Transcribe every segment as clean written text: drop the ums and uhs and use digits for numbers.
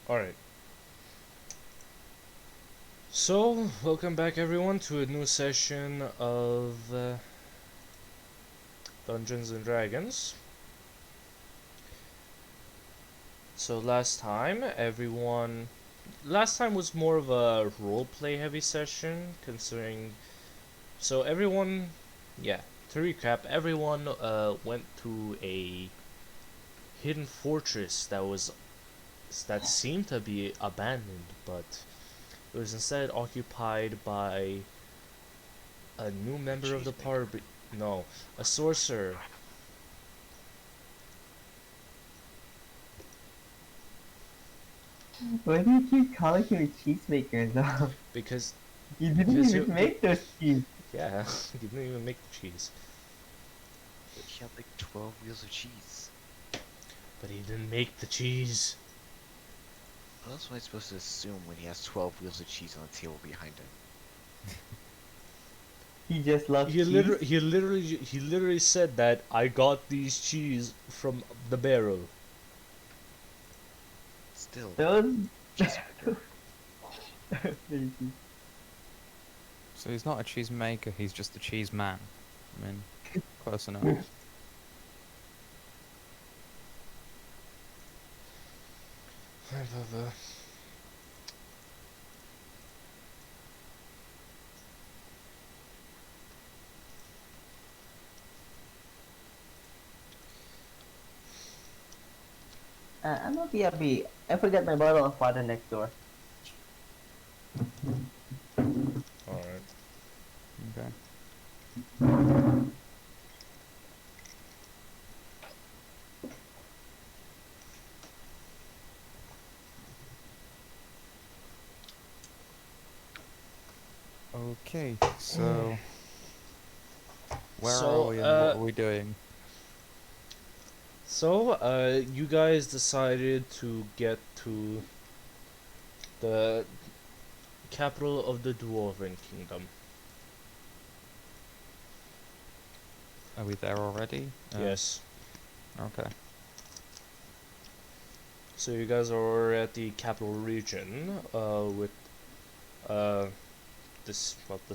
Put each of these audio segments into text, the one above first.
Alright. So, welcome back everyone to a new session of Dungeons and Dragons. So last time was more of a roleplay heavy session, considering, yeah, to recap, everyone went to a hidden fortress that seemed to be abandoned, but it was instead occupied by a new A member of the cheesemaker. party. No, a sorcerer. Why do you keep calling him a cheesemaker though? Because You didn't because even make those cheese. yeah, you didn't even make the cheese, But he had like 12 wheels of cheese. but he didn't make the cheese. What else am I supposed to assume when he has 12 wheels of cheese on the table behind him? He just loves He cheese. literally, he literally, he literally said that I got these cheese from the barrel. Still, Those. cheesemaker. So he's not a cheese maker, he's just a cheese man. I mean, close enough. I'm not BRB. I forgot my bottle of water next door. Alright. Okay. Okay, so where So, are we and what are we doing? You guys decided to get to the capital of the Dwarven Kingdom. Are we there already? Yes. Okay. So you guys are at the capital region, with uh, the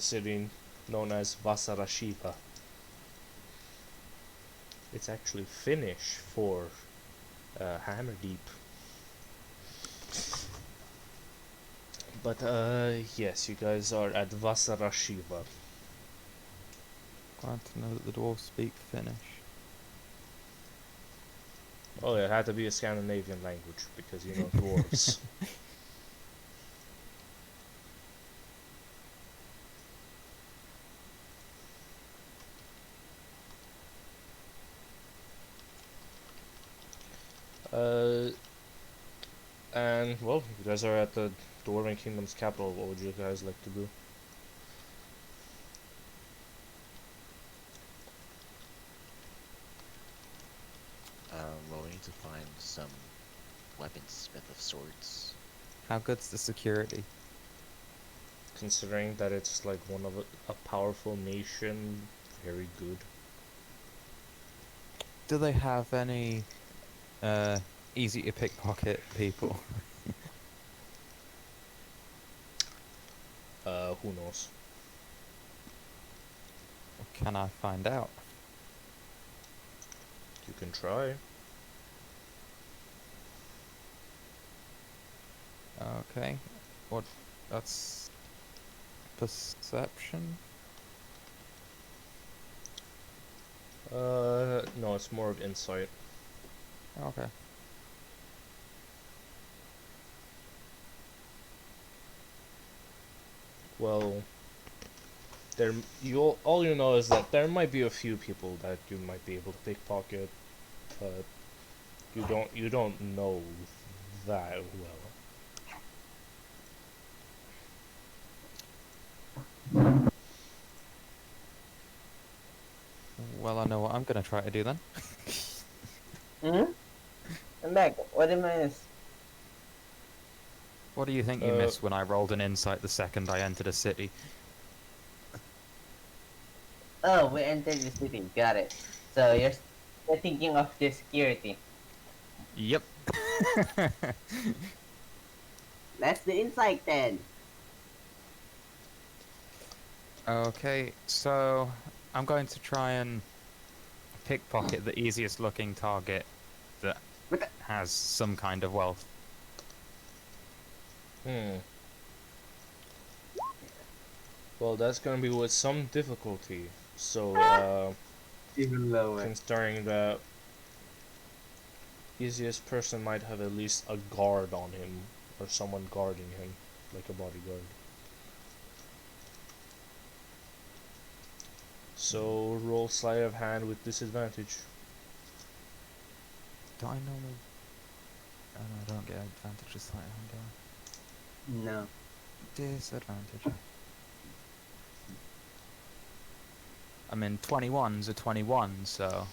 city known as Vasarashiva. It's actually Finnish for Hammerdeep. But yes, you guys are at Vasarashiva. Glad to know that the dwarves speak Finnish. Oh yeah, it had to be a Scandinavian language because you know dwarves. uh, and well, you guys are at the Dwarven Kingdom's capital. What would you guys like to do? Well, we need to find some weaponsmith of sorts. How good's the security? Considering that it's like one of a powerful nation, very good. Do they have any easy to pickpocket people? Who knows? Can I find out? You can try. Okay. What? That's perception? No, it's more of insight. Okay. Well, all you know is that there might be a few people that you might be able to pickpocket, but you don't know that well. Well, I know what I'm gonna try to do then. Hmm? I'm back. What did I miss? What do you think you Uh, missed when I rolled an insight the second I entered a city? Oh, we entered the city. Got it. So you're thinking of the security. Yep. That's the insight then. Okay, so I'm going to try and pickpocket the easiest looking target that What the? has some kind of wealth. Hmm. Well, that's gonna be with some difficulty. So, Even lower. considering the easiest person might have at least a guard on him, or someone guarding him, like a bodyguard. So, roll sleight of hand with disadvantage. Do I normally? Oh no, I don't get advantages like that, do No. I? Disadvantage. I mean, 21's a 21, so.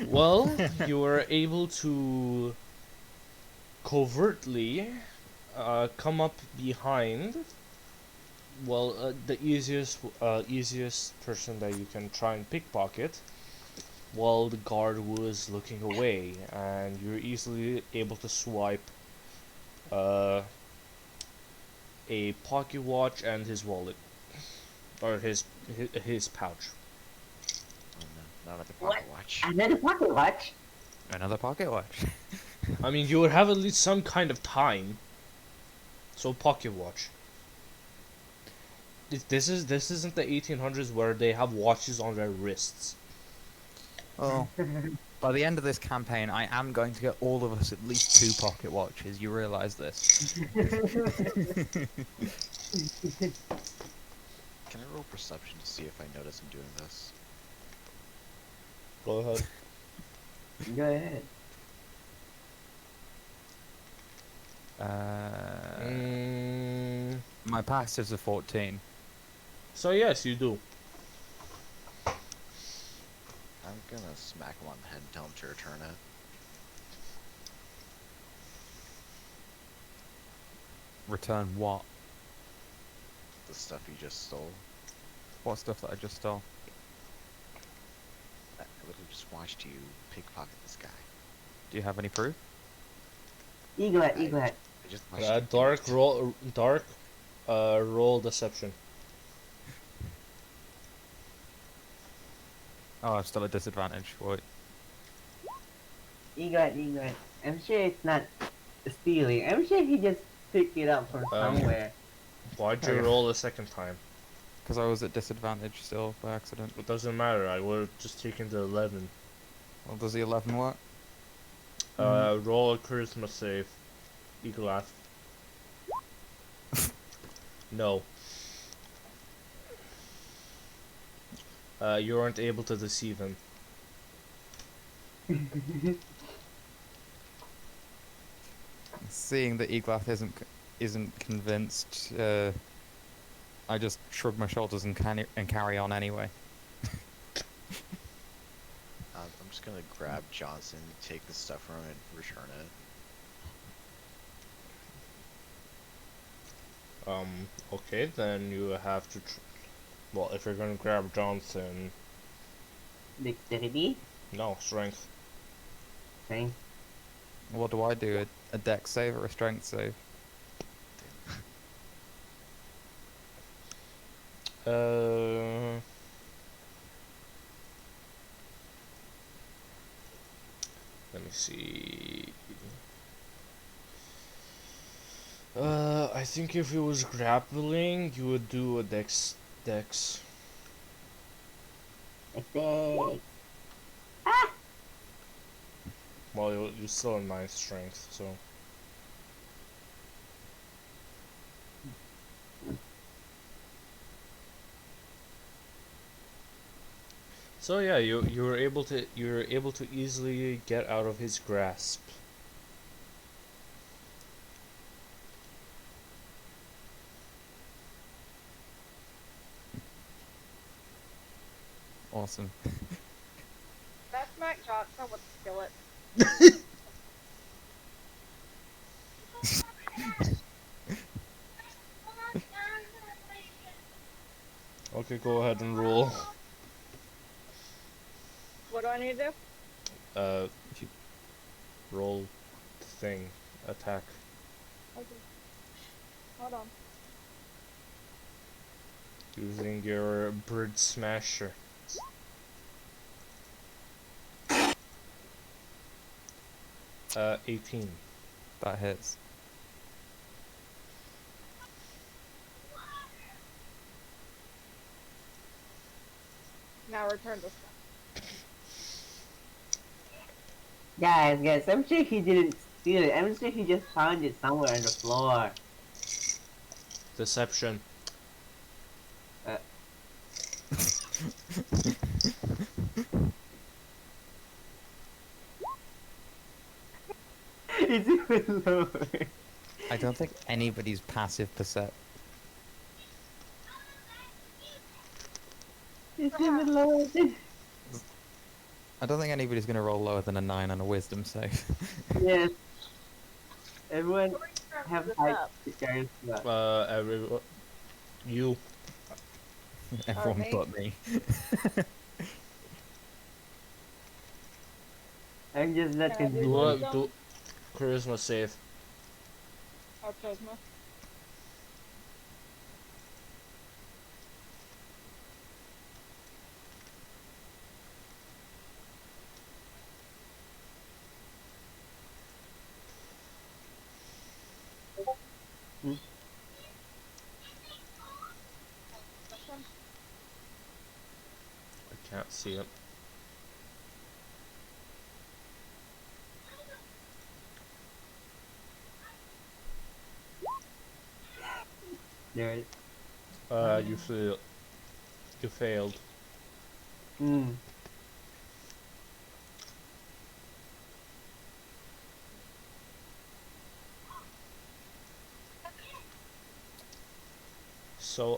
Well, you were able to covertly come up behind. Well, the easiest person that you can try and pickpocket, while the guard was looking away, and you're easily able to swipe uh, a pocket watch and his wallet, or his pouch. Oh no, not at the What? pocket watch. Another pocket watch? Another pocket watch. I mean, you would have at least some kind of time. So pocket watch. This isn't the 1800s where they have watches on their wrists. Well, by the end of this campaign, I am going to get all of us at least 2 pocket watches. You realise this? Can I roll perception to see if I notice him doing this? Go ahead. Go ahead. My passive's a 14. So yes, you do. I'm gonna smack him on the head and tell him to return it. Return what? The stuff you just stole. What stuff that I just stole? I literally just watched you pickpocket this guy. Do you have any proof? Eaglet, I eaglet. just watched you do Dark it. roll deception. Oh, I'm still at disadvantage. Wait. Eaglet, eaglet. I'm sure it's not stealing. I'm sure he just picked it up from somewhere. Why'd you Okay. roll a second time? Because I was at disadvantage still by accident. It doesn't matter. I would have just taken the 11. Well, does the 11 work? Roll a charisma save. Eagle No. You weren't able to deceive him. Seeing that Eglath isn't convinced, I just shrug my shoulders and carry on anyway. I'm just gonna grab Johnson, take the stuff from him, and return it. Okay, then you have to. Well, if you're gonna grab Johnson, Dexterity? no strength. Okay. What do I do? A dex save or a strength save? Let me see. I think if it was grappling, you would do a dex. Dex. Well, you're still a 9 strength, so. So yeah, you were able to easily get out of his grasp. Awesome. That's Mac Johnson with the skillet. Okay, go ahead and roll. What do I need to do? roll thing attack. Okay. Hold on. Using your bird smasher. Uh, 18. That hits. Now return this one. Guys, I'm sure he didn't steal it. I'm sure he just found it somewhere on the floor. Deception. Uh, it's even lower. I don't think anybody's passive percept. It's even lower. I don't think anybody's gonna roll lower than a 9 on a wisdom save. Yes. Everyone Who are you have this high up? carries that. You. Everyone me? but me. I'm just not Can I do convinced. Do, wisdom? do charisma save. Oh, charisma. Hmm? This one? I can't see it. There it. You fail. You failed. Hmm. So,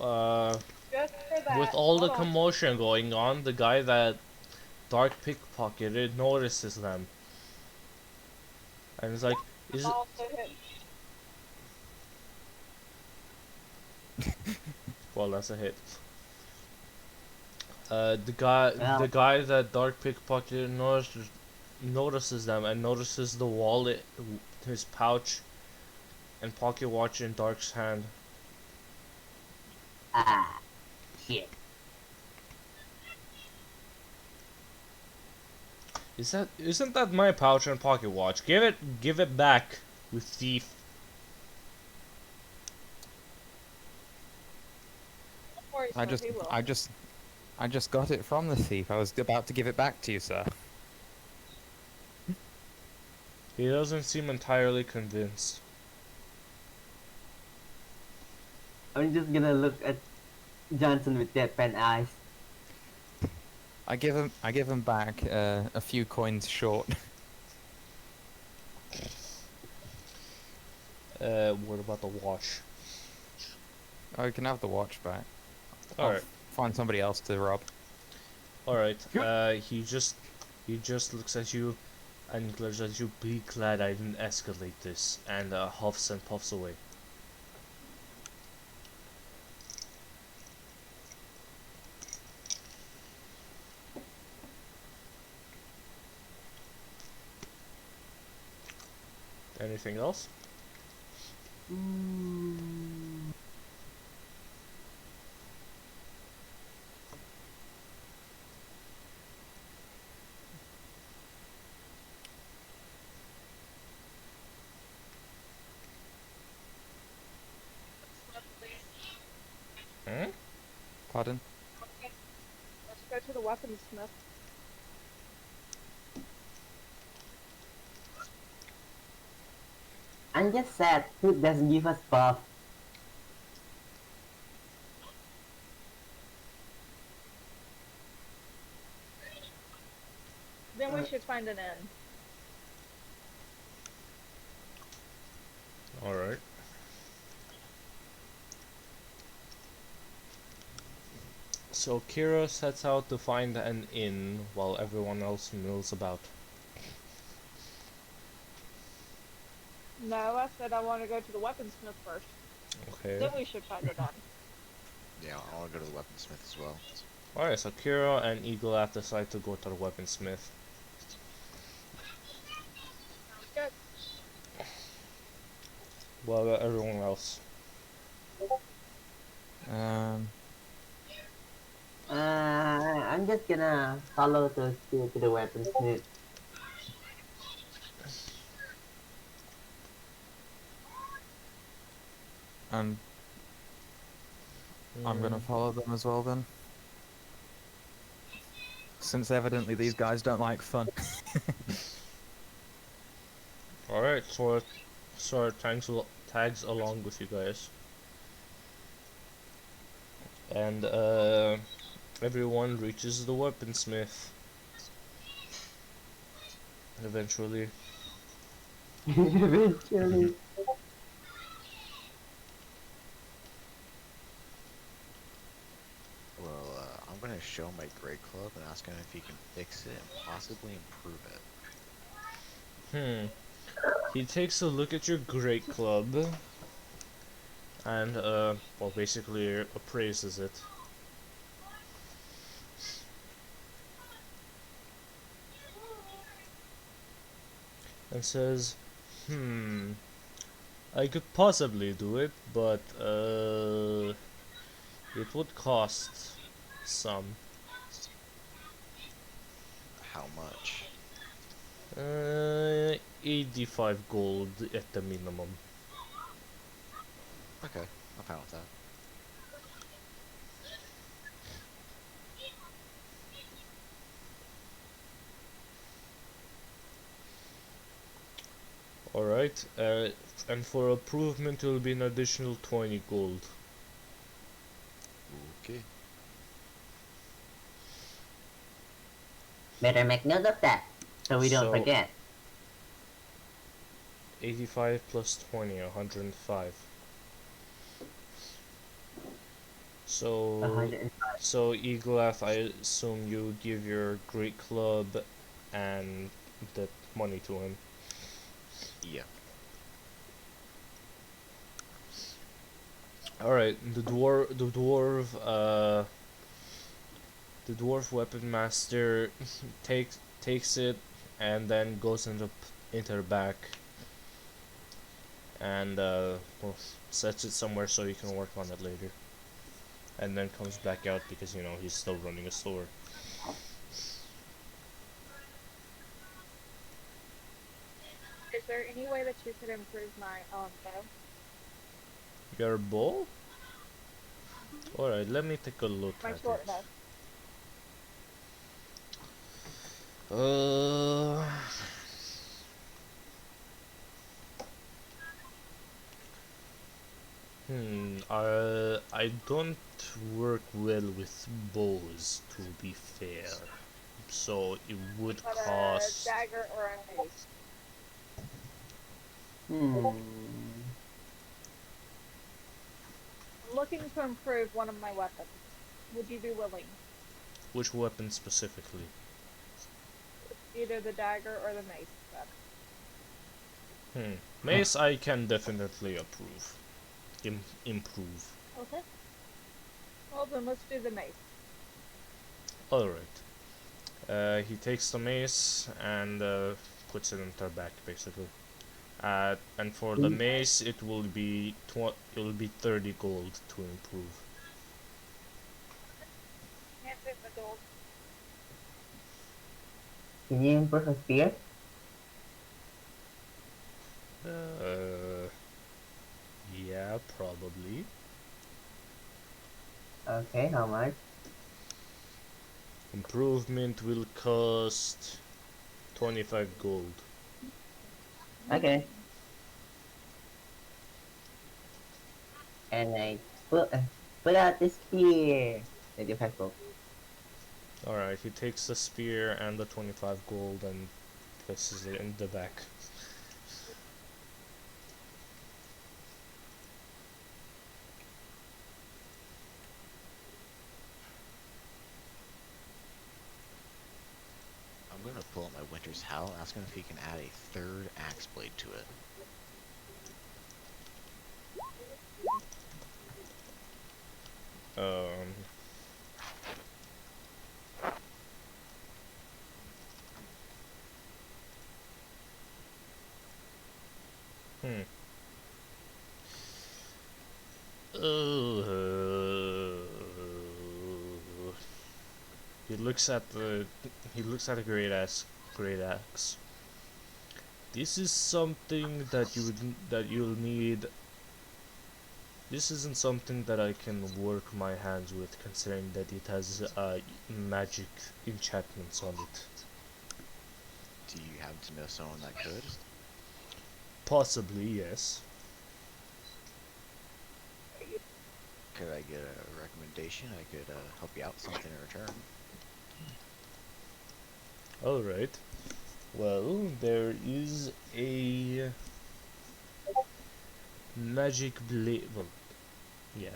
Just for that. with all the Hold on. commotion going on, the guy that Dark pickpocketed notices them. And he's like, is it? Also hit. Well, that's a hit. The Well, guy that Dark pickpocketed notices them and notices the wallet, his pouch, and pocket watch in Dark's hand. ah, shit. Isn't that my pouch and pocket watch? Give it back, you thief. Don't worry, I sir, just, he will. I just, I just got it from the thief. I was about to give it back to you, sir. He doesn't seem entirely convinced. I'm just gonna look at Johnson with deadpan eyes. I give him back a few coins short. What about the watch? Oh, you can have the watch back. Alright, Find somebody else to rob. alright. He just looks at you and glares at you. Be glad I didn't escalate this, and huffs and puffs away. Anything else? Mm. Hmm? Pardon? Let's go to the weaponsmith. I'm just sad. Food doesn't give us buff. Then we should find an inn. Alright. So Kira sets out to find an inn while everyone else mills about. No, I said I want to go to the weaponsmith first. Okay. Then we should find an inn. Yeah, I want to go to the weaponsmith as well. Alright, so Kira and Eagle have decided to go to the weaponsmith. What about everyone else? Um, I'm just gonna follow those two to the weaponsmith. and I'm gonna Mm, follow them as well then. Since evidently these guys don't like fun. Alright, Sword tags along with you guys. And everyone reaches the weaponsmith eventually. Eventually. Well, I'm gonna show my great club and ask him if he can fix it and possibly improve it. Hmm. He takes a look at your great club and well, basically appraises it. And says, "Hmm, I could possibly do it, but it would cost some. How much? 85 gold at the minimum." Okay, I'm fine with that. Alright, and for improvement it will be an additional 20 gold. Okay. Better make note of that, so we don't So, forget. 85 plus 20, 105. So, 100. so Eaglath, I assume you give your great club and the money to him. Yeah. Alright, the dwarf weapon master takes it and then goes into her back and well, sets it somewhere so he can work on it later. And then comes back out because you know he's still running a store. Is there any way that you could improve my bow? Your bow? Alright, let me take a look My at short it. bow. Uh, I don't work well with bows, to be fair. So it would But a cost. dagger or a mace. Hmm. I'm looking to improve one of my weapons. Would you be willing? Which weapon specifically? Either the dagger or the mace. Mace I can definitely approve. Improve. Okay. Well then let's do the mace. Alright. He takes the mace and puts it in her back, basically. And for the mace, it will be 30 gold to improve. Can't fit the gold. Can you improve a spear? Uh, yeah, probably. Okay, how much? Improvement will cost 25 gold. Okay. And I put out the spear. 25 gold. Alright, he takes the spear and the 25 gold and places it in the back. I'm gonna pull out my Winter's Howl, ask him if he can add a third axe blade to it. Um, hmm. He looks at the a great axe. This is something that you'll need. This isn't something that I can work my hands with, considering that it has magic enchantments on it. Do you happen to know someone that could? Possibly, yes. Could I get a recommendation? I could help you out with something in return. Alright. Well, there is a magic blade. Well, yeah,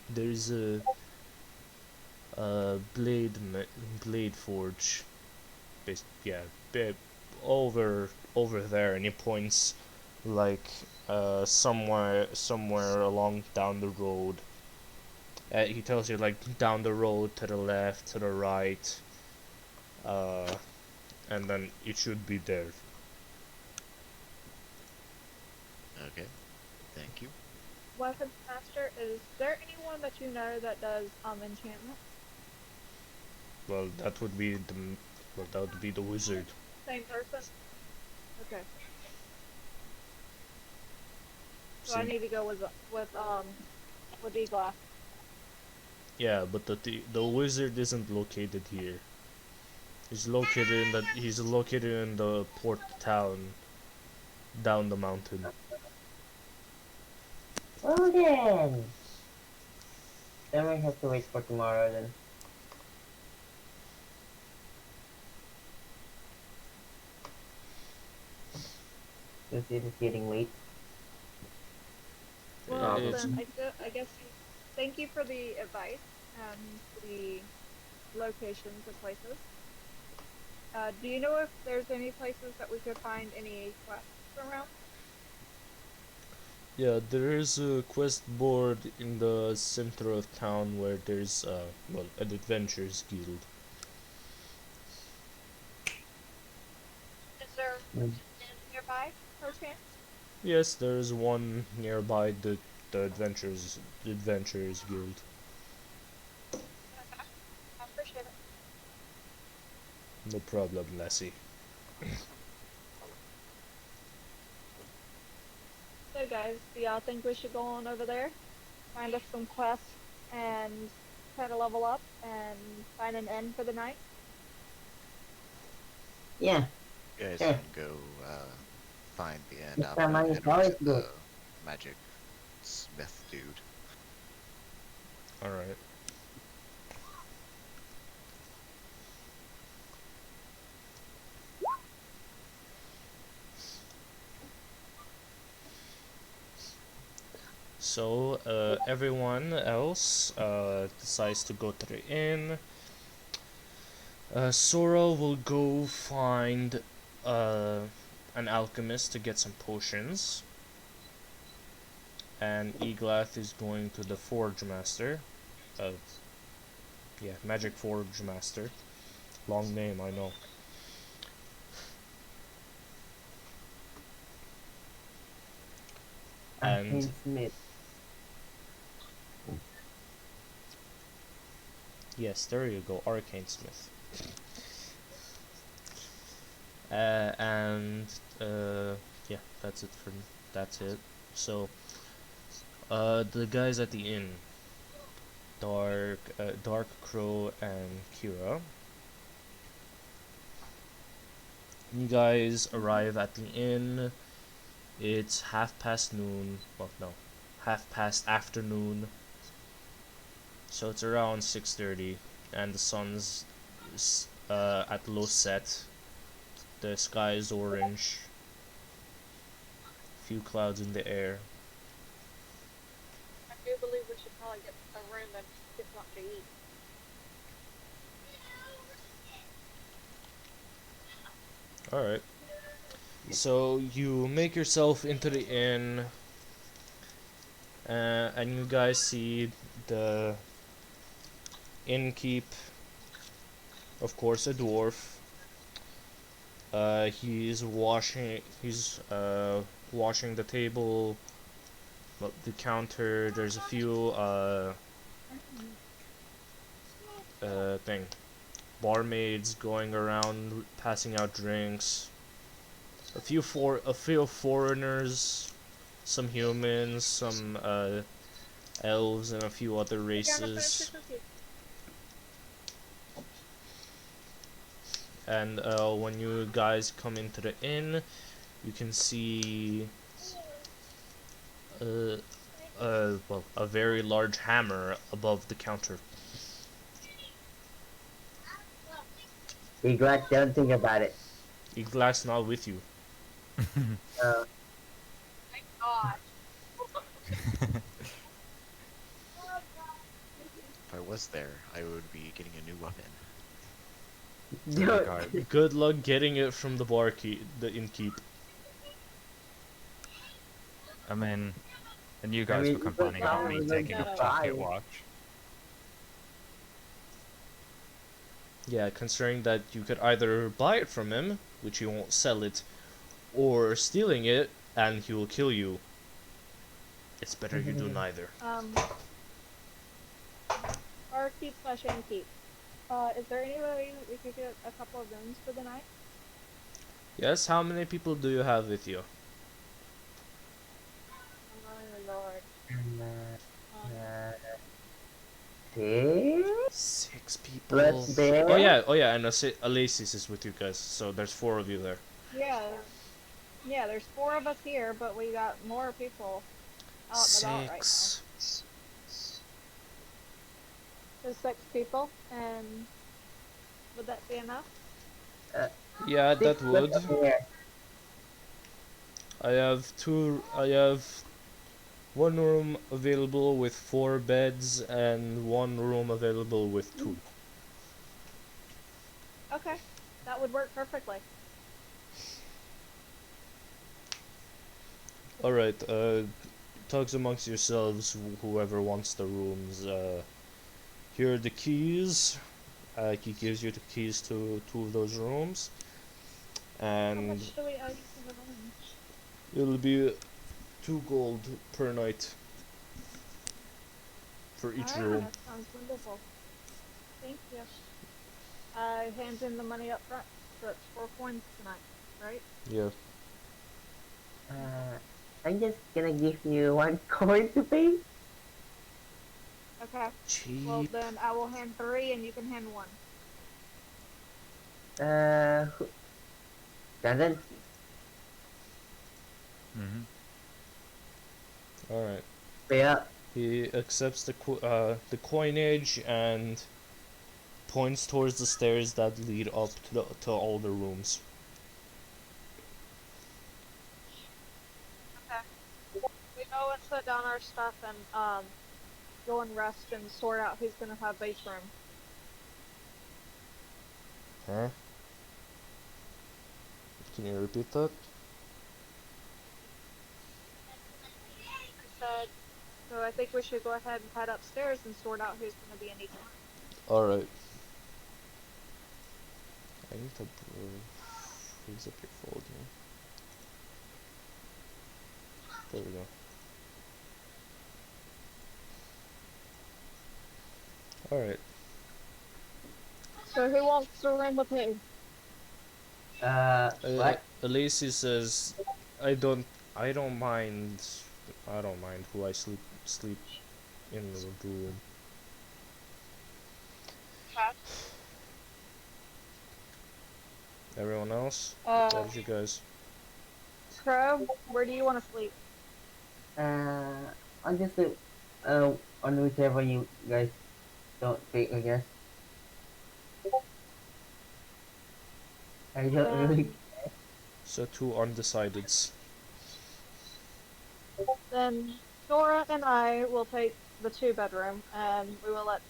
there's a blade forge. Yeah, over there, and he points like somewhere along down the road. He tells you like down the road, to the left, to the right, uh, and then it should be there. Okay, thank you. Weapons Master, is there anyone that you know that does enchantment? Well, that would be the wizard. Same person? Okay. So I See, need to go with E-Glass. yeah, but the wizard isn't located here. He's located in the port town down the mountain. Well then. Then we have to wait for tomorrow then. Since it is getting late. Well, It's then I guess thank you for the advice and the locations of places. Do you know if there's any places that we could find any quests around? Yeah, there is a quest board in the center of town where there's well, an adventurers guild. Is there Mm. nearby, per chance? Yes, there is one nearby the adventurers guild. Okay, I appreciate it. No problem, Lassie. So guys, do y'all think we should go on over there, find us some quests, and try to level up and find an end for the night? Yeah, You guys sure. can go find the end. This I'm time gonna I head over always to do. the magic smith dude. All right. So everyone else decides to go to the inn. Sora will go find uh, an alchemist to get some potions, and Eglath is going to the Forge Master. Uh, yeah, Magic Forge Master. Long name, I know. And Arcane Smith. yes, there you go, Arcane Smith. And yeah, that's it. So the guys at the inn, Dark Crow and Kira. You guys arrive at the inn. It's half past noon. Well, no, half past afternoon. So it's around 6:30, and the sun's at low set. The sky is orange. Few clouds in the air. I do believe we should probably get a room and get something to eat. All right. So you make yourself into the inn, and you guys see the innkeep. Of course, a dwarf. He's washing the table, well, the counter. There's a few thing barmaids going around passing out drinks. A few foreigners, some humans, some elves, and a few other You're gonna finish your races. cookie. And when you guys come into the inn, you can see uh, well, a very large hammer above the counter. Be glad, don't think about it. Igla's not with you. Uh, Thank God. If I was there, I would be getting a new weapon. don't- Go. Good luck getting it from the the innkeep. I mean, and you I guys mean, were you could complaining about me probably taking a just pocket buy- watch. Yeah, considering that you could either buy it from him, which he won't sell it, or stealing it, and he will kill you. It's better you do neither. Barkeep slash innkeep. Is there any way that we could get a couple of rooms for the night? Yes, how many people do you have with you? Oh Lord. uh, Um, 6? 6 people. Plus bear? Oh yeah, and Alasis is with you guys, so there's 4 of you there. yeah. Yeah, there's 4 of us here, but we got more people out and about right now. 6. There's 6 people, and would that be enough? Yeah, 6 that plus would. a bear. I have 1 room available with 4 beds and 1 room available with 2. Okay, that would work perfectly. Alright, talks amongst yourselves, whoever wants the rooms. Here are the keys. He gives you the keys to 2 of those rooms. How And much do we owe you for the room? it'll be 2 gold per night for each Alright, room. that sounds wonderful. Thank you. I hand in the money up front, so it's 4 coins tonight, right? Yeah. I'm just gonna give you 1 coin to pay. Okay. Cheap. Well then, I will hand 3 and you can hand 1. Brandon, Mm-hmm. Alright. pay up. He accepts the coinage and points towards the stairs that lead up to all the rooms. Okay. We go and set down our stuff and go and rest and sort out who's gonna have base room. Huh? Can you repeat that? I said, so I think we should go ahead and head upstairs and sort out who's gonna be in each room. Alright. I need to freeze up your folder. There we go. Alright. So who wants to room with who? What? Lacey says, I don't mind. I don't mind who I sleep in the room. Everyone else? That is you guys. Crow, where do you want to sleep? I'll just do, on whichever you guys don't pick, I guess. I don't really. So 2 undecideds. Then Dora and I will take the 2-bedroom, and we will let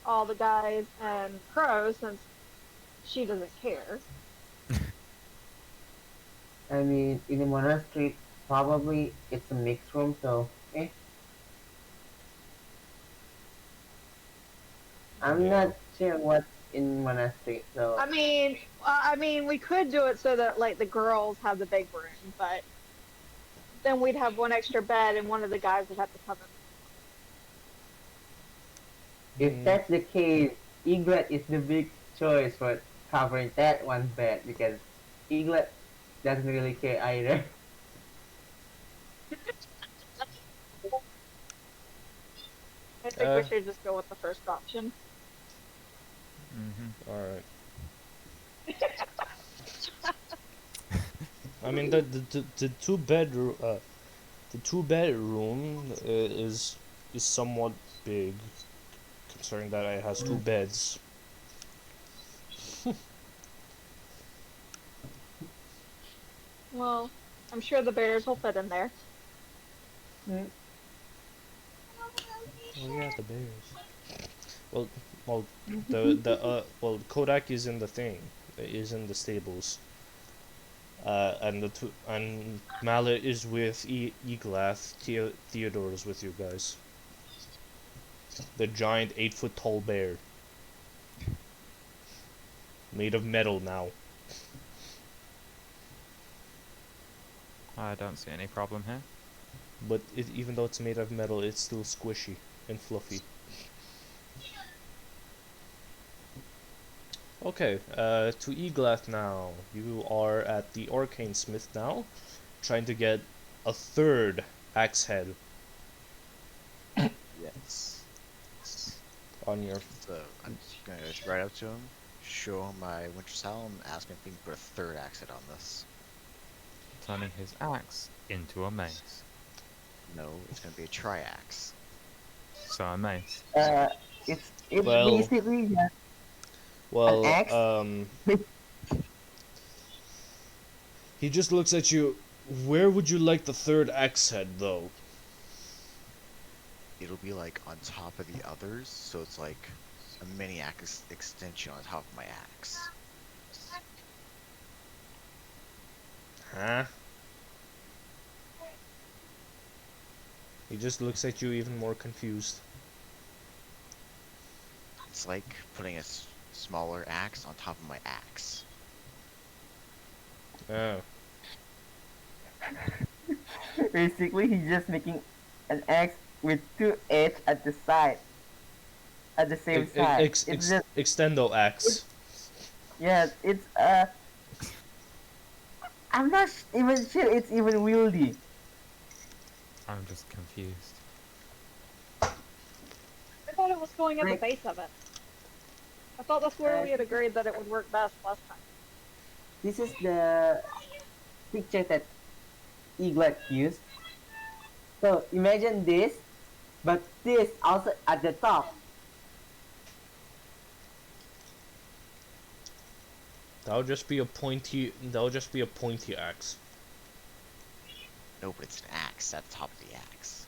all the guys and Crow, since she doesn't care. I mean, in the monastery, probably it's a mixed room, so eh. I'm Yeah. not sure what's in monastery, so I mean, we could do it so that like the girls have the big room, but then we'd have one extra bed, and one of the guys would have to come in. If that's the case, Eaglet is the big choice for covering that one bed because Eaglet doesn't really care either. I think Uh, we should just go with the first option. all right. I mean the two bedroom is somewhat big, considering that it has two beds. Well, I'm sure the bears will fit in there. Mm. Oh yeah, the bears. Well, well, the Kodak is in the thing, is in the stables. And Mallet is with Eglath. Theodore is with you guys. The giant 8 foot tall bear, made of metal now. I don't see any problem here. But even though it's made of metal, it's still squishy and fluffy. Okay, to Eglath now. You are at the Arcane Smith now, trying to get a third axe head Yes. on your. So I'm just gonna go right up to him, show him my Winter Salad, and ask him if he can put a third axe head on this. Turning his axe into a mace. No, it's gonna be a triaxe. So a mace. It's Well- basically just Well, axe? he just looks at you. Where would you like the third axe head, though? It'll be like on top of the others, so it's like a mini axe extension on top of my axe. Huh? He just looks at you even more confused. It's like putting a smaller axe on top of my axe. Oh. Basically, he's just making an axe with two edges at the side, at the same side. It's just Extendo axe. yeah, it's I'm not even sure it's even wieldy. I'm just confused. I thought it was going at the Like- base of it. I thought that's where we had agreed that it would work best last time. This is the picture that Eaglet used. So imagine this, but this also at the top. That'll just be a pointy. That'll just be a pointy axe. No, but it's an axe at the top of the axe.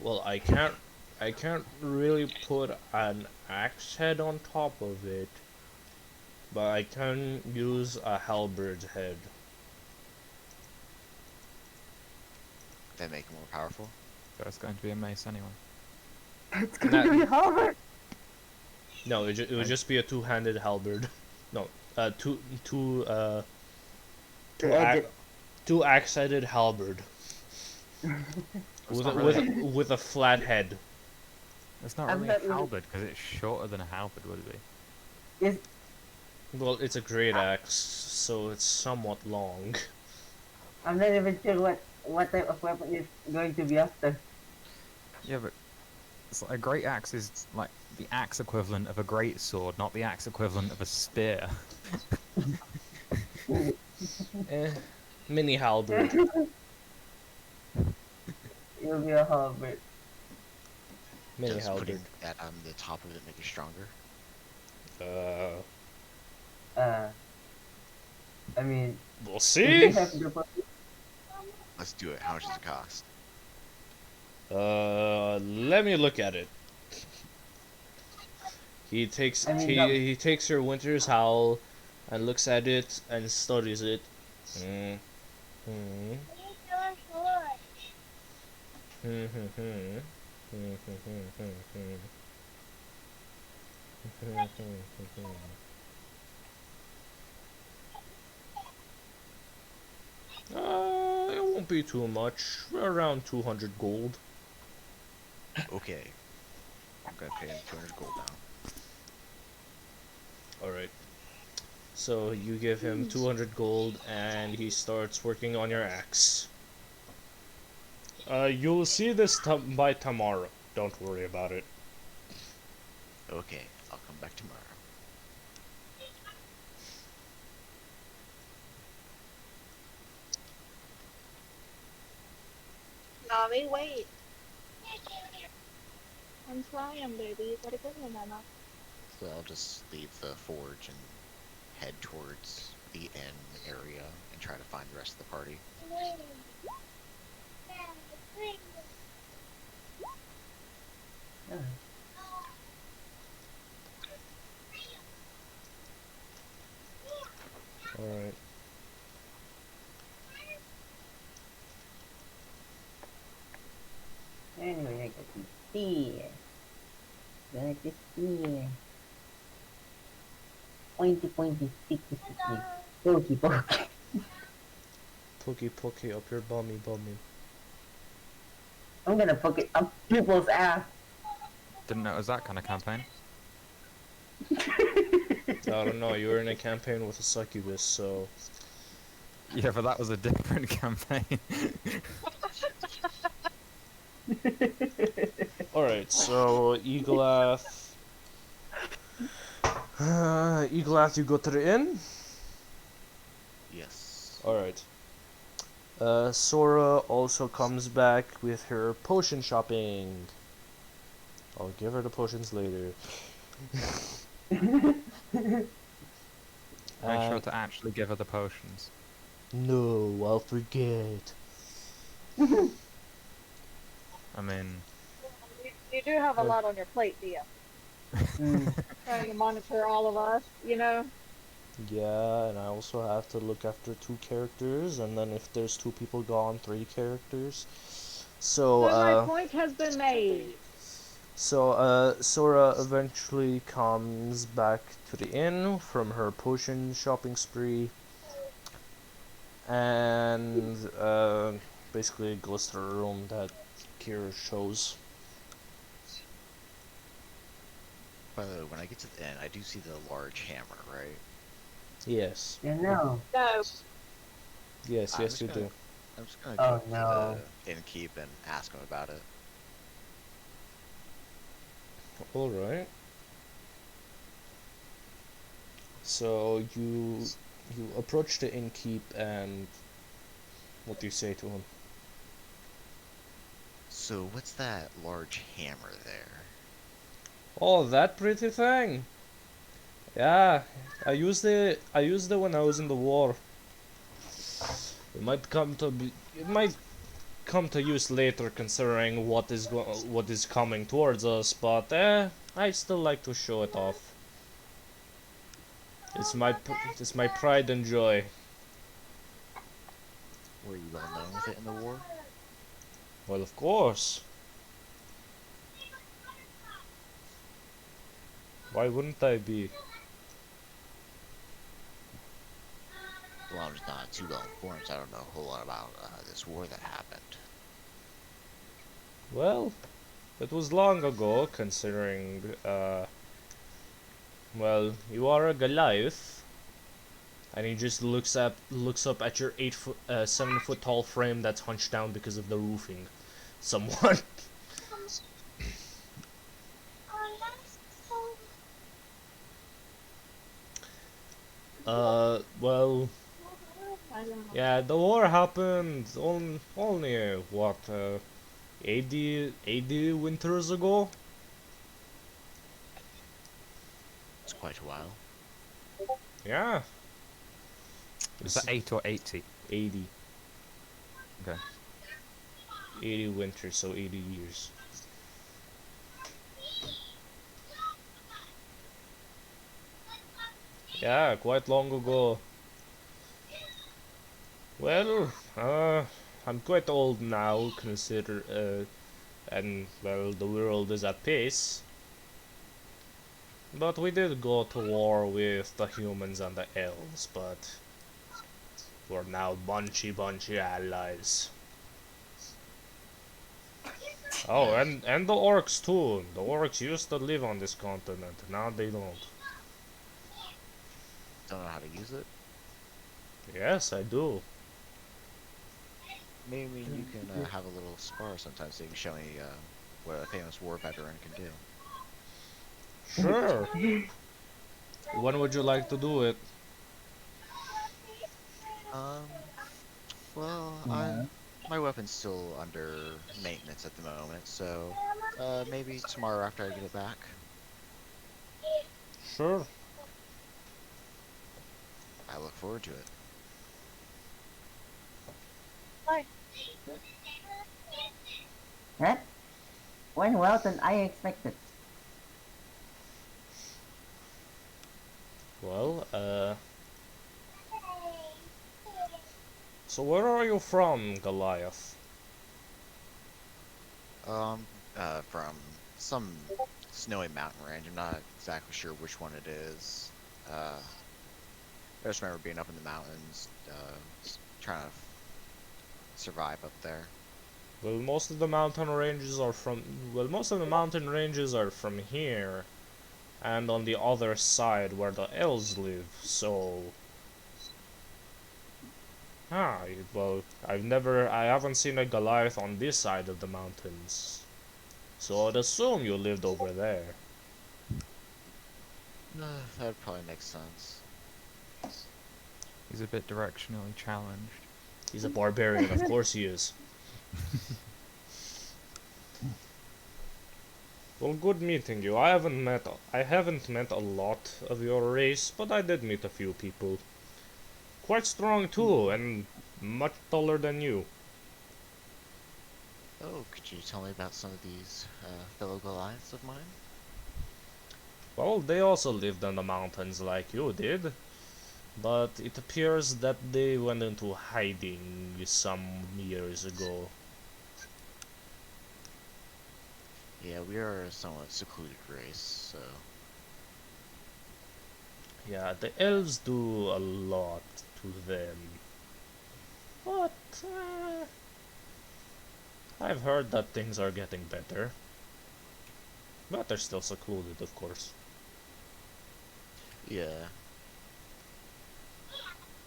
Well, I can't really put an axe head on top of it, but I can use a halberd head. That make it more powerful. So it's going to be a mace anyway. It's going to be hard. No, it would just be a two-handed halberd. No, two edge it. two axe-headed halberd It's with not a, really, with a flat head. it's not I'm really not a really- halberd because it's shorter than a halberd would be. Is Well, it's a great axe, so it's somewhat long. I'm not even sure what type of weapon is going to be after. Yeah, but it's like a great axe is like the axe equivalent of a great sword, not the axe equivalent of a spear. Mini halberd. It'll be a halberd. Mini Just halberd. putting that on the top of it to make it stronger. I mean, We'll if see. they have the Let's do it. How much does it cost? Let me look at it. He takes I mean, he takes your Winter's Howl and looks at it and studies it. Mm. Hmm. Hmm. Hmm. Hmm. Hmm. Hmm. Hmm. won't be too much, around 200 gold. Okay. I'm gonna pay him 200 gold now. Alright. So you give him 200 gold and he starts working on your axe. You'll see this by tomorrow. Don't worry about it. Okay, I'll come back tomorrow. Mommy, wait. I'm trying, baby. You gotta give me mama. So I'll just leave the forge and head towards the inn area and try to find the rest of the party. Ah, Alright. anyway, I got this here. Got this here. Pointy, pointy, sticky, sticky. Pokey, pokey. Pokey pokey up your bummy bummy. I'm gonna poke it up people's ass. Didn't know it was that kind of campaign. I don't know, you were in a campaign with a succubus, so... Yeah, but that was a different campaign. Alright, so Eglath... Eglath, you go to the inn? Yes. Alright. Sora also comes back with her potion shopping. I'll give her the potions later. Make sure to actually give her the potions. No, I'll forget. I mean, You do have a lot on your plate, do you? Mm. Trying to monitor all of us, you know? Yeah, and I also have to look after 2 characters, and then if there's 2 people gone, 3 characters. So, My point has been made. Sora eventually comes back to the inn from her potion shopping spree, and basically goes to the room that Kira shows. By the way, when I get to the inn, I do see the large hammer, right? Yes. You know. No. Yes, I'm yes, just you gonna- do. I'm just gonna Oh, go to no. the innkeep and ask him about it. Alright. So you approach the innkeep and what do you say to him? So what's that large hammer there? Oh, that pretty thing. Yeah, I used it when I was in the war. It might come to use later considering what is coming towards us, but I still like to show it off. It's my pride and joy. Were you well known with it in the war? Well, of course. Why wouldn't I be? Well, I'm just not too well informed, so I don't know a whole lot about this war that happened. Well, it was long ago, considering, well, you are a Goliath, and he just looks up at your 7 foot tall frame that's hunched down because of the roofing. Someone. Well, yeah, the war happened only what, 80 winters ago? It's quite a while. Yeah. is that 8 or 80? 80. Okay. 80 winters, so 80 years. Yeah, quite long ago. Well, I'm quite old now, and well, the world is at peace. But we did go to war with the humans and the elves, but we're now bunchy allies. Oh, Yeah, and the orcs too. The orcs used to live on this continent. Now they don't. don't know how to use it. Yes, I do. Maybe you can have a little spar sometime so you can show me what a famous war veteran can do. Sure. When would you like to do it? Um, well, Yeah. my weapon's still under maintenance at the moment, so maybe tomorrow after I get it back. Sure. I look forward to it. Hi. That went well than I expected. Well, so where are you from, Goliath? Um, from some snowy mountain range. I'm not exactly sure which one it is. I just remember being up in the mountains, trying to survive up there. Well, most of the mountain ranges are from. Well, most of the mountain ranges are from here, and on the other side where the elves live. So, well, I haven't seen a Goliath on this side of the mountains. So I'd assume you lived over there. That'd probably make sense. He's a bit directionally challenged. He's a barbarian, of course he is. Well, good meeting you. I haven't met a lot of your race, but I did meet a few people. Quite strong too, and much taller than you. Oh, could you tell me about some of these fellow Goliaths of mine? Well, they also lived in the mountains like you did, but it appears that they went into hiding some years ago. Yeah, we are a somewhat secluded race, so Yeah, the elves do a lot to them. But, I've heard that things are getting better. But they're still secluded, of course. yeah.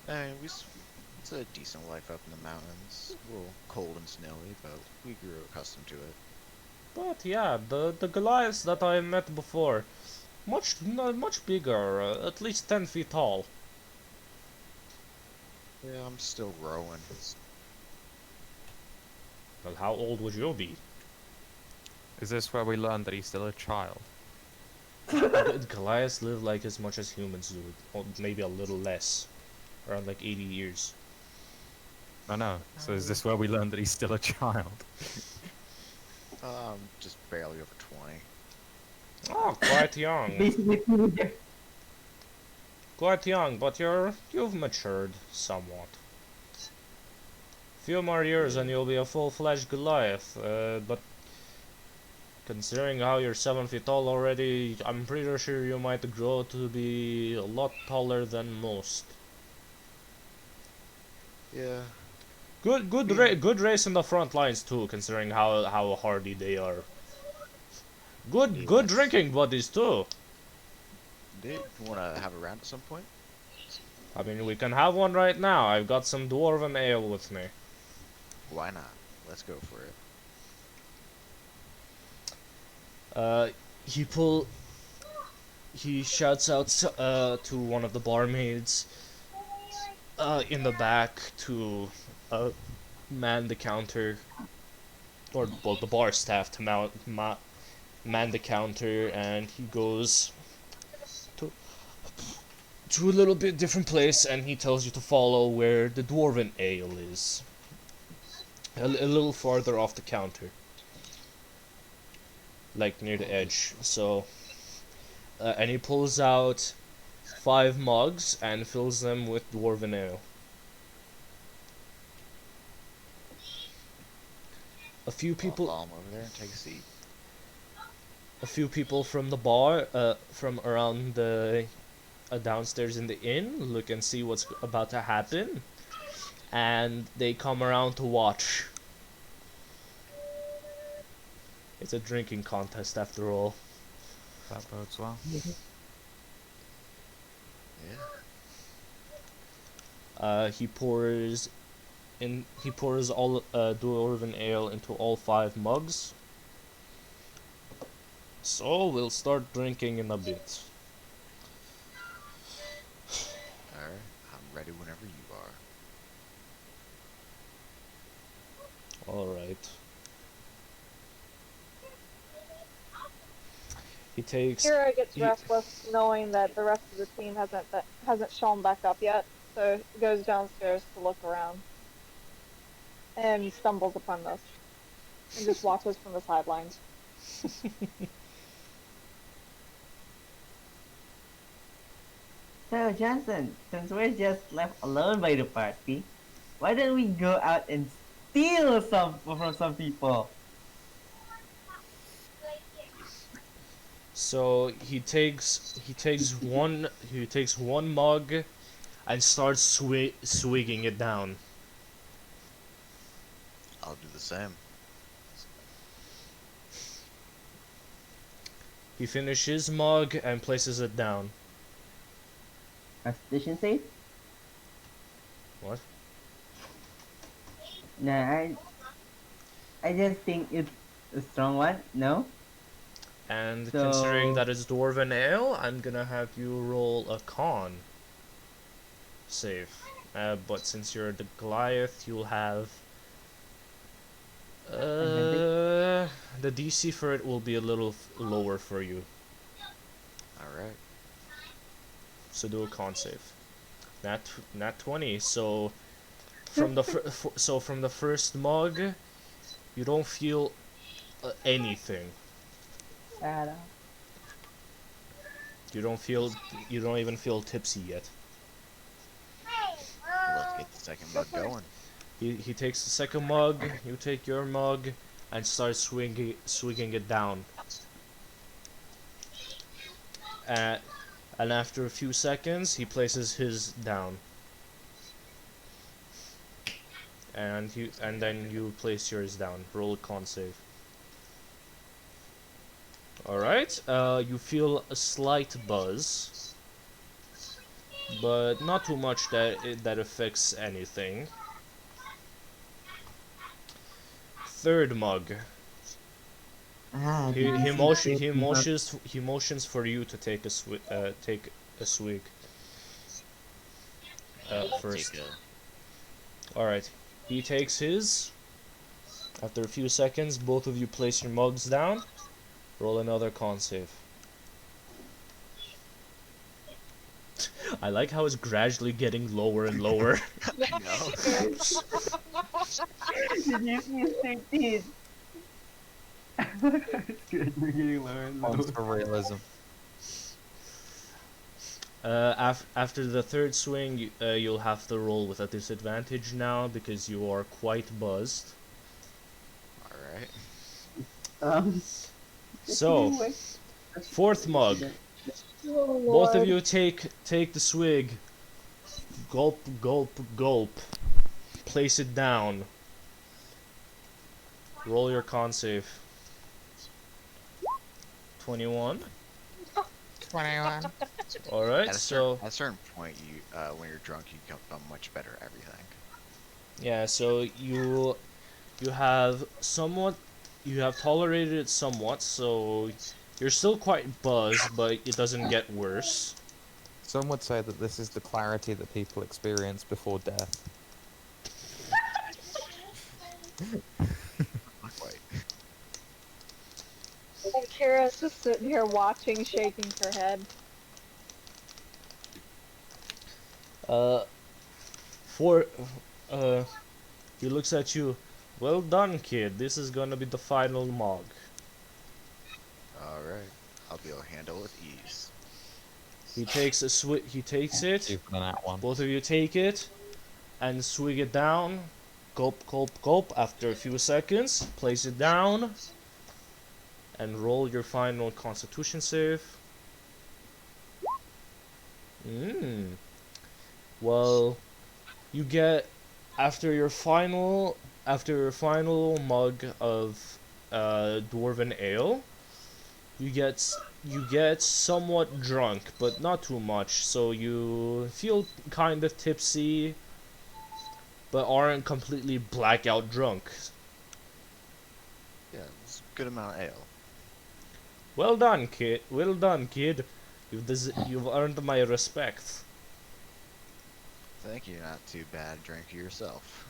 I mean, it's a decent life up in the mountains. A little cold and snowy, but we grew accustomed to it. But yeah, the Goliaths that I met before, much bigger, at least 10 feet tall. Yeah, I'm still growing. Well, how old would you be? Is this where we learned that he's still a child? Goliaths live like as much as humans do, or maybe a little less, around like 80 years. I know. So is this where we learned that he's still a child? Just barely over 20. Oh, quite young. Basically, teenager. Quite young, but you've matured somewhat. Few more years and you'll be a full-fledged Goliath, but considering how you're 7 feet tall already, I'm pretty sure you might grow to be a lot taller than most. Yeah. Good race in the front lines too, considering how hardy they are. Good Yes. drinking buddies too. Do you want to have a round at some point? I mean, we can have one right now. I've got some dwarven ale with me. Why not? Let's go for it. Uh, he pull. He shouts out to one of the barmaids in the back to man the counter, or well, the bar staff to man the counter, and he goes to a little bit different place, and he tells you to follow where the dwarven ale is. A little farther off the counter, like near the edge. So, and he pulls out 5 mugs and fills them with dwarven ale. A few I'll people, follow him over there and take a seat. a few people from the bar, from around the downstairs in the inn, look and see what's about to happen, and they come around to watch. It's a drinking contest after all. That bodes well. Yeah. He pours all dwarven ale into all 5 mugs. So we'll start drinking in a bit. Alright. I'm ready whenever you are. Alright. He takes Kira gets he, restless knowing that the rest of the team hasn't shown back up yet, so goes downstairs to look around and stumbles upon this and just watches from the sidelines. So, Johnson, since we're just left alone by the party, why don't we go out and steal some from some people? so he takes one mug and starts swigging it down. I'll do the same. He finishes his mug and places it down. Constitution save? What? Nah, I just think it's a strong one. No. And So- considering that it's dwarven ale, I'm gonna have you roll a con save. But since you're the Goliath, you'll have the DC for it will be a little lower for you. Alright. So do a con save. Nat 20. So from the from the first mug, you don't feel anything. Shut You don't even feel tipsy yet. Let's get the second mug going. He takes the second mug, you take your mug, and start swigging it down. And after a few seconds, he places his down. And then you place yours down. Roll a con save. Alright, you feel a slight buzz, but not too much that affects anything. Third mug. Ah, He DC motions for you to take a swig. First. Take All right. He takes his. After a few seconds, both of you place your mugs down. Roll another con save. I like how it's gradually getting lower and lower. I know. Did you see 13? It's good. We're getting lower and lower. Monster realism. After the third swing, you'll have to roll with a disadvantage now because you are quite buzzed. Alright. Um, So, fourth mug. Both of you take the swig. Gulp, gulp, gulp. Place it down. Roll your con save. 21. 21. Alright, At so a certain point, you when you're drunk, you become much better at everything. yeah, so you have tolerated it somewhat, so you're still quite buzzed, but it doesn't get worse. Some would say that this is the clarity that people experience before death. Not quite. And Kira's just sitting here watching, shaking her head. For he looks at you. Well done, kid. This is gonna be the final mug. Alright. I'll be able to handle it with ease. He takes He takes it. Two for the nat one. Both of you take it and swig it down. Gulp, gulp, gulp. After a few seconds, place it down and roll your final Constitution save. Well, you get after your final mug of dwarven ale, you get somewhat drunk, but not too much. So you feel kind of tipsy, but aren't completely blackout drunk. Yeah, it's a good amount of ale. Well done, kid. Well done, kid. You've earned my respect. Thank you, not too bad drinker yourself.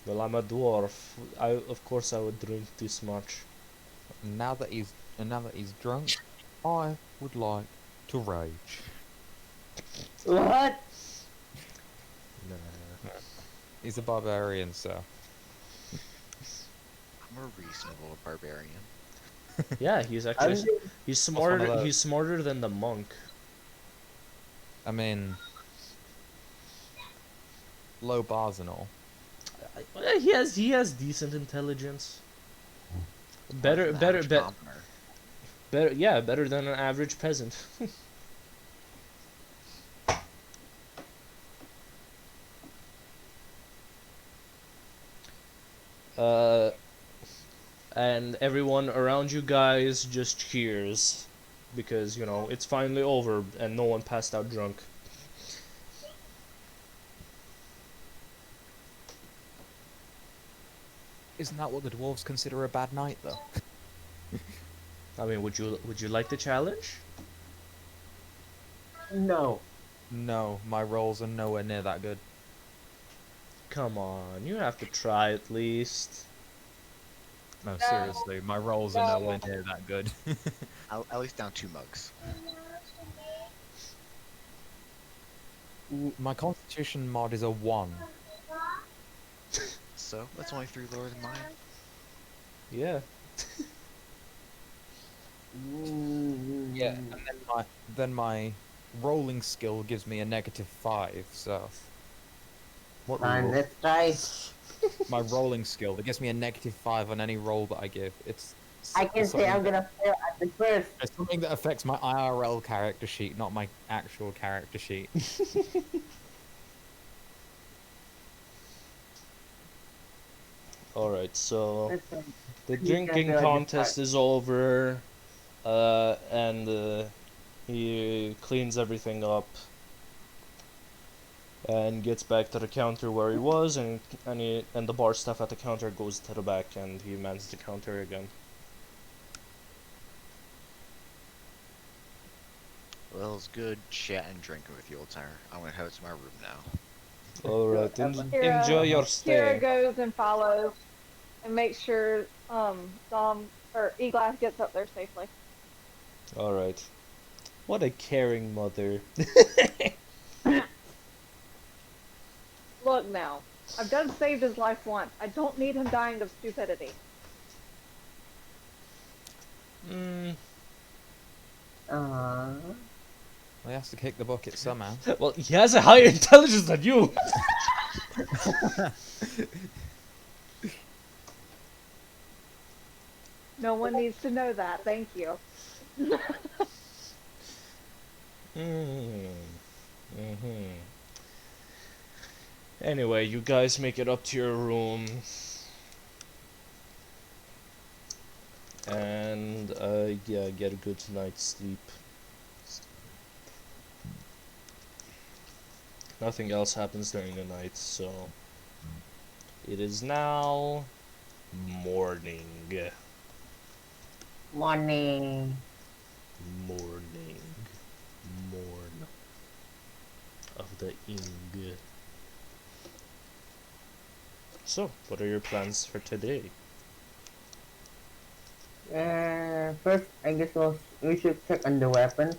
Well, I'm a dwarf. Of course I would drink this much. Now that he's drunk, I would like to rage. What? Nah. He's a barbarian, so I'm a reasonable barbarian. Yeah, he's I'm actually just, he's What's one of smarter. those? He's smarter than the monk. I mean, low bars and all. He has decent intelligence. Better, An better, average better, commoner. better. Yeah, better than an average peasant. uh, and everyone around you guys just cheers because it's finally over and no one passed out drunk. Isn't that what the dwarves consider a bad night, though? I mean, would you like the challenge? no. No, my rolls are nowhere near that good. Come on, you have to try at least. No, seriously, my rolls are nowhere near that good. At least down 2 mugs. My constitution mod is a 1. So, that's only 3 lower than mine. Yeah. Yeah, and then my rolling skill gives me a -5, so What Fine, rule? let's try. my rolling skill, it gives me a -5 on any roll that I give. I can say I'm gonna fail at the first. It's something that affects my IRL character sheet, not my actual character sheet. Alright, so Let's try. the He's gonna drinking fail at the contest start. is over, and he cleans everything up and gets back to the counter where he was, and the bar staff at the counter goes to the back, and he mans the counter again. Well, it's good chatting and drinking with you, old timer. I'm gonna head to my room now. Alright, Kira, enjoy your Kira stay. goes and follows and makes sure Dom or Eglass gets up there safely. Alright. What a caring mother. Look now, I've done saved his life once. I don't need him dying of stupidity. Mm, Uh, Well, he has to kick the bucket somehow. well, he has a higher intelligence than you. No one needs to know that. Thank you. Mm-hmm. Anyway, you guys make it up to your room. And, yeah, get a good night's sleep. Nothing else happens during the night, so... It is now... morning. morning. Morning. Morn. Of the Ing. So, what are your plans for today? First, I guess we should check on the weapons.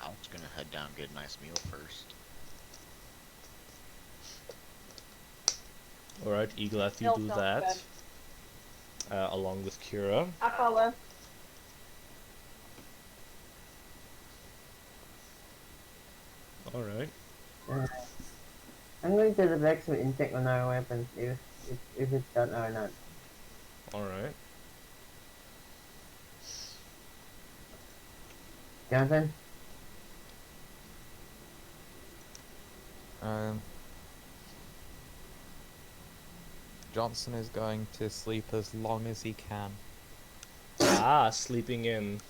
I was gonna head down and get a nice meal first. Alright, Eglath, you Meal do sounds that. Along with Kira. I follow. Alright. I'm going to the blacksmith and check on our weapons if it's done or not. Alright. Jonathan? Johnson is going to sleep as long as he can. Ah, sleeping in.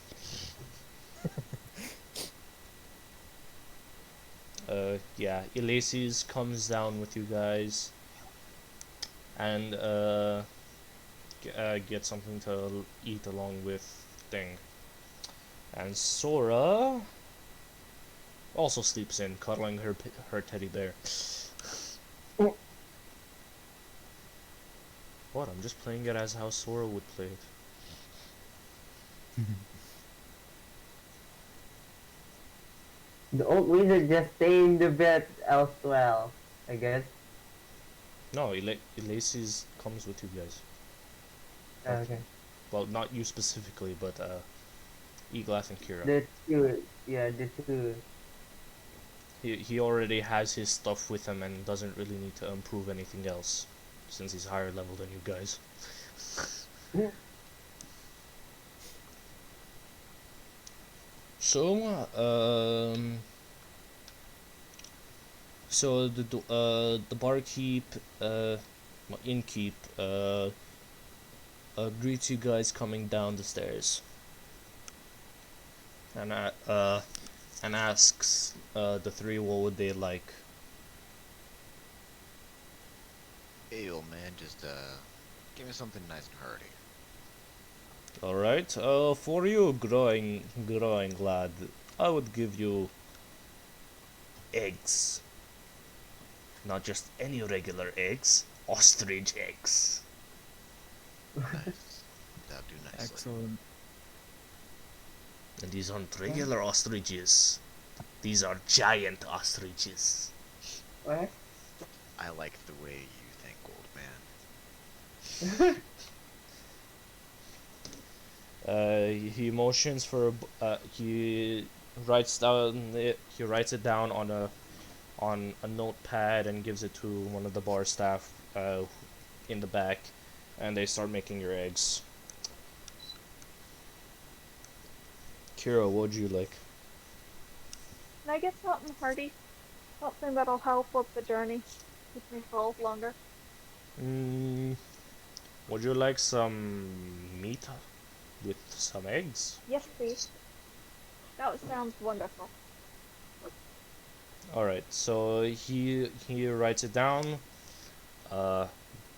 Yeah, Elaces comes down with you guys and get something to eat along with Thing. And Sora also sleeps in, cuddling her teddy bear. What? I'm just playing it as how Sora would play it. The old wizard just stay in the bed elsewhere, I guess. No, Elaces comes with you guys. Okay. Well, not you specifically, but Eglath and Kira. The two, yeah, the two. He already has his stuff with him and doesn't really need to improve anything else, since he's higher level than you guys. So, the barkeep, innkeep, greets you guys coming down the stairs, and asks the three what would they like. Hey, old man, just give me something nice and hearty. All right, for you, growing lad, I would give you eggs. Not just any regular eggs, ostrich eggs. Nice. That'll do nicely. Excellent. And these aren't regular ostriches. These are giant ostriches. What? I like the way you think, old man. He motions for he writes it down on a notepad and gives it to one of the bar staff in the back, and they start making your eggs. Kira, what would you like? Can I get something hearty? Something that'll help with the journey. Keep me full longer. Would you like some meat with some eggs? Yes, please. That sounds wonderful. Alright, so he writes it down.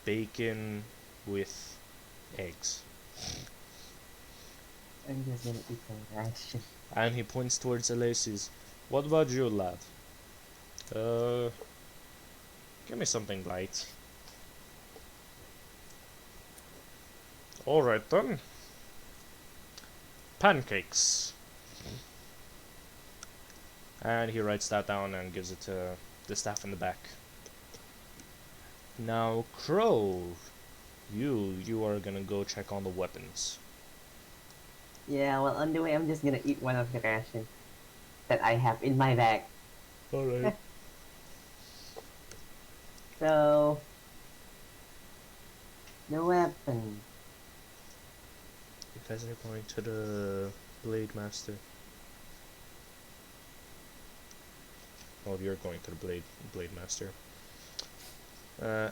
Bacon with eggs. I'm just gonna eat some ration. And he points towards Elaces. What about you, lad? Give me something light. Alright then. Pancakes. And he writes that down and gives it to the staff in the back. Now, Crow, you are gonna go check on the weapons. Yeah, well, on the way, I'm just gonna eat one of the ration that I have in my bag. Alright. So, the weapon. You guys are going to the Blade Master. Well, you're going to the Blade Master.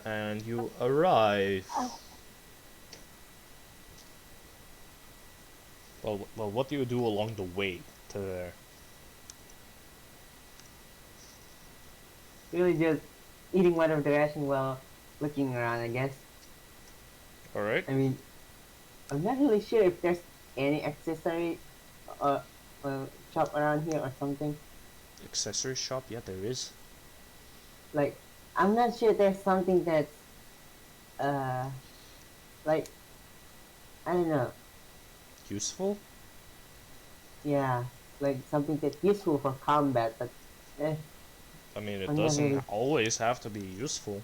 And you arrive. Well, what do you do along the way to there? Really just eating one of the ration while looking around, I guess. Alright. I mean, I'm not really sure if there's any accessory shop around here or something. Accessory shop? Yeah, there is. Like, I'm not sure there's something that's, like, I don't know. Useful? Yeah, like something that's useful for combat, but, I mean, it I'm not doesn't really- always have to be useful.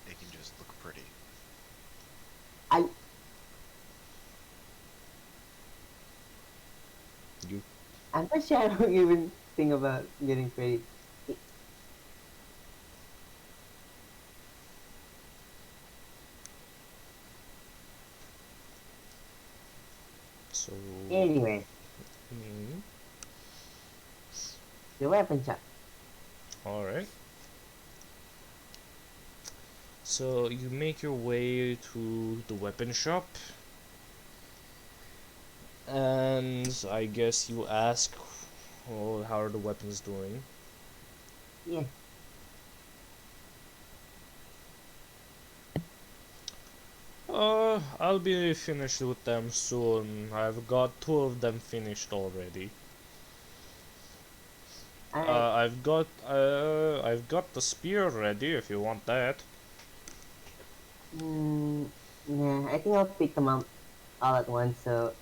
They can just look pretty. I'm not sure I don't even think about getting pretty. So... Anyway, Hmm. the weapon shop. Alright. So you make your way to the weapon shop, and I guess you ask, oh, how are the weapons doing? Yeah. I'll be finished with them soon. I've got two of them finished already. Alright. I've got the spear ready if you want that. Nah, I think I'll pick them up all at once, so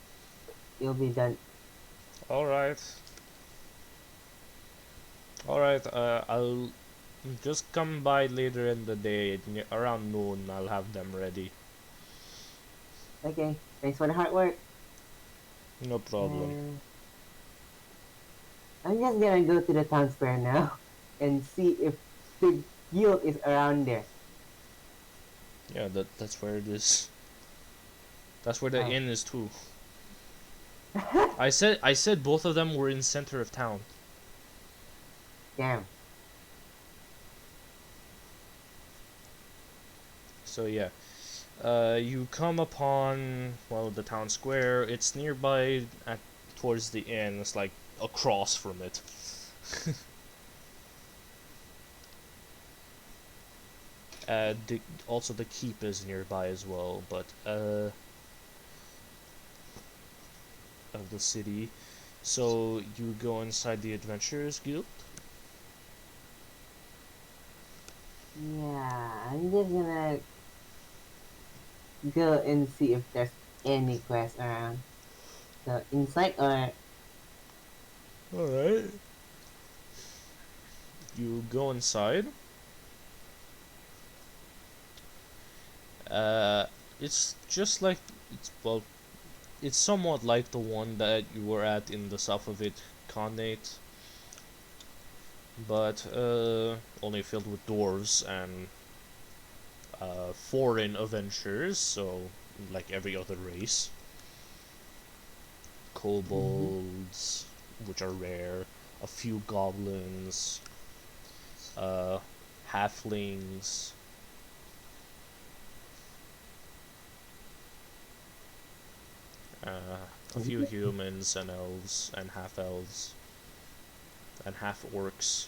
it'll be done. Alright. Alright, I'll just come by later in the day, around noon, I'll have them ready. Okay, thanks for the hard work. No problem. I'm just gonna go to the town square now and see if the guild is around there. Yeah, that's where it is. That's where the Oh. inn is too. I said both of them were in center of town. Damn. So yeah. You come upon, well, the town square. It's nearby towards the inn. It's like across from it. Also the keep is nearby as well, but of the city. So you go inside the Adventurers Guild. Yeah, I'm just gonna go and see if there's any quest around. So inside or Alright. You go inside. Uh, it's just like well, it's somewhat like the one that you were at in the Safavid Khanate, but only filled with dwarves and foreign adventurers, so like every other race. Kobolds, which are rare, a few goblins, halflings, a few humans and elves and half elves and half orcs.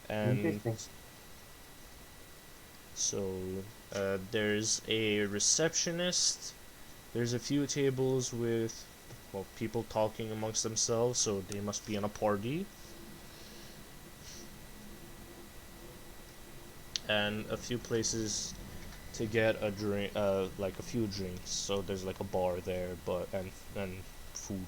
And interesting. so there's a receptionist. There's a few tables with, well, people talking amongst themselves, so they must be in a party. And a few places to get a drink, like a few drinks. So there's like a bar there, but and food.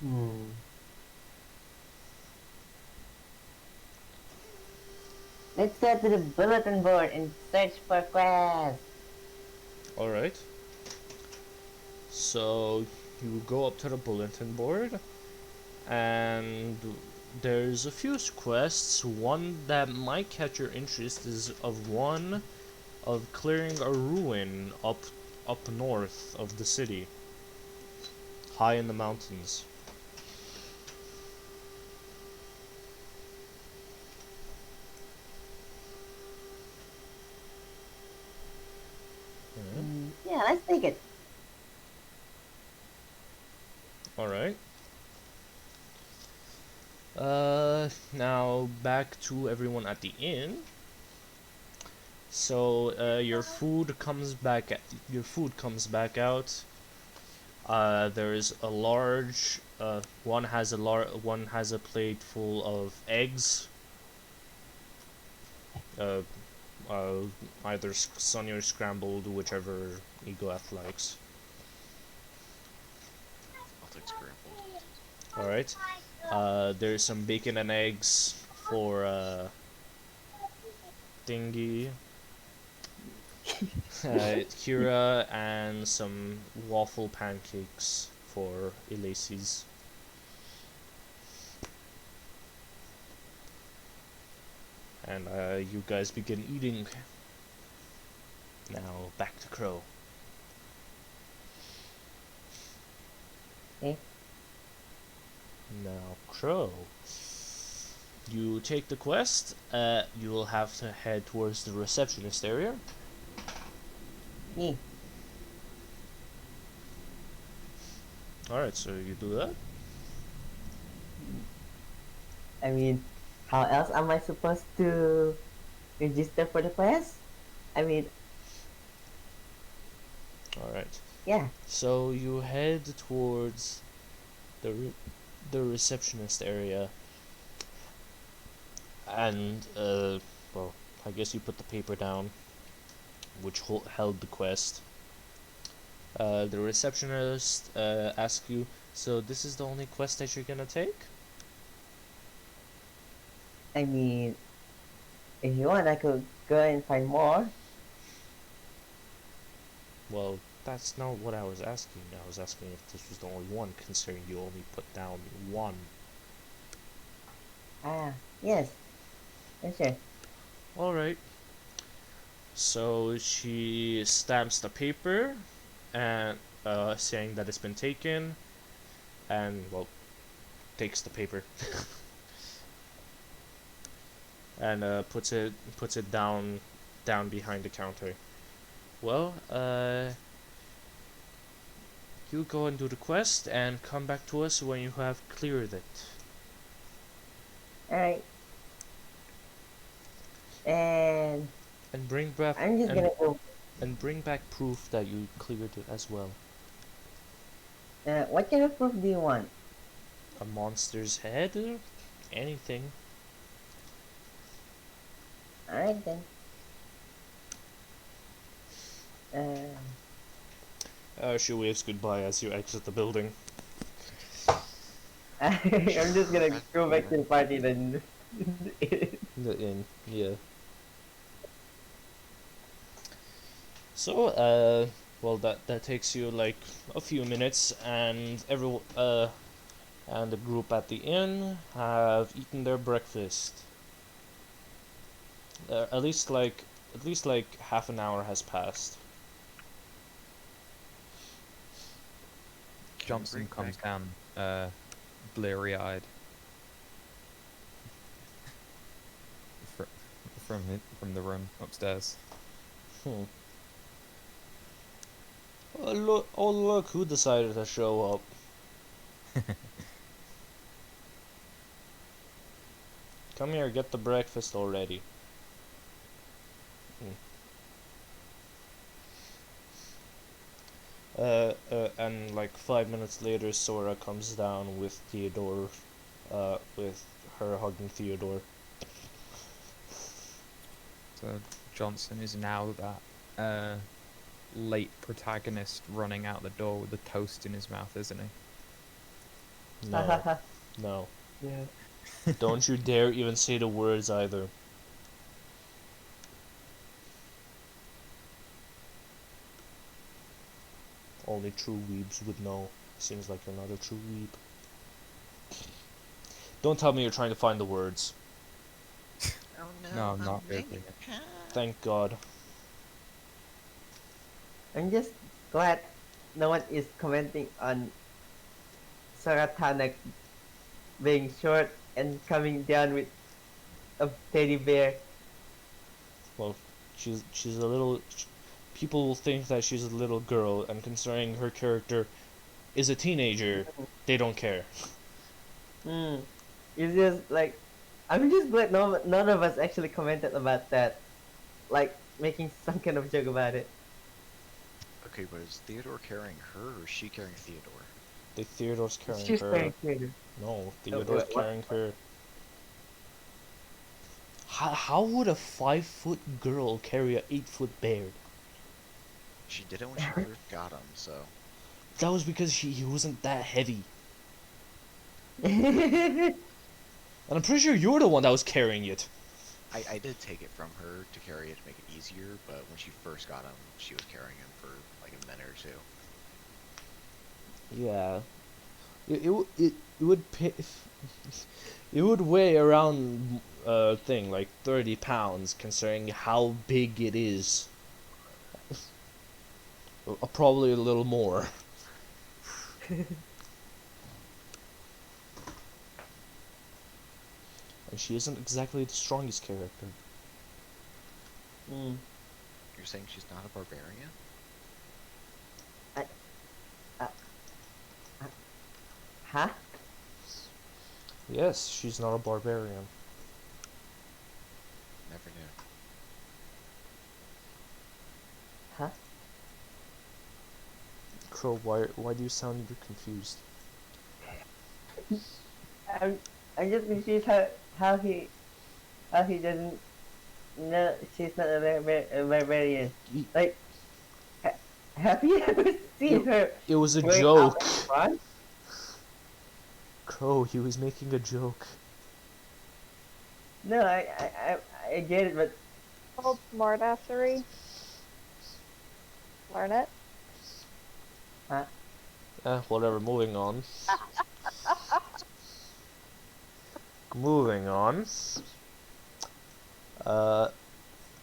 Hmm. Let's go to the bulletin board and search for quests. All right. So you go up to the bulletin board, and there's a few quests. One that might catch your interest is one of clearing a ruin up north of the city, high in the mountains. Yeah, let's take it. All right. Now back to everyone at the inn. So, your food comes back. Your food comes back out. There's a large. One has a plate full of eggs. Uh, Either sunny or scrambled, whichever Egoath likes. I'll take scrambled. All right. There's some bacon and eggs for Thingy, Kira, and some waffle pancakes for Elaces. And you guys begin eating. Now back to Crow. Okay. Now Crow, you take the quest. You will have to head towards the receptionist area. Yeah. Alright, so you do that. I mean, how else am I supposed to register for the class? I mean, Alright. yeah. So you head towards the receptionist area, and well, I guess you put the paper down, which held the quest. The receptionist asks you, "So this is the only quest that you're gonna take?" I mean, if you want, I could go and find more. Well, that's not what I was asking. I was asking if this was the only one, considering you only put down one. Ah, yes. Yes, sure. Alright. So she stamps the paper and saying that it's been taken, and well, takes the paper and puts it down behind the counter. Well, you go and do the quest and come back to us when you have cleared it. Alright. And And bring back I'm just gonna go. and bring back proof that you cleared it as well. What kind of proof do you want? A monster's head, or anything. Alright then. She waves goodbye as you exit the building. I'm just gonna go back to the party then. The inn, yeah. So, well, that takes you like a few minutes, and and the group at the inn have eaten their breakfast. At least like half an hour has passed. Johnson comes down, bleary-eyed. From the room upstairs. Hmm. Oh look, who decided to show up? Come here, get the breakfast already. And like 5 minutes later, Sora comes down with Theodore, with her hugging Theodore. So Johnson is now that late protagonist running out the door with the toast in his mouth, isn't he? No, no. Yeah. Don't you dare even say the words either. Only true weebs would know. Seems like you're not a true weeb. Don't tell me you're trying to find the words. Oh No, I'm not really. Thank God. I'm just glad no one is commenting on Saratana being short and coming down with a teddy bear. Well, she's a little. People will think that she's a little girl, and considering her character is a teenager, they don't care. Hmm. It's just like, I'm just glad none of us actually commented about that, like making some kind of joke about it. Okay, but is Theodore carrying her or is she carrying Theodore? Theodore's carrying She's her. very cute. No, Theodore's what? carrying her. How would a 5-foot girl carry a 8-foot bear? She did it when she first got him, so. That was because he wasn't that heavy. And I'm pretty sure you're the one that was carrying it. I did take it from her to carry it to make it easier, but when she first got him, she was carrying him for like a minute or two. Yeah. It would it would weigh around thing, like 30 pounds, considering how big it is. Probably a little more. And she isn't exactly the strongest character. Mm. You're saying she's not a barbarian? Uh, huh? Yes, she's not a barbarian. Never knew. Huh? Crow, why do you sound confused? I'm I'm just confused how he doesn't know she's not a barbarian. Y- Like, have you ever seen her It was a going out joke. in front? Crow, he was making a joke. No, I get it, but Called smartassery. Learn it. Whatever, moving on. Moving on. Uh,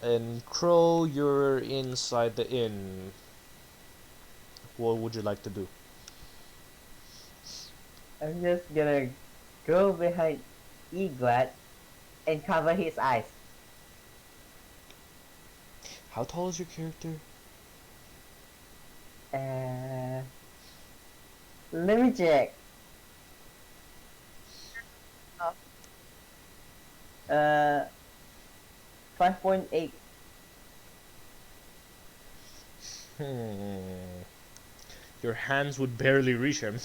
and Crow, you're inside the inn. What would you like to do? I'm just gonna go behind Eglat and cover his eyes. How tall is your character? Uh, let me check. Uh, 5.8. Your hands would barely reach him.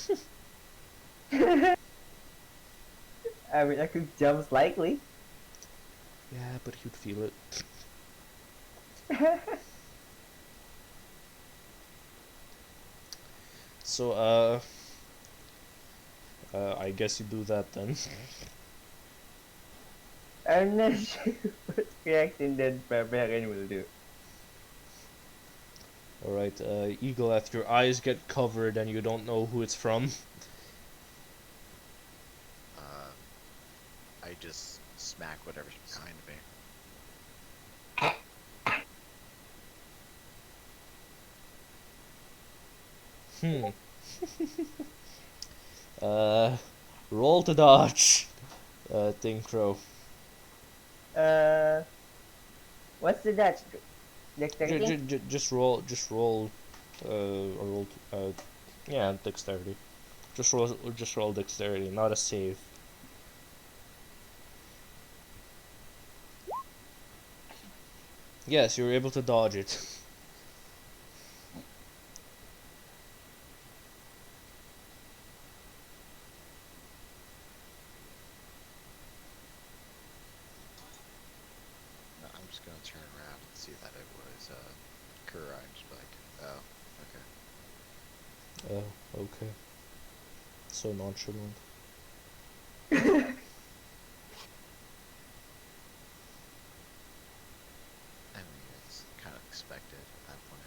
I mean, I could jump slightly. Yeah, but he'd feel it. So, I guess you do that then. I'm not sure what reaction that barbarian will do. Alright, Eagle, after your eyes get covered and you don't know who it's from. I just smack whatever's behind me. Hmm. Roll to dodge. Thing Crow. Uh, what's the Dutch? Dexterity? Just roll, yeah, dexterity. Just roll dexterity, not a save. Yes, you were able to dodge it. No, I'm just gonna turn around and see that it was Kura. I'm just like, oh, okay. Oh, okay. So nonchalant. I mean, it's kind of expected at that point.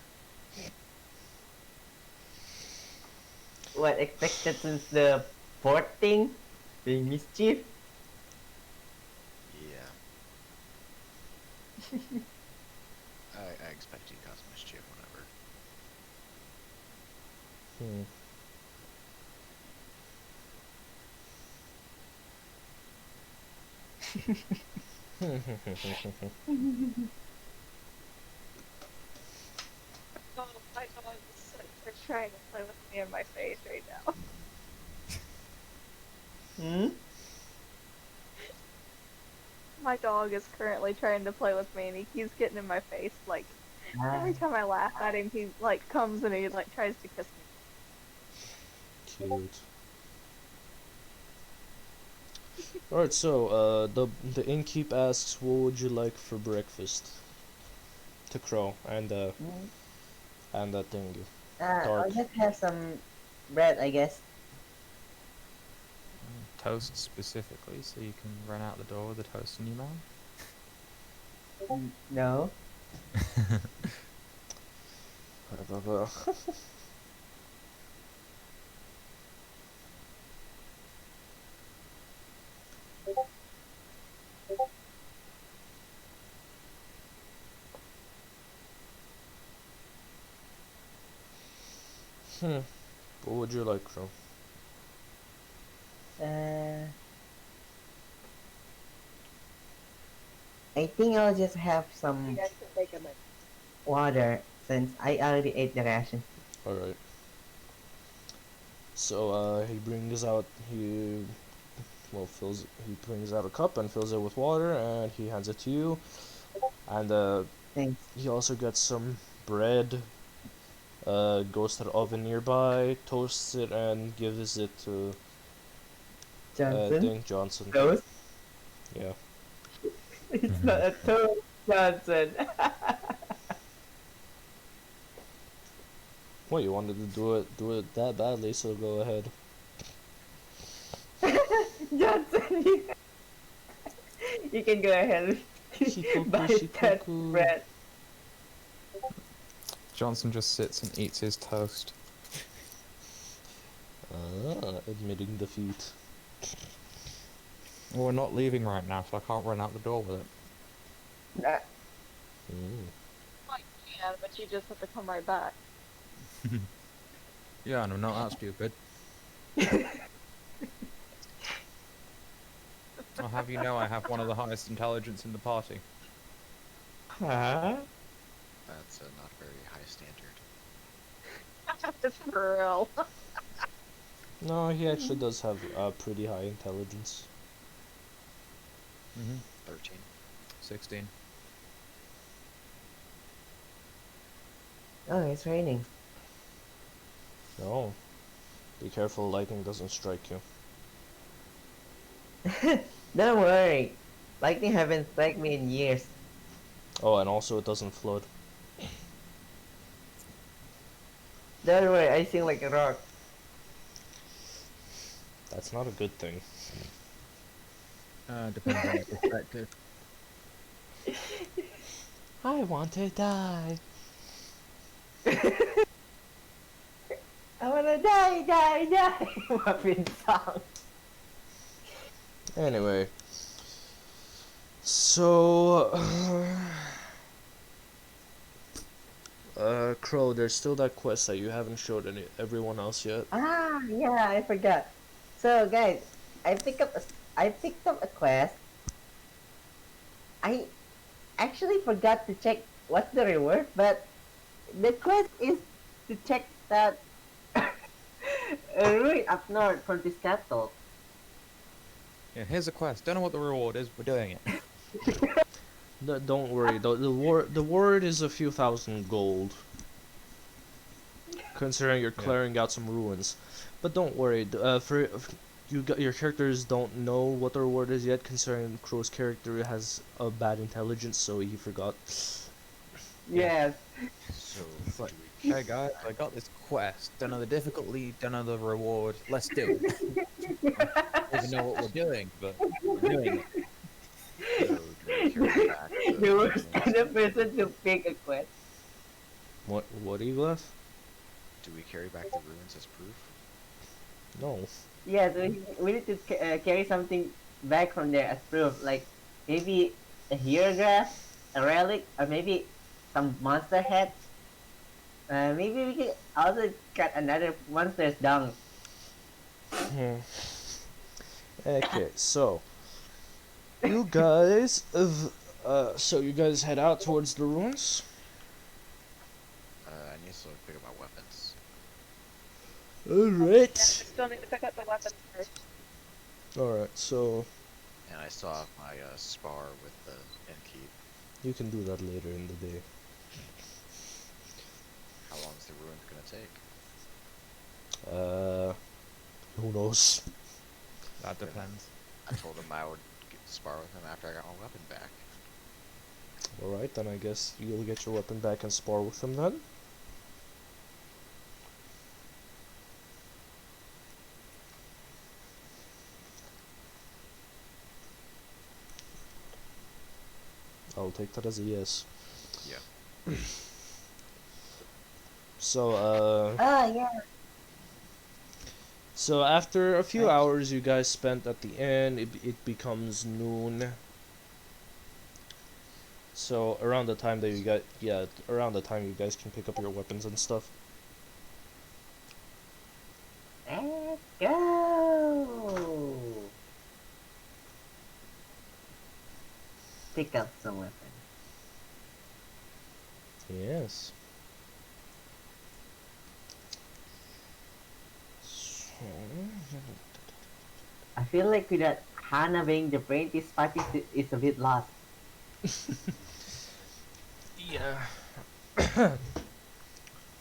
What, expected since the fourth thing? The mischief? Yeah. I expect you to cause mischief whenever. Hmm. Oh, my dog is trying to play with me in my face right now. Hmm? My dog is currently trying to play with me, and he keeps getting in my face. Like every time I laugh at him, he like comes and he like tries to kiss me. Cute. Alright, so the innkeep asks, what would you like for breakfast? To Crow and that thing. Dark. I'll just have some bread, I guess. Toast specifically, so you can run out the door with the toast in your mouth. No. What would you like, Crow? I think I'll just have some You guys can take a minute. water since I already ate the ration. Alright. So, he brings out, he brings out a cup and fills it with water, and he hands it to you. And, Thanks, he also gets some bread, goes to the oven nearby, toasts it, and gives it to, Johnson. Dink Johnson. Toast? Yeah. It's not a toast, Johnson. What, you wanted to do it that badly, so go ahead. Johnson, you can go ahead and buy that Shikoku. bread. Johnson just sits and eats his toast. Admitting defeat. Well, we're not leaving right now, so I can't run out the door with it. Nah, Yeah, but you just have to come right back. Yeah, and I'm not that stupid. I'll have you know I have one of the highest intelligence in the party. huh? That's not a very high standard. It's for real. No, he actually does have a pretty high intelligence. 13. 16. Oh, it's raining. No. Be careful lightning doesn't strike you. Don't worry. Lightning haven't struck me in years. Oh, and also it doesn't flood. Don't worry, I sing like a rock. That's not a good thing. Depends on your perspective. I want to die. I wanna die, die, die! Muffin song. Anyway. So... Crow, there's still that quest that you haven't showed everyone else yet. Ah, yeah, I forgot. So, guys, I picked up a quest. I actually forgot to check what's the reward, but the quest is to check that ruin up north from this castle. Yeah, here's a quest. Don't know what the reward is, we're doing it. Don't worry, the word is a few thousand gold. Considering you're Yeah. clearing out some ruins. But don't worry, your characters don't know what the reward is yet, considering Crow's character has a bad intelligence, so he forgot. Yes. So, It's like, do we hey guys, I got this quest. Don't know the difficulty, don't know the reward. Let's do it. Don't even know what we're doing, but we're doing it. So, do we carry back the You were ruins? the person to pick a quest. What, Eagles? Do we carry back the ruins as proof? No. Yes, we need to carry something back from there as proof, like maybe a hieroglyph, a relic, or maybe some monster head. Maybe we can also cut another monster's dung. Okay, so you guys, you guys head out towards the ruins. I need to pick up my weapons. Alright. Still need to pick up the weapons first. Alright, so And I still have my spar with the innkeep. you can do that later in the day. How long is the ruins gonna take? Who knows? That depends. I told him I would spar with him after I got my weapon back. Alright, then I guess you'll get your weapon back and spar with him then. I'll take that as a yes. Yeah. So, Ah, yeah. so after a few Right. hours you guys spent at the inn, it becomes noon. So around the time that around the time you guys can pick up your weapons and stuff. pick up some weapon. Yes. So, I feel like with that Hana being the brain, this party is a bit lost. yeah.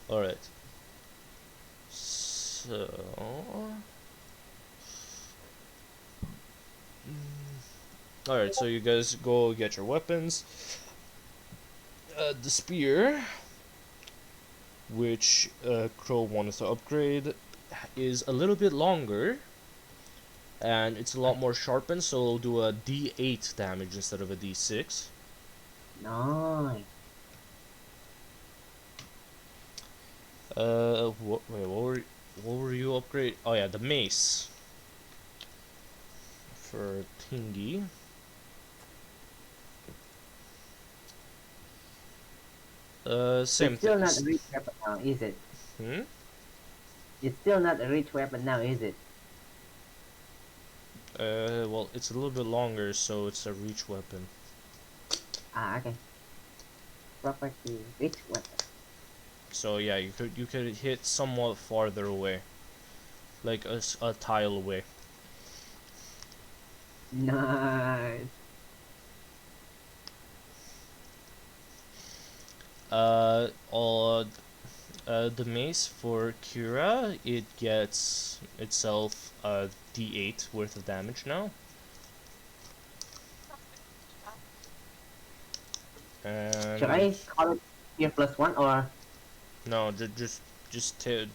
All right. So. All right. So you guys go get your weapons. The spear, which Crow wanted to upgrade, is a little bit longer, and it's a lot more sharpened. So it'll do a D8 damage instead of a D6. Nice. Wait, what were you upgrade? Oh yeah, the mace for Tingy. Same It's still thing. not a rich weapon now, is it? Hmm. It's still not a rich weapon now, is it? Well, it's a little bit longer, so it's a reach weapon. Ah, okay. Property, rich weapon. So yeah, you could hit somewhat farther away, like a tile away. Nice. All the mace for Kira, it gets itself a D8 worth of damage now. Should I And call it here +1 or no, just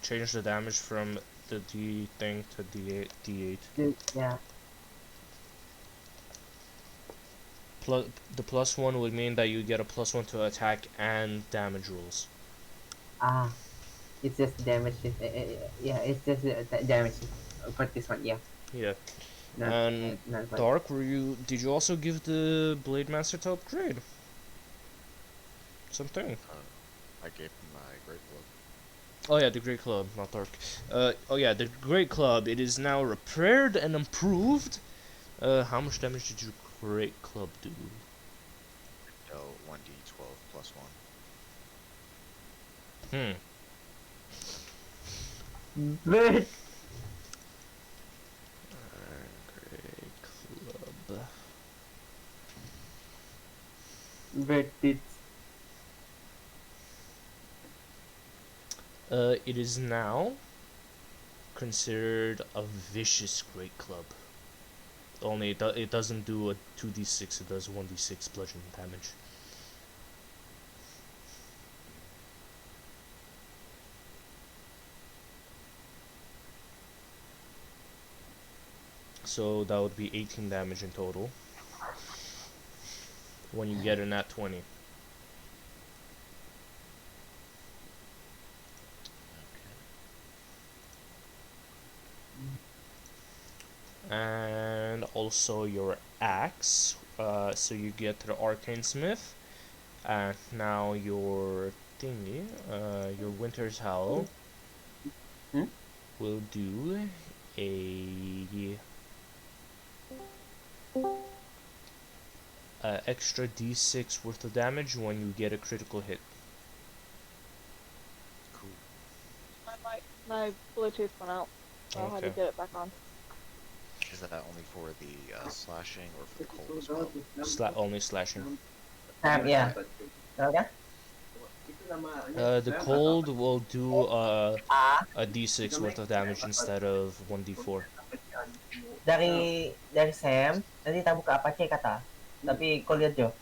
change the damage from the D thing to D8. yeah? Plus the +1 would mean that you get a +1 to attack and damage rolls. Ah, it's just damage. Yeah, it's just damage for this one. Yeah, Yeah. not And not for Dark, did you also give the Blade Master to upgrade? Something. I gave him my great club. Oh yeah, the Great Club, not Dark. Oh yeah, the Great Club. It is now repaired and improved. How much damage did your Great Club do? 1d12 plus 1. But Great Club. it's It is now considered a vicious Great Club. Only it doesn't do a 2d6, it does 1d6 bludgeoning damage. So that would be 18 damage in total when you get a nat 20. And also your axe, so you get the Arcane Smith, and now your thingy, your Winter's Howl Hmm? will do a extra d6 worth of damage when you get a critical hit. Cool. My Bluetooth went out, so I had to Okay. get it back on. Is that only for the slashing or for the cold as well? Only slashing. yeah. Okay. The cold will do Ah, a d6 worth of damage instead of 1d4. dari Sam, nanti tabu buka Apache kata. Tapi kau lihat Jo.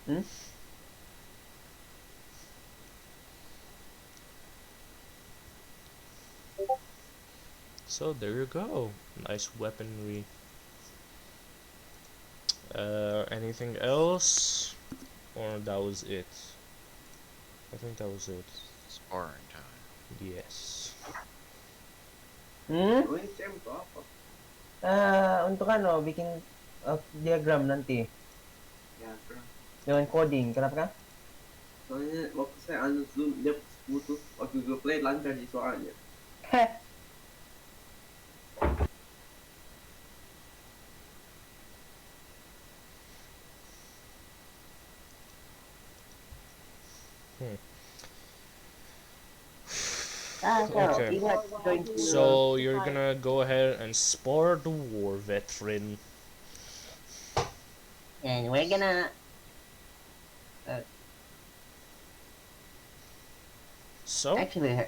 Hmm? So there you go. Nice weaponry. Anything else? Or that was it? I think that was it. Sparring time. Yes. Hmm? Untuk ano, bikin diagram nanti. Dengan coding, kenapa kan? Soalnya waktu saya unload Zoom dia putus waktu gue play lancar di suaranya. Ah, so Okay. Iglet's Or going when he to. So you're decides. gonna go ahead and spar the war veteran. And we're gonna. Uh, So, actually,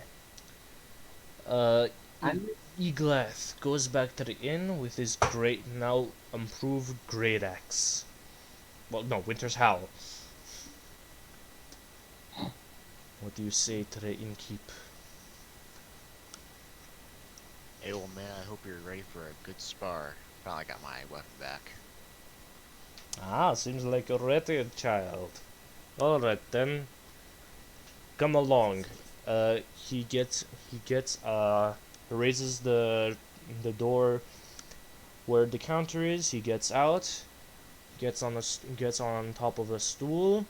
uh, E- I'm. Eglath goes back to the inn with his great, now improved great axe. Well, no, Winter's Howl. What do you say to the innkeep? Hey, old man, I hope you're ready for a good spar. Finally got my weapon back. Ah, seems like a ready child. Alright then, come along. He raises the door where the counter is. He gets out, gets on top of a stool,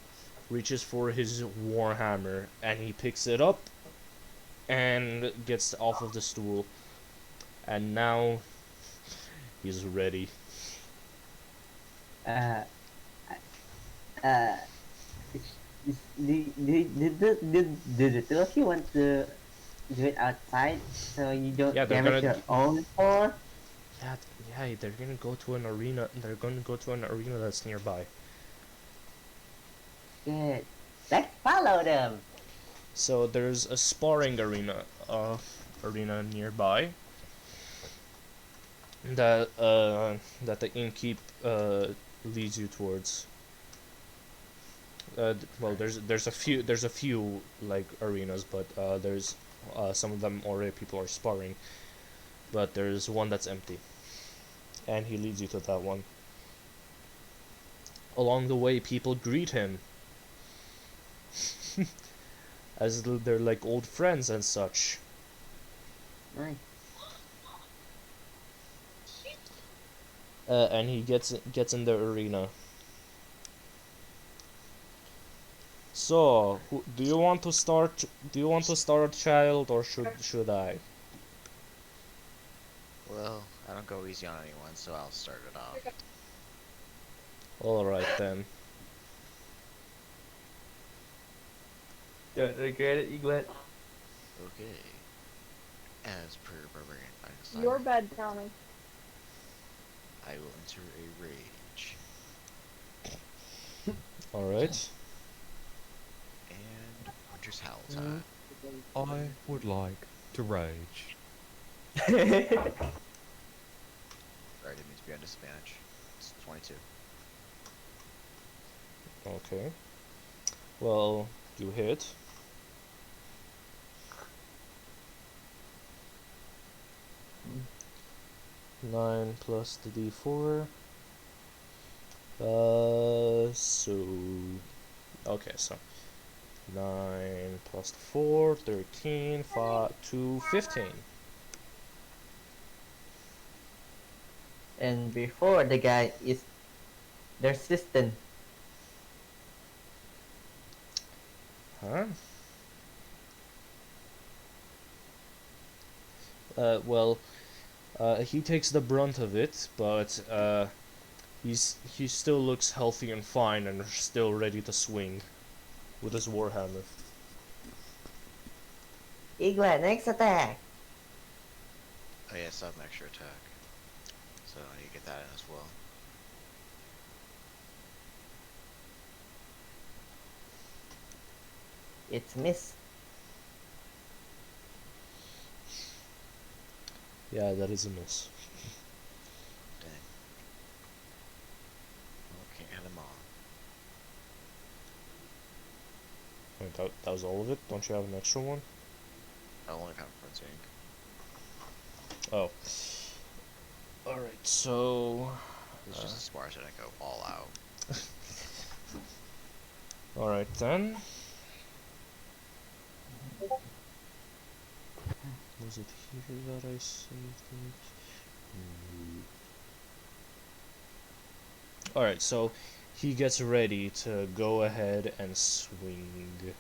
reaches for his warhammer, and he picks it up and gets off of the stool. And now he's ready. Uh, uh, do the two of you want to do it outside so you don't Yeah, they're damage gonna. your own floor? Yeah, yeah, they're gonna go to an arena. They're gonna go to an arena that's nearby. Good. Let's follow them. So there's a sparring arena nearby that the innkeep leads you towards. Well, Alright. there's a few like arenas, but there's some of them already people are sparring, but there's one that's empty, and he leads you to that one. Along the way, people greet him as they're like old friends and such. Nice. And he gets in the arena. So, do you want to start? Do you want to start, child, or should I? Well, I don't go easy on anyone, so I'll start it off. All right then. Don't regret it, Iglet. Okay. As per Barbarian Fighting Your Style, bed, Tommy. I will enter a rage. All right. And Winter's Howl Mm. time. I would like to rage. Alright, it means be on disadvantage. It's 22. Okay. Well, you hit. Nine plus the d4. So okay, so 9 plus 4, 13, 5, 2, 15. And before the guy is their assistant. Huh? Well, he takes the brunt of it, but he still looks healthy and fine and still ready to swing with his warhammer. Iglet, next attack. Oh yeah, so I have an extra attack. So I need to get that in as well. It's miss. Yeah, that is a miss. Dang. Well, can't hit him all. Wait, that was all of it? Don't you have an extra one? I only have fronting. Oh. Alright, so... It's just a spar, so I didn't go all out. Alright then. Was it here that I saved it? Alright, so he gets ready to go ahead and swing.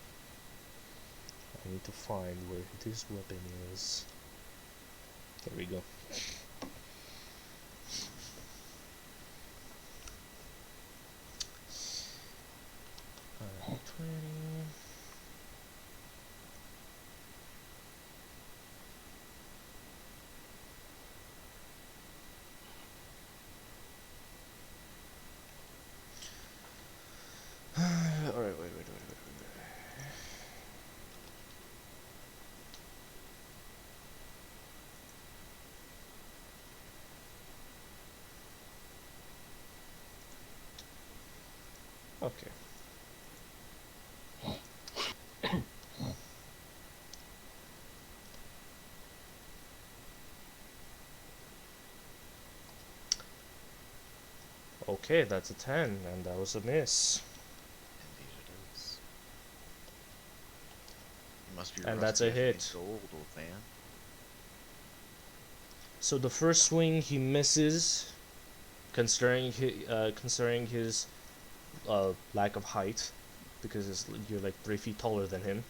I need to find where this weapon is. There we go. Alright, 20. Okay. Okay, that's a 10, and that was a miss. Indeed it is. You must be And that's rusty a as against hit. gold, old man. So the first swing he misses, considering his lack of height, because you're like 3 feet taller than him.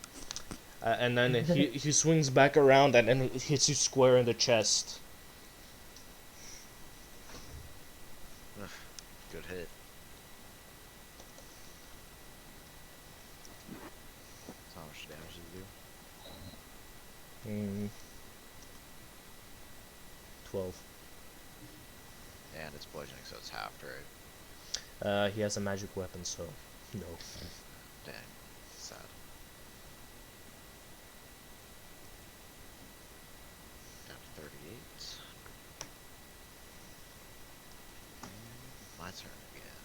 And then he swings back around and then it hits you square in the chest. Ugh, good hit. So how much damage does it do? 12. And it's bludgeoning, so it's halved, right? He has a magic weapon, so no. Dang. Sad. Down to 38. And my turn again.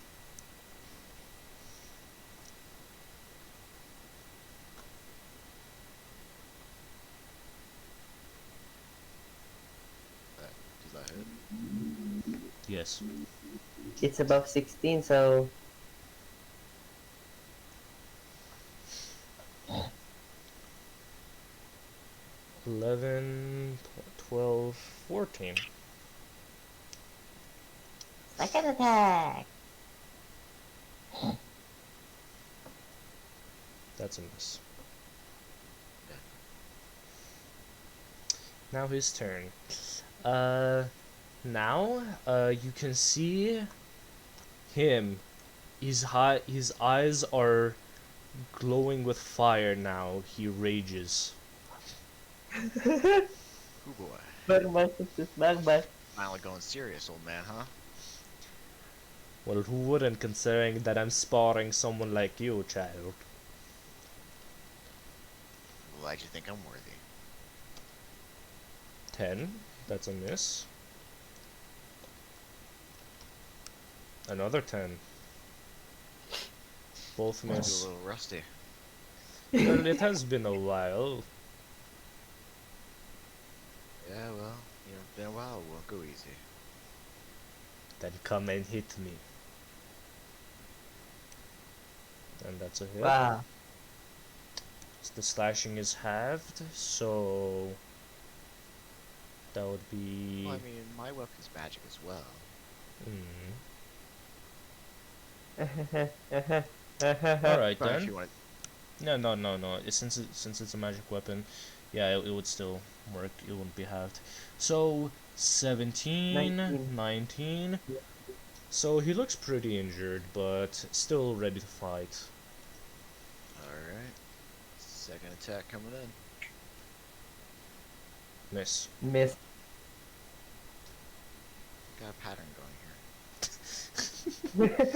Does that hit? Yes. It's above 16, so 11, 12, 14. second attack. That's a miss. Yeah. Now his turn. Now, you can see him. His eyes are glowing with fire now. He rages. Oh boy. Bagbas. Finally going serious, old man, huh? Well, who wouldn't, considering that I'm sparring someone like you, child? Glad you think I'm worthy. 10. That's a miss. Another 10. Both Must be a miss. little rusty. Well, it has been a while. Yeah, well, been a while. It won't go easy. Then come and hit me. And that's a hit. Wow. The slashing is halved, so that would be. Well, I mean, my weapon's magic as well. Alright Sorry if then. you want No. Since it's a magic weapon, yeah, it would still work. It wouldn't be halved. So 17, 19. So he looks pretty injured, but still ready to fight. Alright. Second attack coming in. Miss. Miss. Got a pattern going here.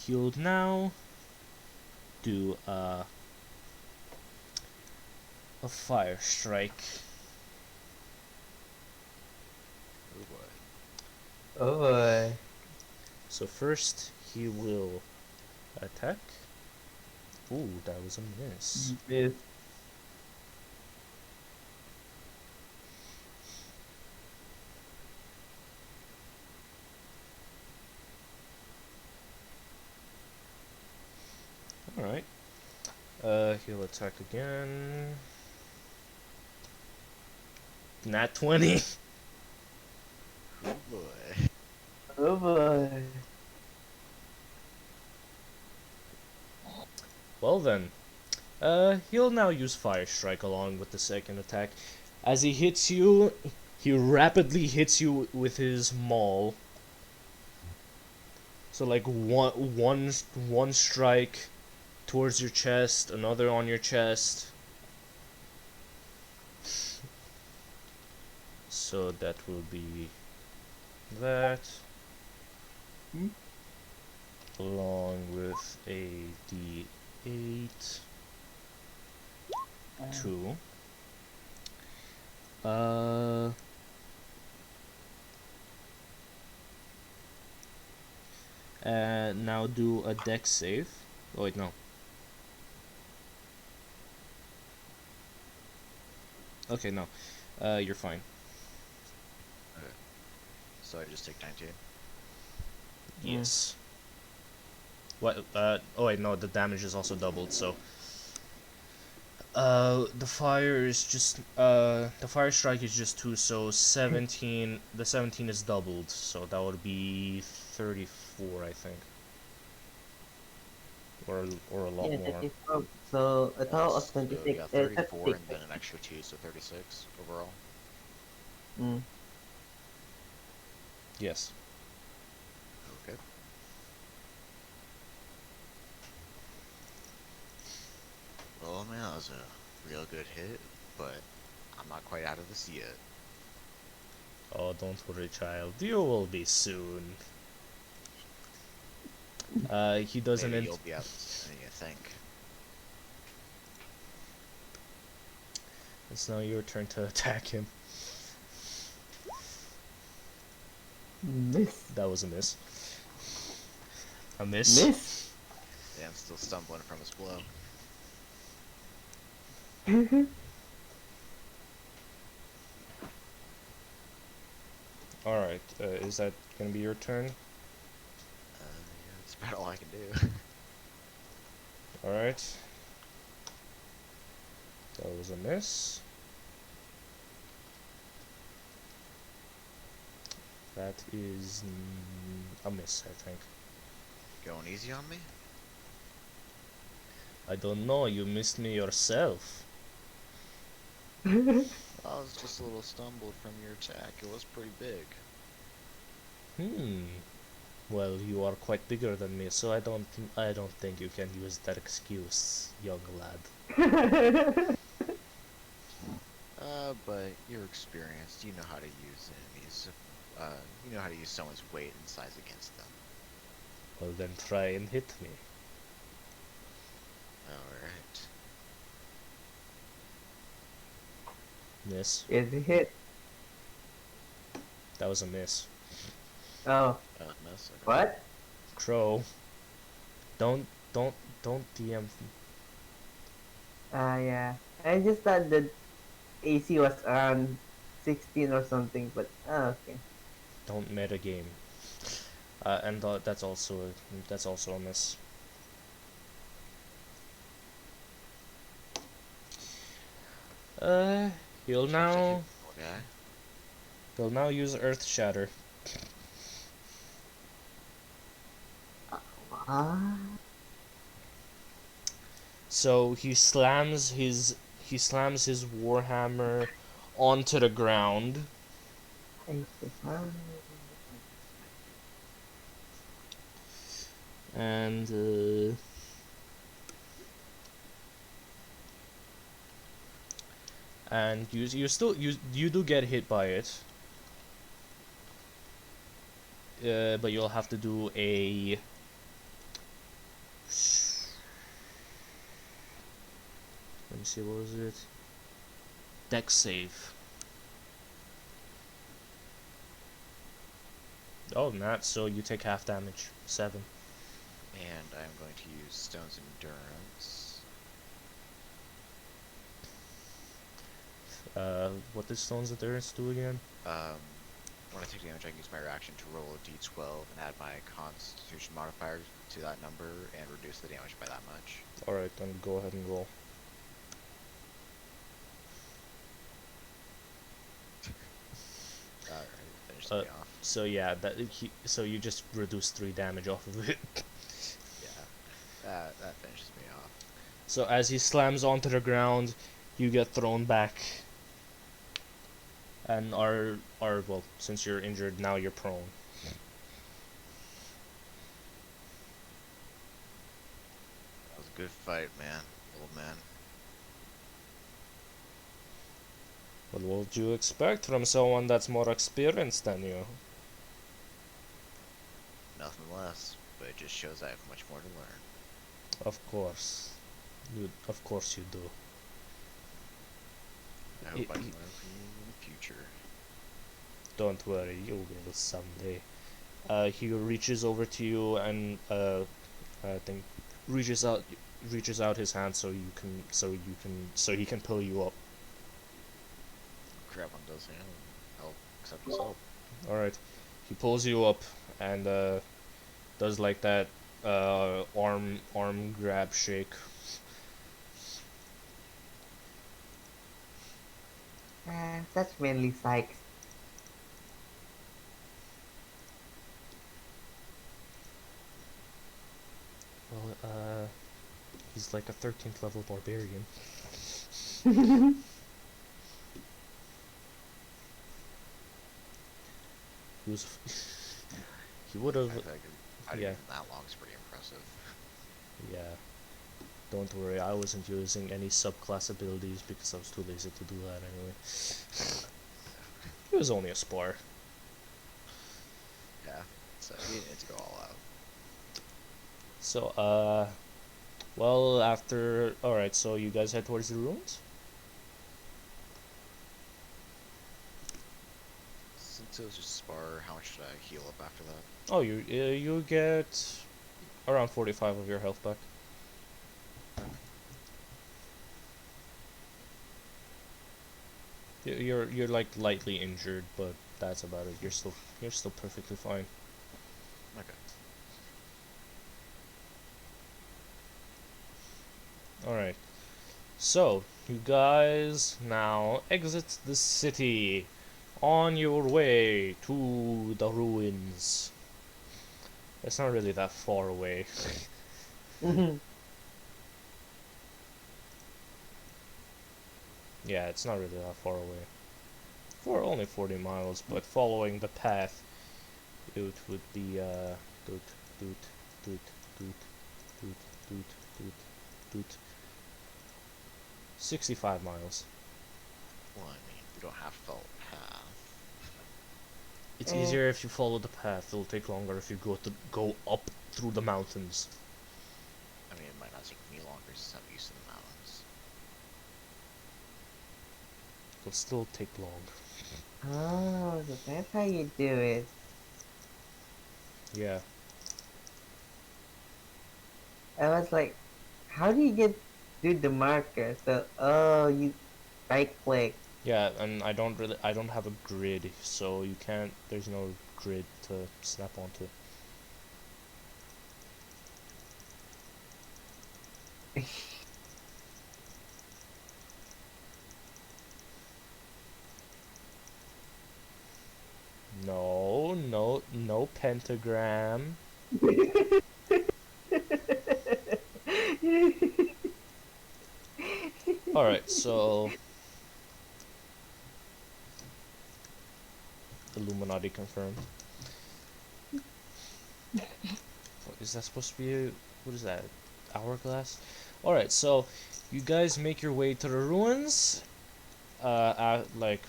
He'll now do a fire strike. Oh boy. Oh boy. So first he will attack. Ooh, that was a miss. Miss. Alright. He'll attack again. Nat 20. Oh boy. Oh boy. Well then. He'll now use Fire Strike along with the second attack. As he hits you, he rapidly hits you with his maul. So like one strike towards your chest, another on your chest. So that will be that. Along with a D8. 2. Now do a dex save. Oh wait, no. Okay, no. You're fine. Okay. So I just take 19. Yes. What? Oh wait, no. The damage is also doubled. So. The fire is just. The fire strike is just 2. So 17. The 17 is doubled. So that would be 34, I think. Or a lot Yeah, more. 34. So a total of So 26. yeah, 34 36. and then an extra 2, so 36 overall. Mm. Yes. Okay. Well, man, that was a real good hit, but I'm not quite out of this yet. Oh, don't worry, child. You will be soon. He doesn't. Maybe you'll be out sooner than you think. It's now your turn to attack him. Miss. That was a miss. A miss. Miss. Yeah, I'm still stumbling from his blow. Alright, is that gonna be your turn? Yeah, that's about all I can do. Alright. That was a miss. That is a miss, I think. Going easy on me? I don't know, you missed me yourself. I was just a little stumbled from your attack. It was pretty big. Well, you are quite bigger than me, so I don't think you can use that excuse, young lad. But you're experienced. You know how to use enemies. You know how to use someone's weight and size against them. Well, then try and hit me. Alright. Miss. Is a hit. That was a miss. Oh, Miss. Okay. what? Crow. Don't don't DM. Yeah. I just thought the AC was around 16 or something, but okay. Don't metagame. And that's also a miss. Uh, he'll Change that now to guy. he'll now use Earth Shatter. Ah, So he slams his warhammer onto the ground, I see. and you do get hit by it. But you'll have to do a. Let me see, what was it? Dex save. Oh, not so you take half damage. 7. And I'm going to use Stone's Endurance. What does Stone's Endurance do again? When I take damage, I can use my reaction to roll a d12 and add my Constitution modifier to that number and reduce the damage by that much. Alright, then go ahead and roll. Alright, finish me off. So yeah, so you just reduce 3 damage off of it. Yeah, that finishes me off. So as he slams onto the ground, you get thrown back. And well, since you're injured, now you're prone. That was a good fight, man, old man. What would you expect from someone that's more experienced than you? Nothing less, but it just shows I have much more to learn. Of course. Of course you do. I hope I can learn from you in the future. Don't worry, you will someday. He reaches over to you and I think reaches out his hand so he can pull you up. Crab does him. I'll accept his help. All right. He pulls you up and does like that arm grab shake. Such manly sykes. Well, he's like a 13th level barbarian. He was. He would have. I feel like hiding Yeah. him that long is pretty impressive. Yeah. Don't worry, I wasn't using any subclass abilities because I was too lazy to do that anyway. It was only a spar. Yeah, so he needs to go all out. So, well, after. Alright, so you guys head towards the ruins? Since it was just spar, how much should I heal up after that? Oh, you get around 45 of your health back. You're like lightly injured, but that's about it. You're still perfectly fine. Okay. Alright. So, you guys now exit the city on your way to the ruins. It's not really that far away. Yeah, it's not really that far away. For only 40 miles, but following the path, it would be doot, doot, doot, doot, doot, doot, doot, doot. 65 miles. Well, I mean, we don't have to follow the path. It's easier if you follow the path. It'll take longer if you go up through the mountains. I mean, it might not take me longer since I'm used to the mountains. It'll still take long. Oh, so that's how you do it. Yeah. I was like, how do you get to the marker? So, oh, you right click. Yeah, and I don't have a grid, so you can't. There's no grid to snap onto. No pentagram. Alright, so Illuminati confirmed. What is that supposed to be? What is that? Hourglass? Alright, so you guys make your way to the ruins. Like,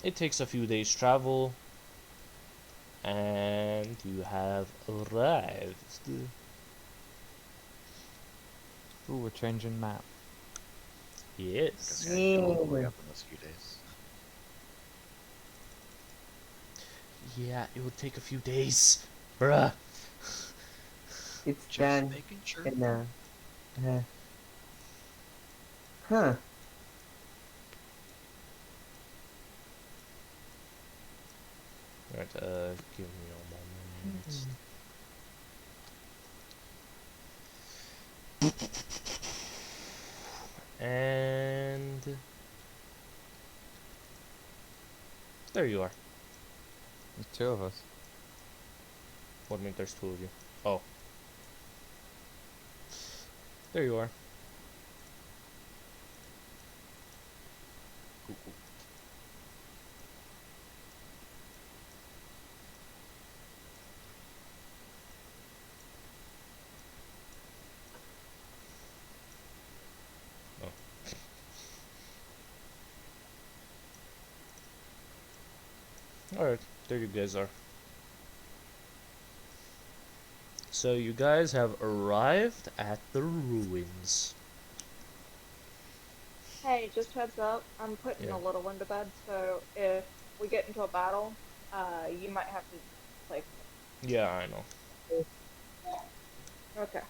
it takes a few days travel. And you have arrived. Ooh, we're changing map. Yes. Guess I can go all the way up in those few days. Yeah, it would take a few days. Bruh. It's Just done. making sure. And, huh. Right, give me a moment. And there you are. There's two of us. What do you mean there's two of you? Oh. There you are. Cool, cool. Alright, there you guys are. So you guys have arrived at the ruins. Hey, just heads up, I'm putting Yeah. the little one to bed, so if we get into a battle, you might have to play. Yeah, I know. Okay.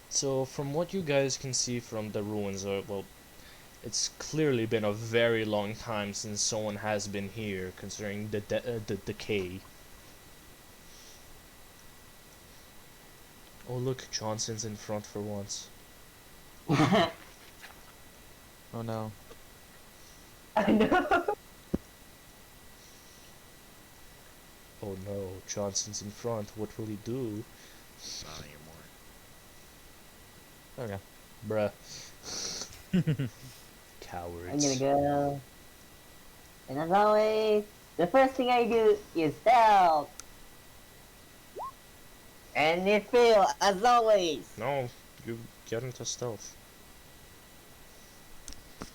So from what you guys can see from the ruins, well, it's clearly been a very long time since someone has been here, considering the decay. Oh look, Johnson's in front for once. Oh no. I know. Oh no, Johnson's in front. What will he do? Not anymore. Okay. Bruh. I'm Cowards. gonna go. And as always, the first thing I do is stealth. And it fail as always. No, you get into stealth.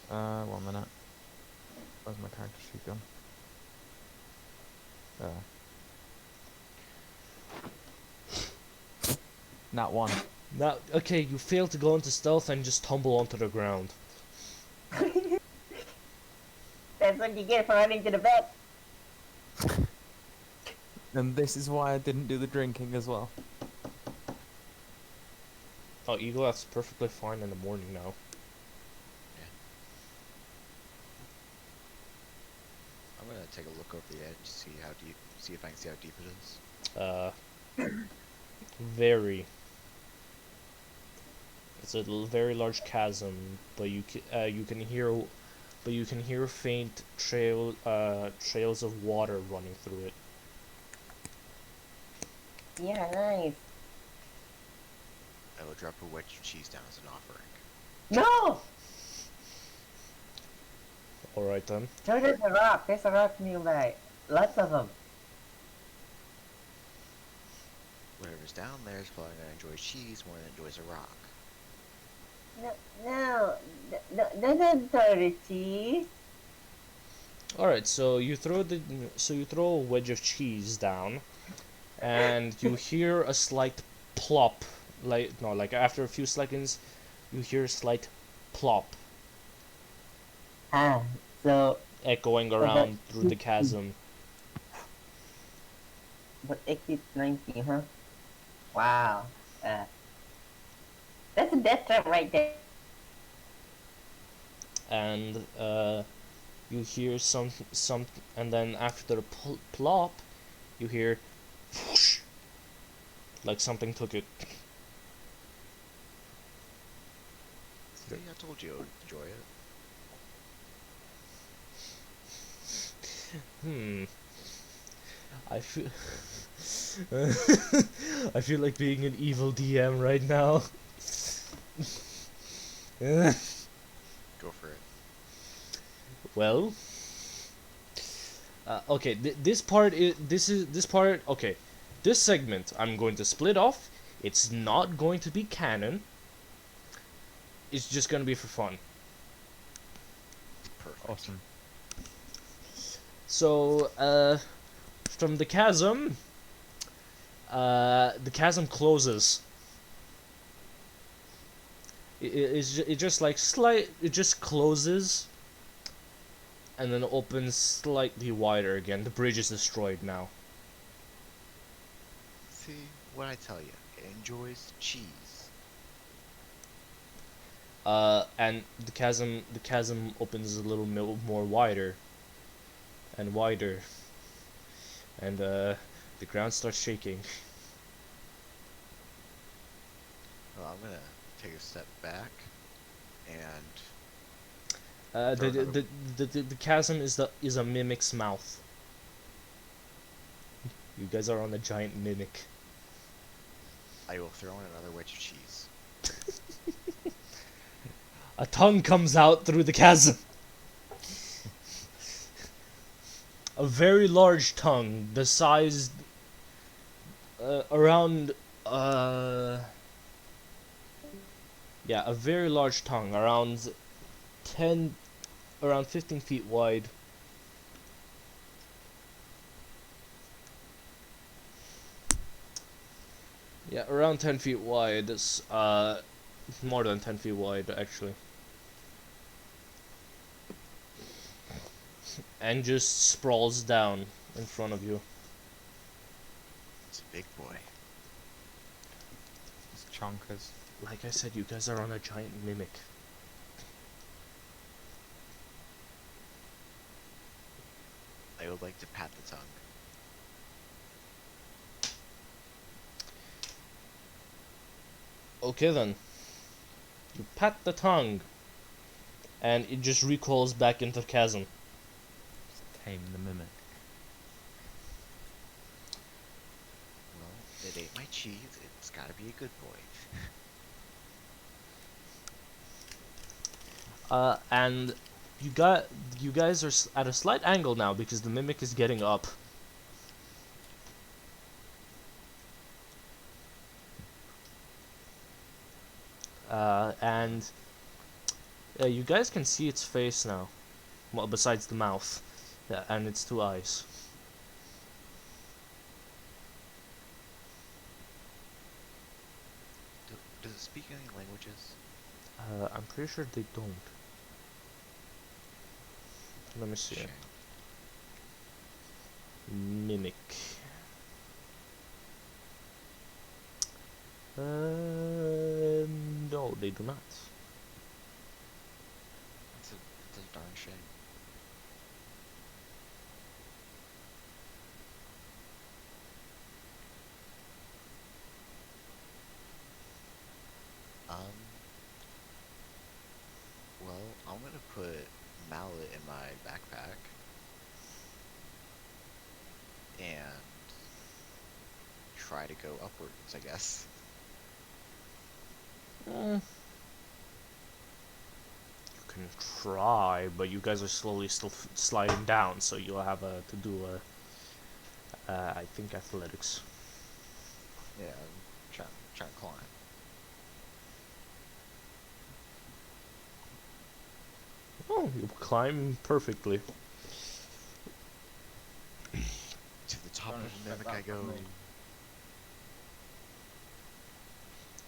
1 minute. Where's my character sheet gone? Not one. Now, okay, you fail to go into stealth and just tumble onto the ground. That's what you get for running to the vet. And this is why I didn't do the drinking as well. Oh, Eagle, that's perfectly fine in the morning now. I'm gonna take a look over the edge, see how deep, see if I can see how deep it is. Very. It's a very large chasm, but you can hear, faint trails of water running through it. Yeah, nice. I will drop a wedge of cheese down as an offering. No! All right then. So there's a rock. There's a rock nearby. Lots of them. Whatever's down there is probably gonna enjoy cheese more than it enjoys a rock. No, don't throw the cheese. All right, so you throw a wedge of cheese down, and you hear a slight plop. Like after a few seconds, you hear a slight plop Ah, so, echoing around through the chasm. but exit 90, huh? Wow. That's a death trap right there. And you hear some, and then after the plop, you hear whoosh, like something took it. See, I told you I would enjoy it. I feel I feel like being an evil DM right now. Go for it. Well, okay. This part is this part. Okay, this segment I'm going to split off. It's not going to be canon. It's just gonna be for fun. Perfect. Awesome. So, from the chasm closes. It just like it just closes and then opens slightly wider again. The bridge is destroyed now. See, what I tell you, it enjoys cheese. And the chasm opens a little more wider and wider, and the ground starts shaking. Well, I'm gonna take a step back and The chasm is a mimic's mouth. You guys are on a giant mimic. I will throw in another wedge of cheese. A tongue comes out through the chasm. A very large tongue, the size around yeah, a very large tongue, around 15 feet wide. Yeah, around 10 feet wide. It's more than 10 feet wide actually. And just sprawls down in front of you. It's a big boy. It's chonkers. Like I said, you guys are on a giant mimic. I would like to pat the tongue. Okay then. You pat the tongue, and it just recoils back into the chasm. Just tame the mimic. Well, it ate my cheese. It's gotta be a good boy. And you guys are at a slight angle now because the mimic is getting up. And you guys can see its face now, well, besides the mouth, and its two eyes. Does it speak any languages? I'm pretty sure they don't. Let me see. Shame. Mimic. No, they do not. That's a darn shame. Well, I'm gonna put mallet in my backpack and try to go upwards, I guess. You can try, but you guys are slowly still sliding down, so you'll have to do I think athletics. Yeah, I'm trying to climb. Oh, you climb perfectly. To the top Trying of to the mimic step I out go. from me.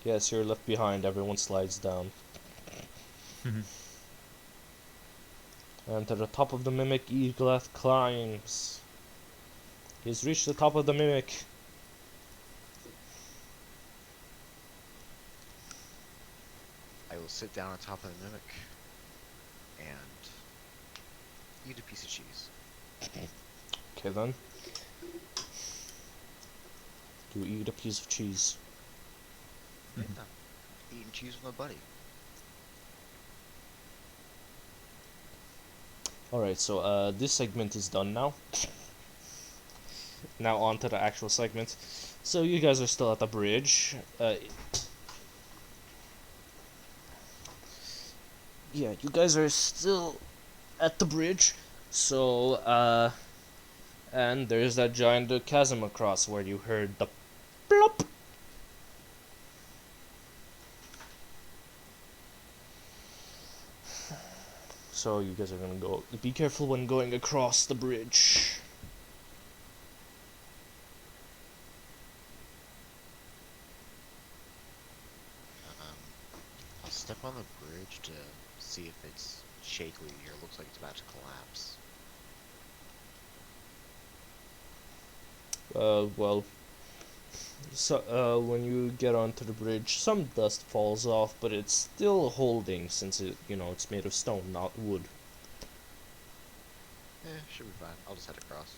Yes, you're left behind. Everyone slides down. And to the top of the mimic, Eaglath climbs. He's reached the top of the mimic. I will sit down on top of the mimic and eat a piece of cheese. Okay then. You eat a piece of cheese. Yeah, eating cheese with my buddy. Alright, so this segment is done now. Now on to the actual segment. So you guys are still at the bridge. Yeah, you guys are still at the bridge. So, and there's that giant chasm across where you heard the plop. So you guys are gonna go. Be careful when going across the bridge. Um, I'll step on the bridge to see if it's shakily or looks like it's about to collapse. Well, so when you get onto the bridge, some dust falls off, but it's still holding since it's made of stone, not wood. Should be fine. I'll just head across.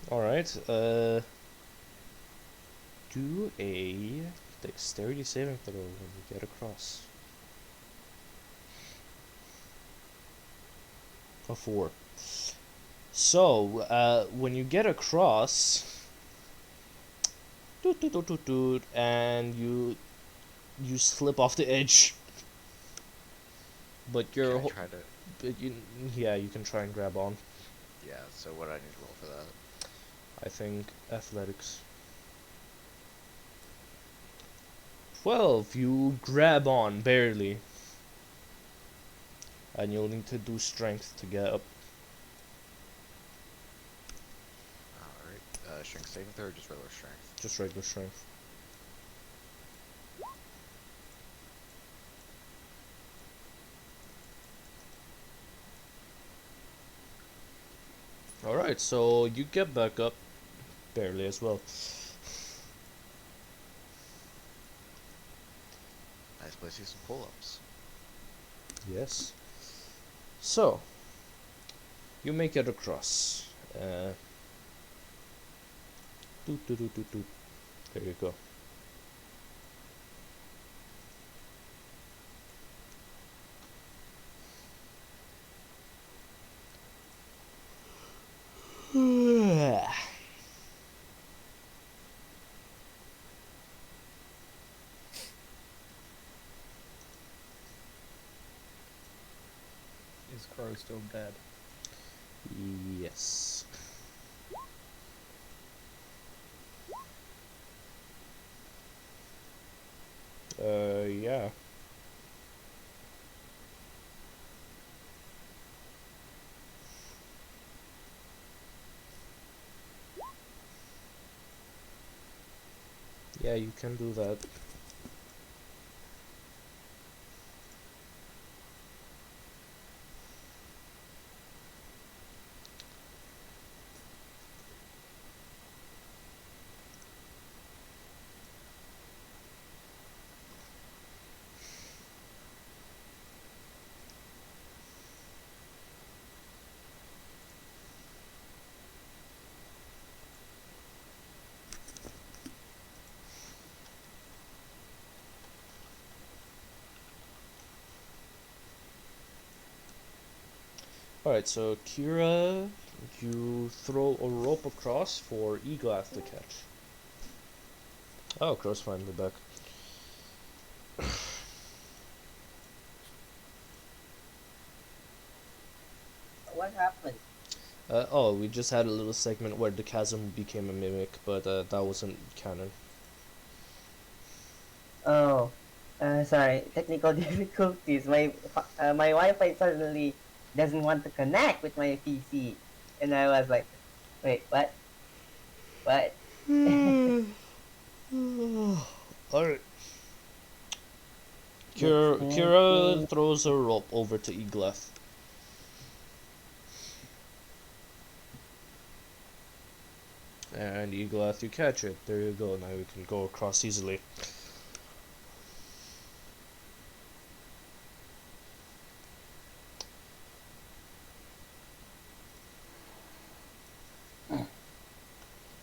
All right. Do a dexterity saving throw when you get across. A 4. So, when you get across, and you slip off the edge. But Can I try to? yeah, you can try and grab on. Yeah. So what do I need to roll for that? I think athletics. 12. You grab on barely, and you'll need to do strength to get up. All right. Strength saving throw or just regular strength? Just regular strength. Alright, so you get back up, barely as well. Nice place to do some pull-ups. Yes. So, you make it across. Doot, doot, doot, doot, doot. There you go. Is Crow still dead? Yes. Yeah. Yeah, you can do that. Alright, so Kira, you throw a rope across for Eglath to catch. Oh, Crow's finally back. What happened? Oh, we just had a little segment where the chasm became a mimic, but that wasn't canon. Oh, sorry, technical difficulties. My Wi-Fi suddenly doesn't want to connect with my PC, and I was like, wait, what? What? Alright. Next Kira thing. throws a rope over to Eglath. And Eglath, you catch it. There you go. Now we can go across easily.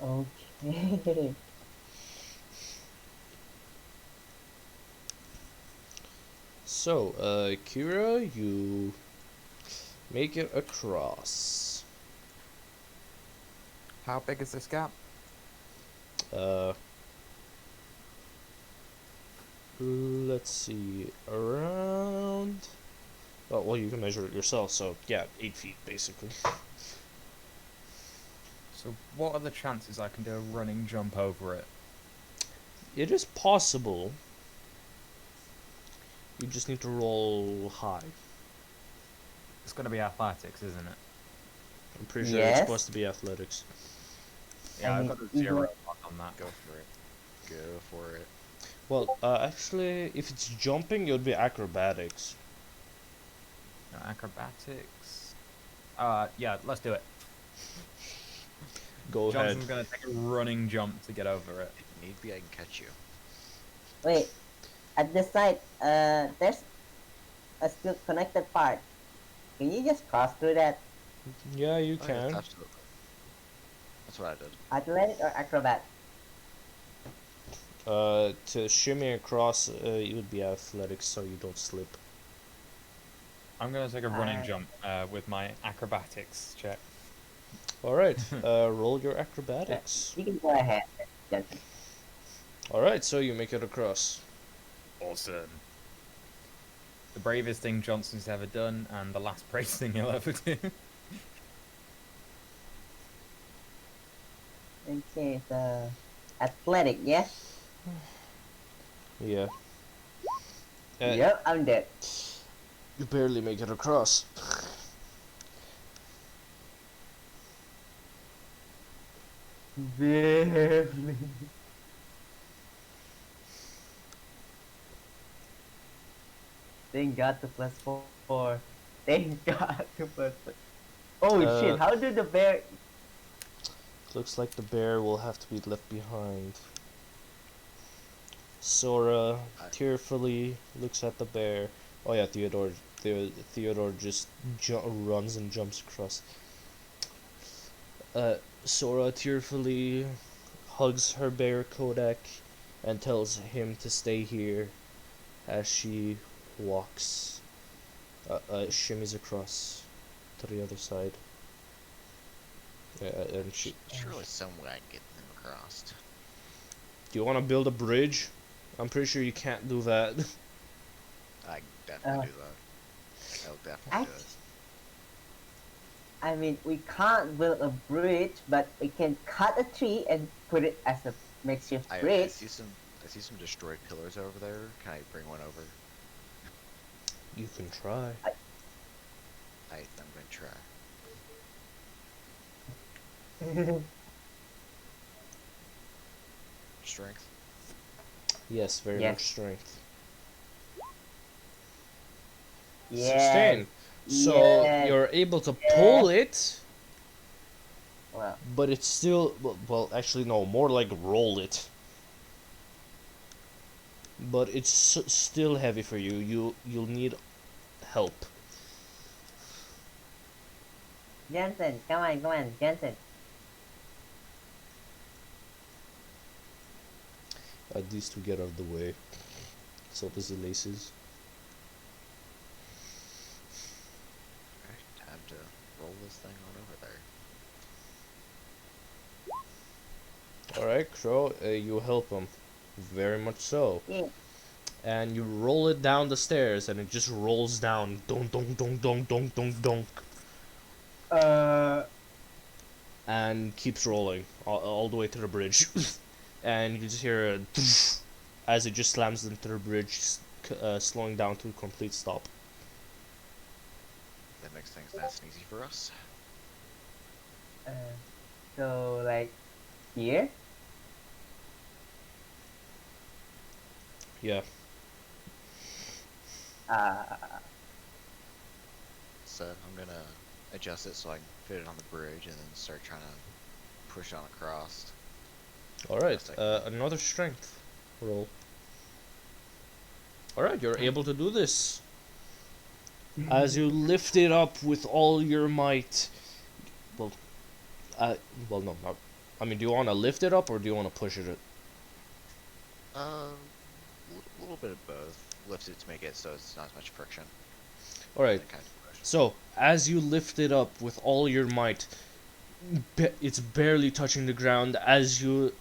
Okay. So, Kira, you make it across. How big is this gap? Let's see, around. Oh, well, you can measure it yourself. So yeah, 8 feet basically. So what are the chances I can do a running jump over it? It is possible. You just need to roll high. It's going to be athletics, isn't it? I'm pretty sure it's Yes. supposed to be athletics. Yeah, I've And got a you 0 go- on that. Go for it. Go for it. Well, actually, if it's jumping, it would be acrobatics. No, acrobatics. Yeah, let's do it. Go Johnson's ahead. going to take a running jump to get over it. If need be, I can catch you. Wait, at the site, there's a still connected part. Can you just cross through that? Yeah, you Oh, yes, can. absolutely. That's what I did. Athletic or acrobat? To shimmy across, it would be athletics, so you don't slip. I'm going to take a running Alright. jump with my acrobatics check. All right. Roll your acrobatics. You can go ahead, Johnson. All right. So you make it across. Awesome. The bravest thing Johnson's ever done, and the last brave thing he'll ever do. Okay, so athletic, yeah? Yeah. Yep, I'm dead. You barely make it across. Barely. Thank God to +4. Thank God to +4. Oh Uh, shit, how do the bear... Looks like the bear will have to be left behind. Sora tearfully looks at the bear. Oh yeah, Theodore just runs and jumps across. Sora tearfully hugs her bear Kodak and tells him to stay here as she walks, shimmies across to the other side. And she. Surely some way I can get them across. Do you want to build a bridge? I'm pretty sure you can't do that. I can definitely do that. I'll definitely do it. I mean, we can't build a bridge, but we can cut a tree and put it as a makeshift I bridge. see some destroyed pillars over there. Can I bring one over? You can try. I'm gonna try. Strength. Yes, very Yes. much strength. Yeah. Sustain. So Yes. you're able to pull it, Well, but it's still well. Actually, no. More like roll it. But it's still heavy for you. You'll need help. Jensen, come on, Jensen. At least we get out of the way. So does the laces. Alright, time to roll this thing on over there. Alright, Crow, you help him. Very much so. Yeah. And you roll it down the stairs, and it just rolls down. Donk, donk, donk, donk, donk, donk, donk. And keeps rolling all the way to the bridge. And you just hear a as it just slams into the bridge, slowing down to a complete stop. That makes things nice and easy for us. So like here. Yeah. So I'm gonna adjust it so I can fit it on the bridge and then start trying to push on across. Alright, another strength roll. Alright, you're able to do this. As you lift it up with all your might. Well, no, not. I mean, do you want to lift it up or do you want to push it? A little bit of both. Lift it to make it so it's not as much friction. Alright, Then kind of push. so as you lift it up with all your might, it's barely touching the ground as you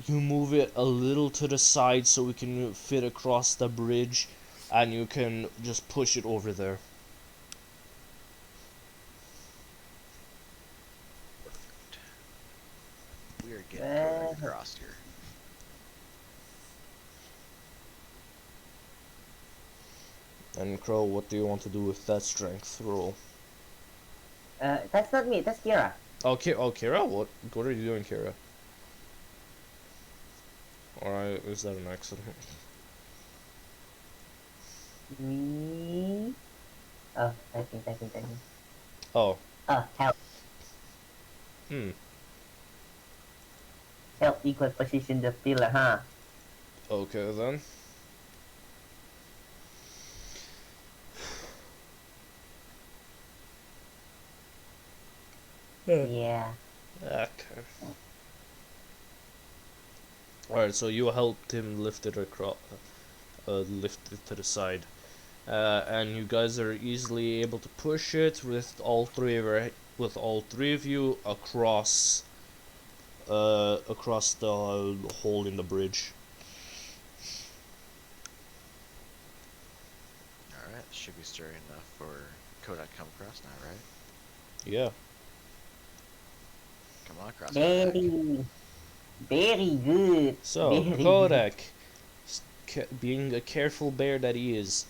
move it a little to the side so we can fit across the bridge, and you can just push it over there. Perfect. We are getting totally across here. And Crow, what do you want to do with that strength roll? That's not me. That's Kira. Okay, oh Kira, what are you doing, Kira? Alright, is that an accident? Me. Oh, typing. Oh. Oh, help. Help equal position the pillar, huh? Okay then. Yeah. Okay. Alright, so you helped him lift it across, lift it to the side, and you guys are easily able to push it with all three of you across, across the hole in the bridge. Alright, should be sturdy enough for Kodak to come across now, right? Yeah. Come on across, Kodak. Very good. So Very Kodak, being a careful bear that he is,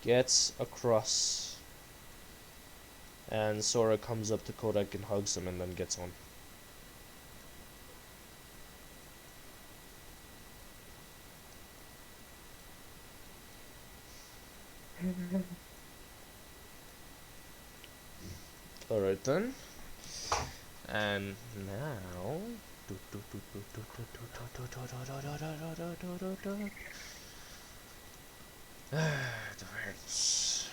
gets across, and Sora comes up to Kodak and hugs him, and then gets on. Alright then. And now. Diverts.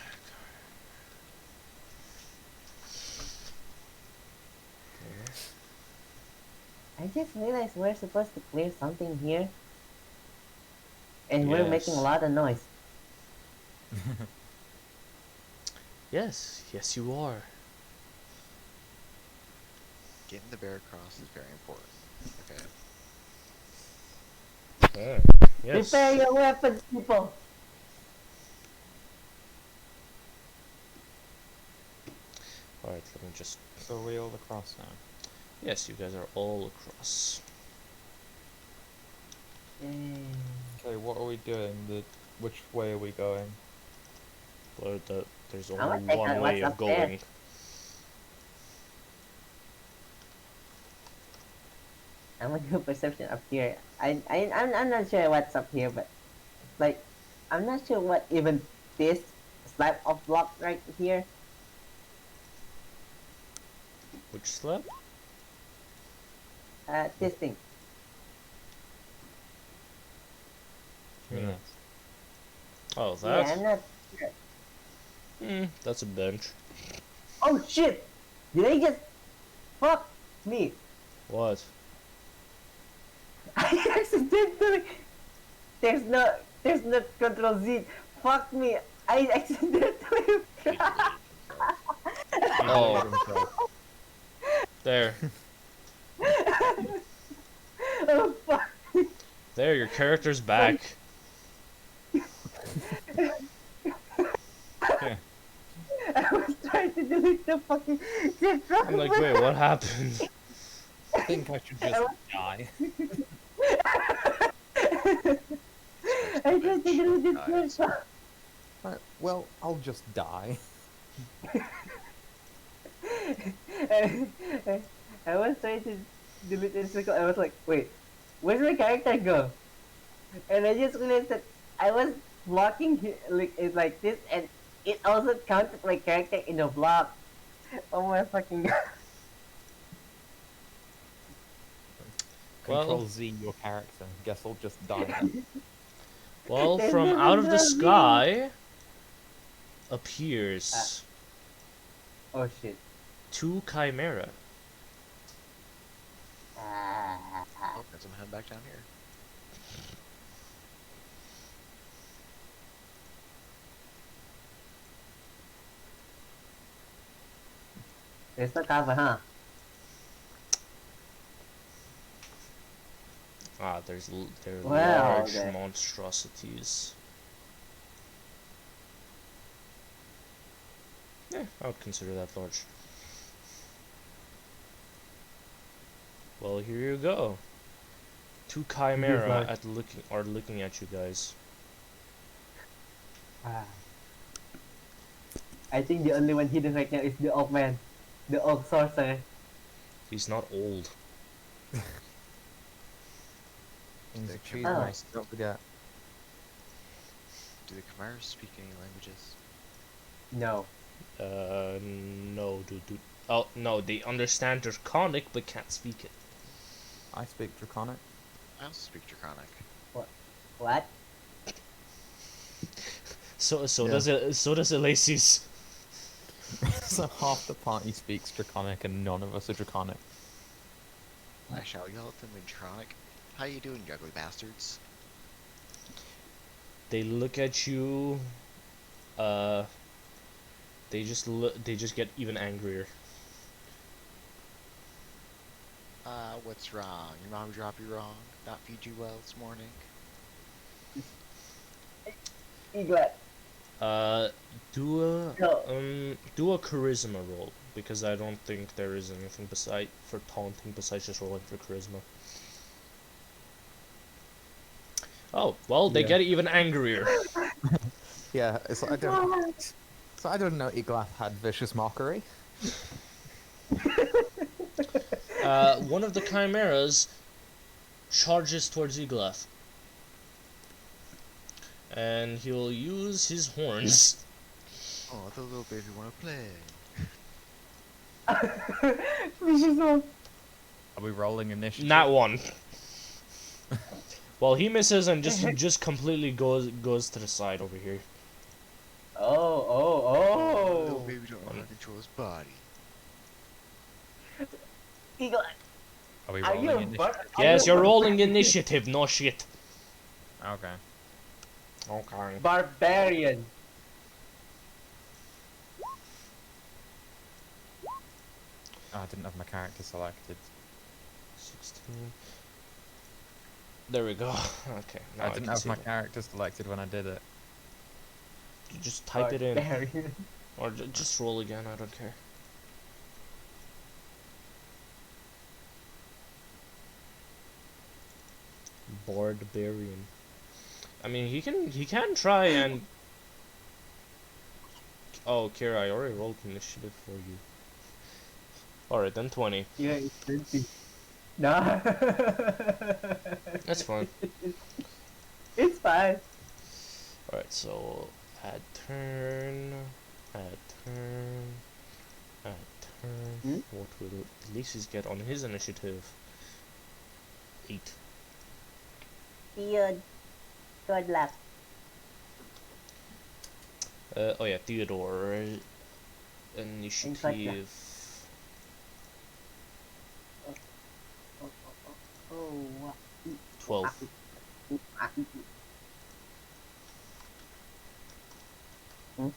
I just realized we're supposed to clear something here, and we're making a Yes. lot of noise. Yes, yes, you are. Getting the bear across is very important. Okay. Yes. Prepare your weapons, people. Alright, let me just. So are we all across now? Yes, you guys are all across. Okay, what are we doing? Which way are we going? Well, there's I wanna only check one out way what's of up there. going. I'm gonna do perception up here. I'm not sure what's up here, but like I'm not sure what even this slab of block right here. Which slab? This thing. Yes. Oh, Yeah, that? I'm not sure. That's a bench. Oh shit! Did I just fuck me? What? I accidentally. There's no control Z. Fuck me! I accidentally. Oh, there. Oh fuck! There, your character's back. Yeah. I was trying to delete the fucking shit from I'm like, wait, what happened? I think I should just die. I tried to delete it Guys. from. Right, well, I'll just die. I was trying to delete the circle. I was like, wait, where's my character go? And I just realized that I was blocking like it like this, and it also counted my character in a block. Oh my fucking god! Well- Control Z your character. Guess I'll just die then. Well, There's from no out of the control Z. sky appears Oh shit! two chimera. Oh, guess I'm heading back down here. There's no cover, huh? Ah, they're Wow, large okay. monstrosities. Yeah, I would consider that large. Well, here you go. Two chimera large. are looking at you guys. I think the only one hidden right now is the old man, the old sorcerer. He's not old. Things The are cheap, Chimera. nice, don't forget. Do the Chimeras speak any languages? No. No, dude. Oh, no, they understand Draconic but can't speak it. I speak Draconic. I also speak Draconic. What? So Yeah. does Elacy's. So half the party speaks Draconic and none of us are Draconic. I shall yell at them in Draconic. How you doing, you ugly bastards? They look at you. They just get even angrier. What's wrong? Your mom dropped you wrong? Not feed you well this morning? Eglet. Do a charisma roll because I don't think there is anything for taunting besides just rolling for charisma. Oh, well, they Yeah. get even angrier. Yeah, it's I don't. So I don't know. Iglath had vicious mockery. One of the chimeras charges towards Iglath. And he'll use his horns. Oh, the little baby wanna play. Vicious one. Are we rolling initiative? Not one. Well, he misses and just completely goes to the side over here. Little Oh. baby don't know how to control his body. Eagle, Are we are you rolling a initiative? Yes, you're rolling initiative. No shit. Okay. Okay. Barbarian. Oh, I didn't have my character selected. 16. There we go. Okay. Now I I didn't can have see my it. character selected when I did it. You just type it in, Barbarian. or just roll again. I don't care. Barbarian. I mean, he can try and. Oh, Kira, I already rolled initiative for you. Alright, then 20. Yeah, it's 20. Nah. That's fine. It's fine. Alright, so add turn, add turn, add turn. Hmm? What will Ulysses get on his initiative? 8. Good luck. Oh yeah, Theodore. Initiative. Oh. 12. Okay,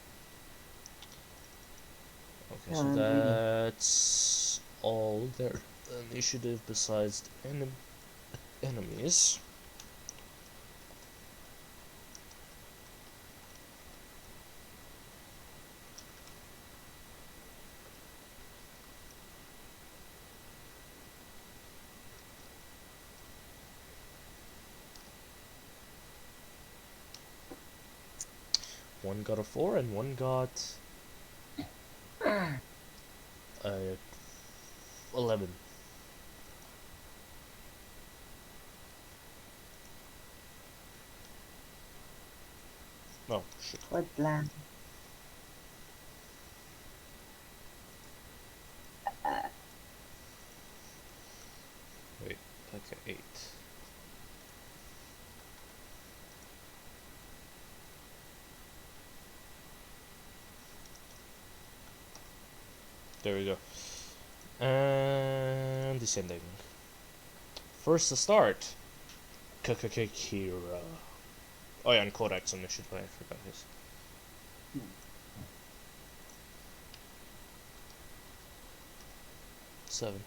so that's all their initiative besides the enemies. One got a 4 and one got 11. Oh shit. Good luck. Wait, okay, 8. There we go. And descending. First to start, Kira. Oh yeah, and Kodak's initiative, I forgot his. 7.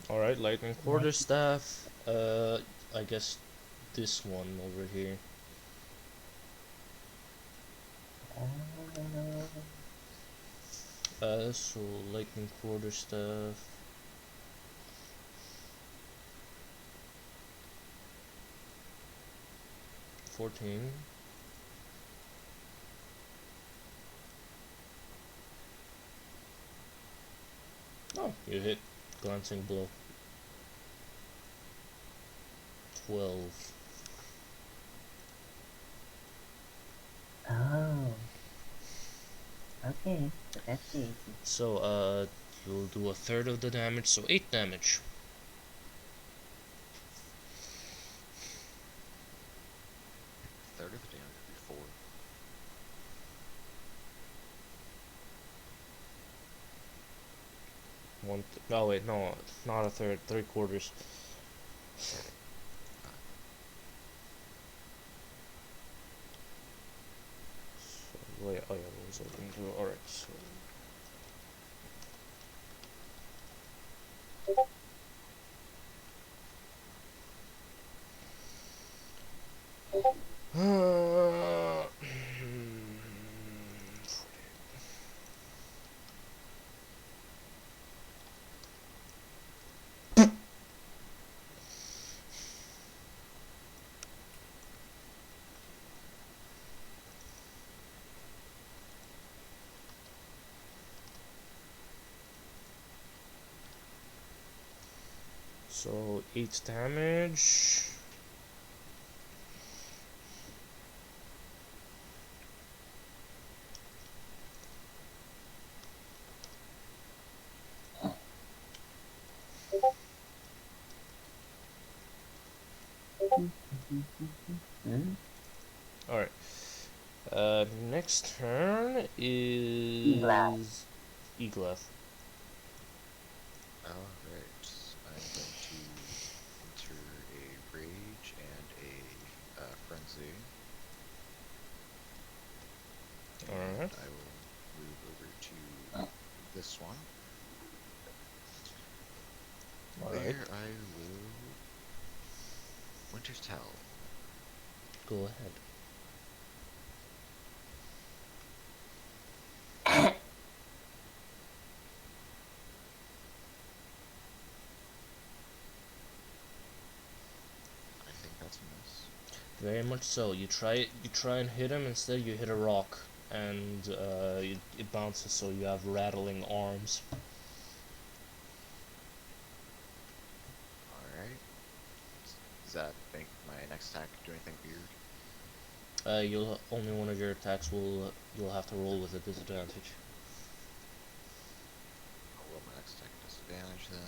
Alright, lightning quarterstaff. I guess this one over here. So lightning quarterstaff. 14. Oh, you hit glancing blow. 12. Oh. Okay, so that's easy. So you'll do a third of the damage, so 8 damage. Third of the damage would be 4. No wait, no, not a third, 3/4. So, wait, oh yeah, what was I going to do? Alright, so. So 8 damage. Hmm? Alright. Next turn Glass. is Egleth. Alright, I'm going to enter a rage and a frenzy. And Alright. I will move over to this one, Alright. where I will Winter's Tell. Go ahead. I think that's a miss. Very much so. You try and hit him, instead you hit a rock, and it bounces, so you have rattling arms. Alright. Does that make my next attack do anything weird? You'll only one of your attacks will you'll have to roll with a disadvantage. I'll roll my next attack at disadvantage then.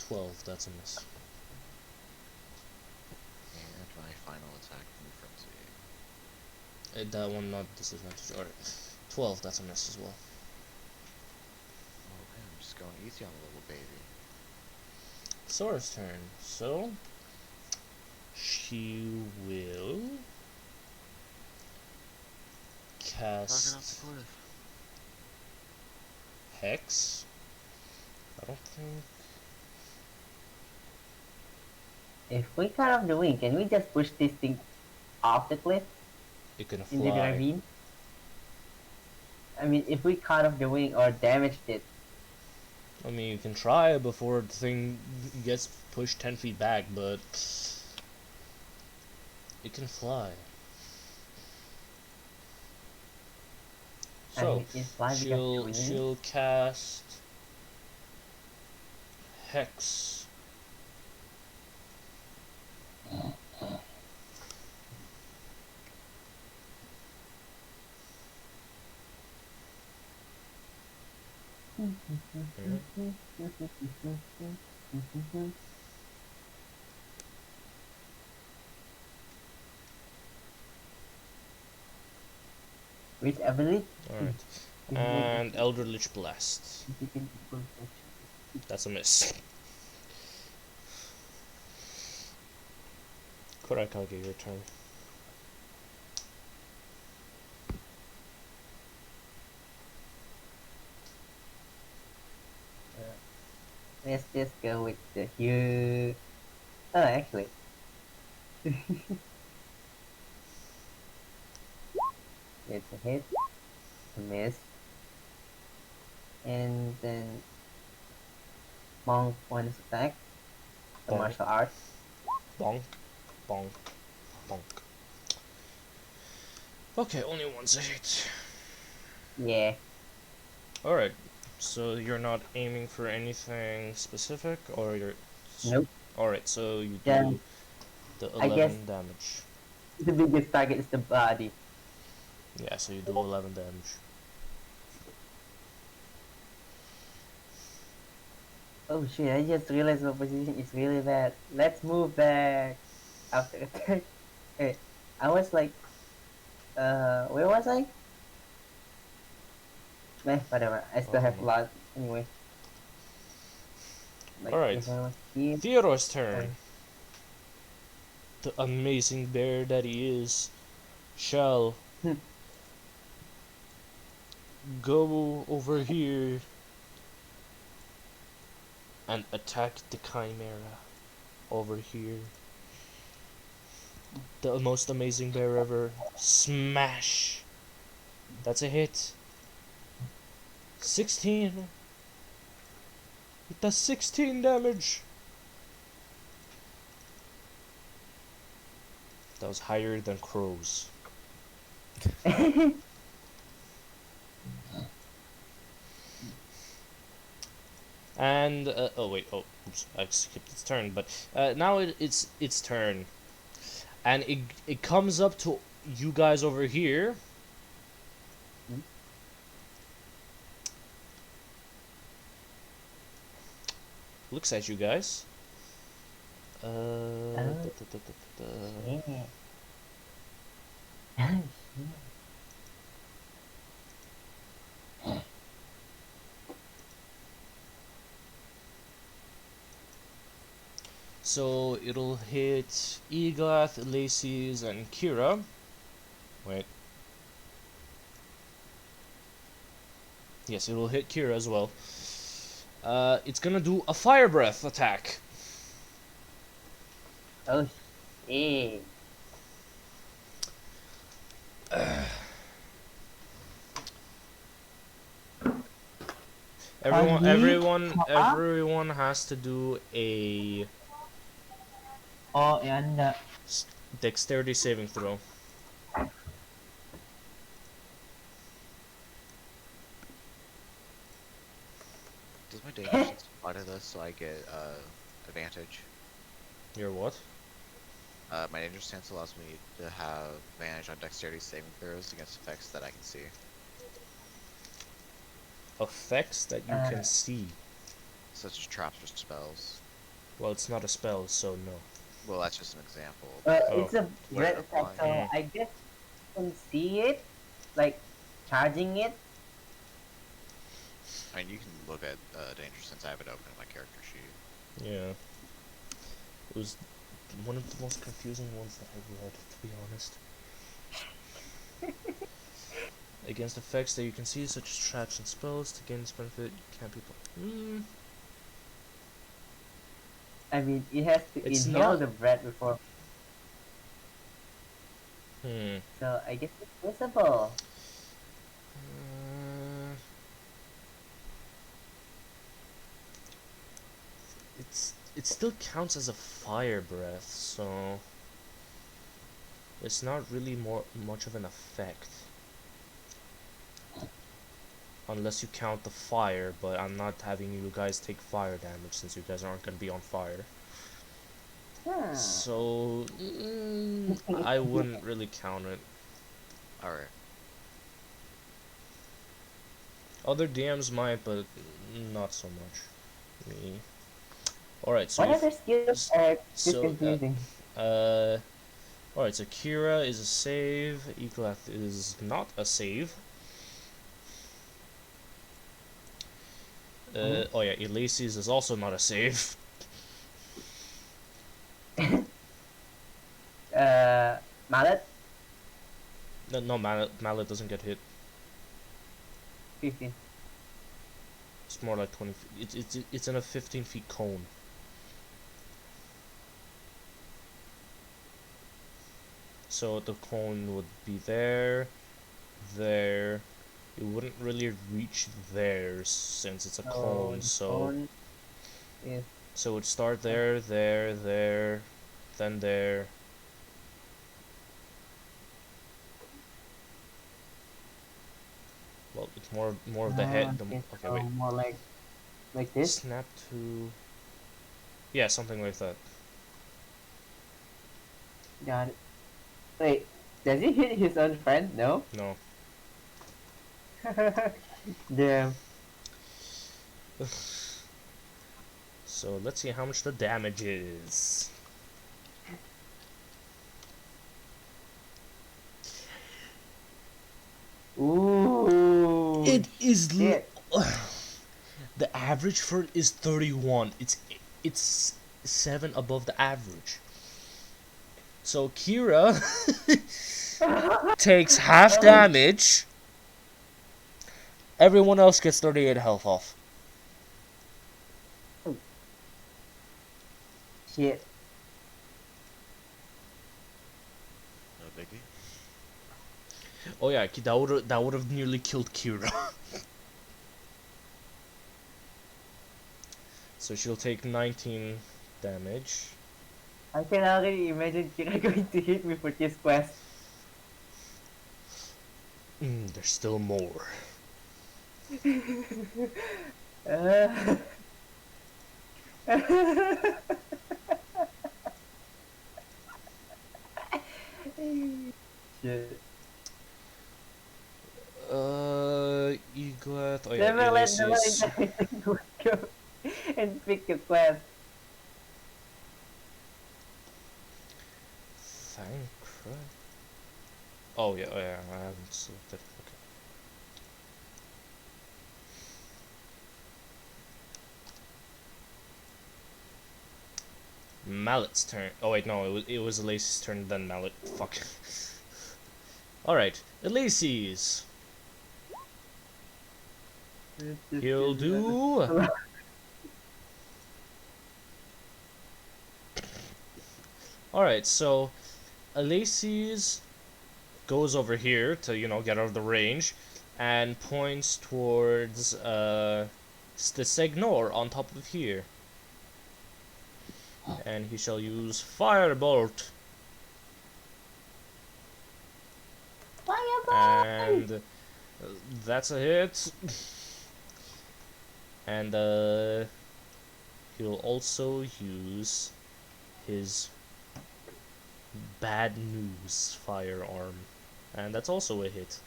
12, that's a miss. And my final attack from the frenzy. That one not disadvantage. Alright. 12, that's a miss as well. Oh man, I'm just going easy on the little baby. Sora's turn. So she will Knock it off cast the cliff. Hex. I don't think If we cut off the wing, can we just push this thing off the cliff it can into the fly. ravine? I mean, if we cut off the wing or damaged it, I mean, you can try before the thing gets pushed 10 feet back, but it can fly. I So mean, it's fly because the wing. she'll cast Hex. Which ability? Alright. And Eldritch Blast. That's a miss. Kurakage, your turn. Let's just go with the huge. Oh, actually. It's a hit, a miss, and then Monk one's attack, the Bonk. martial art. Bonk. Bonk. Bonk. Okay, only one's a hit. Yeah. Alright. So you're not aiming for anything specific, or you're... Nope. Alright, so you Yeah. do the I guess- 11 damage. The biggest target is the body. Yeah, so you do 11 damage. Oh shit, I just realized my position is really bad. Let's move back after attack. Hey, I was like, where was I? Meh, whatever. I still have a lot anyway. Like, Alright. if I was here, Theodore's turn. Okay. The amazing bear that he is shall go over here and attack the Chimera over here. The most amazing bear ever. Smash! That's a hit. 16. It does 16 damage. That was higher than Crow's. And oh wait, oh oops, I skipped its turn. But now it's its turn, and it comes up to you guys over here. Hmm? Looks at you guys. Oh, Da, da, da, da, da. yeah. So it'll hit Egath, Lacey's, and Kira. Wait. Yes, it will hit Kira as well. It's gonna do a fire breath attack. Oh, shit. Everyone has to do a Oh, and dexterity saving throw. Does my danger sense apply to this so I get advantage? Your what? My danger sense allows me to have advantage on dexterity saving throws against effects that I can see. Effects that you can see. Such as traps or spells. Well, it's not a spell, so no. Well, that's just an example. it's a Would it red attack, apply? so I guess you can see it, like charging it. I mean, you can look at danger sense. I have it open in my character sheet. Yeah. It was one of the most confusing ones that I read, to be honest. Against effects that you can see, such as traps and spells, to gain this benefit, can't be. I mean, it has to It's inhale not- the breath before, Hmm. so I guess it's visible. It still counts as a fire breath, so it's not really much of an effect. Unless you count the fire, but I'm not having you guys take fire damage since you guys aren't gonna be on fire. So I wouldn't really count it. Alright. Other DMs might, but not so much. Me. Alright, so What other skills are so, confusing? Alright, so Kira is a save, Eglath is not a save. Oh yeah, Elysius is also not a save. Mallet, No, Mallet doesn't get hit. 15. It's more like 20 feet. It's in a 15 feet cone. So the cone would be there, there. It wouldn't really reach there since it's a cone, so Cone is it would start there, there, then there. Well, it's more of the head. okay, Okay, so wait. more like this. Snap to. Yeah, something like that. Got it. Wait, does he hit his own friend? No. No. Damn. So let's see how much the damage is. Ooh. It is shit. the average for it is 31. It's 7 above the average. So Kira takes half damage. Everyone else gets 38 health off. Shit. No biggie. Oh yeah, that would have nearly killed Kira. So she'll take 19 damage. I can already imagine Kira going to hit me for this quest. There's still more. Uh, Shit. Eglet. Oh yeah, Never let the Elysius. line go and pick a quest. Thank crap. Oh yeah, I haven't selected. Okay. Mallet's turn. Oh wait, no, it was Elysius' turn, then Mallet. Fuck. Alright, Elysius. He'll do. Alright, so Elysius goes over here to, get out of the range and points towards the Segnor on top of here. And he shall use Firebolt. And that's a hit. And he'll also use his bad news firearm. And that's also a hit.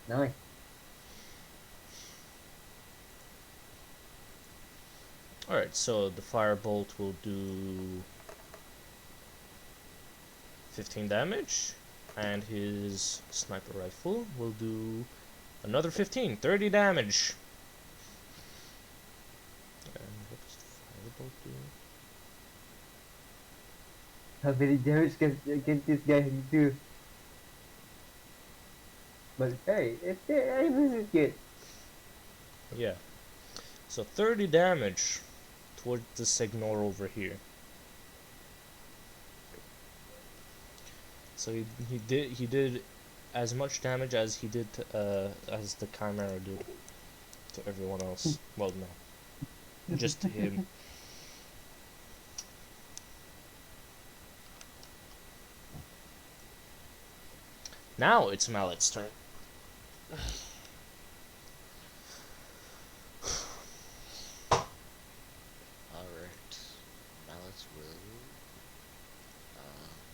Nice. Alright, so the firebolt will do 15 damage. And his sniper rifle will do another 15, 30 damage. And what does the firebolt do? How many damage can this guy do? But hey, this is good. Yeah. So 30 damage towards the Segnor over here. So he did as much damage as he did to, as the Chimera did to everyone else. Well, no, just to him. Now it's Mallet's turn. Alright. Mallets will.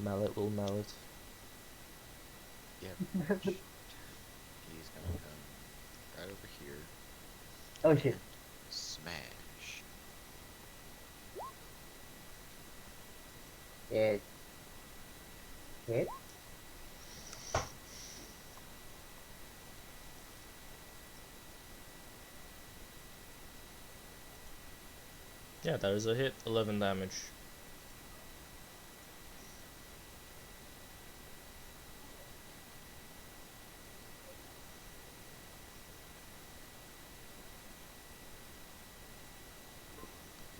Mallet will mallet. Yeah, pretty much. He's gonna come right over here Oh shit. and smash. Yes. Hit. Yeah, that is a hit. 11 damage.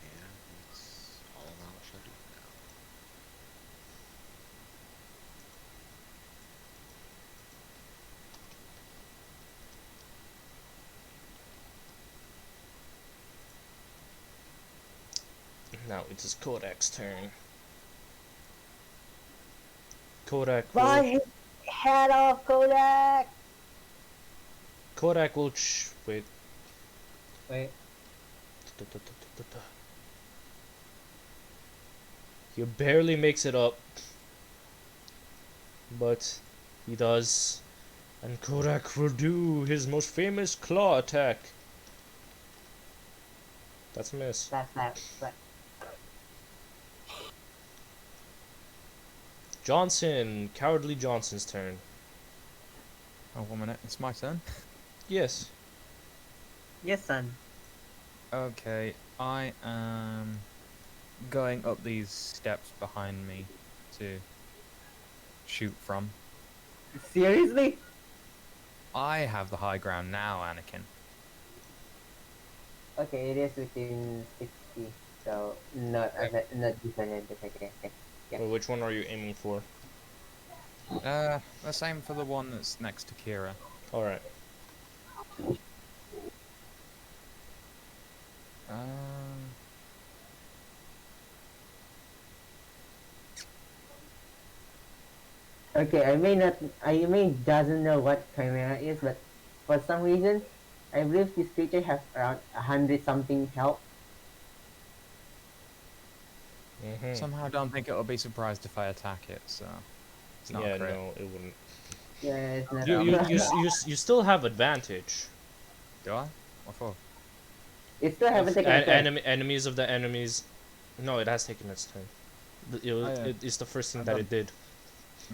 And that's all Mallet shall do for now. Now it is Kodak's turn. Kodak Buy will. his head off, Kodak! Kodak will. Wait. Wait. He barely makes it up. But he does. And Kodak will do his most famous claw attack. That's a miss. Slap. Johnson. Cowardly Johnson's turn. Oh, 1 minute. It's my turn. Yes. Yes, son. Okay, I am going up these steps behind me to shoot from. Seriously? I have the high ground now, Anakin. Okay, it is within 60, so not disadvantage. Okay. Yeah. Well, which one are you aiming for? The same for the one that's next to Kira. Alright. Okay, I may doesn't know what Chimera is, but for some reason, I believe this creature has around 100 something health. Somehow I don't think it'll be surprised if I attack it, so it's not a Yeah, crit. no, it wouldn't. Yeah, it's not. You Yeah, you but you s- you s- you still have advantage. do I? What for? It still haven't If taken a turn. enemies of the enemies. No, it has taken its turn. Oh, yeah. It's the first thing I've that done it did.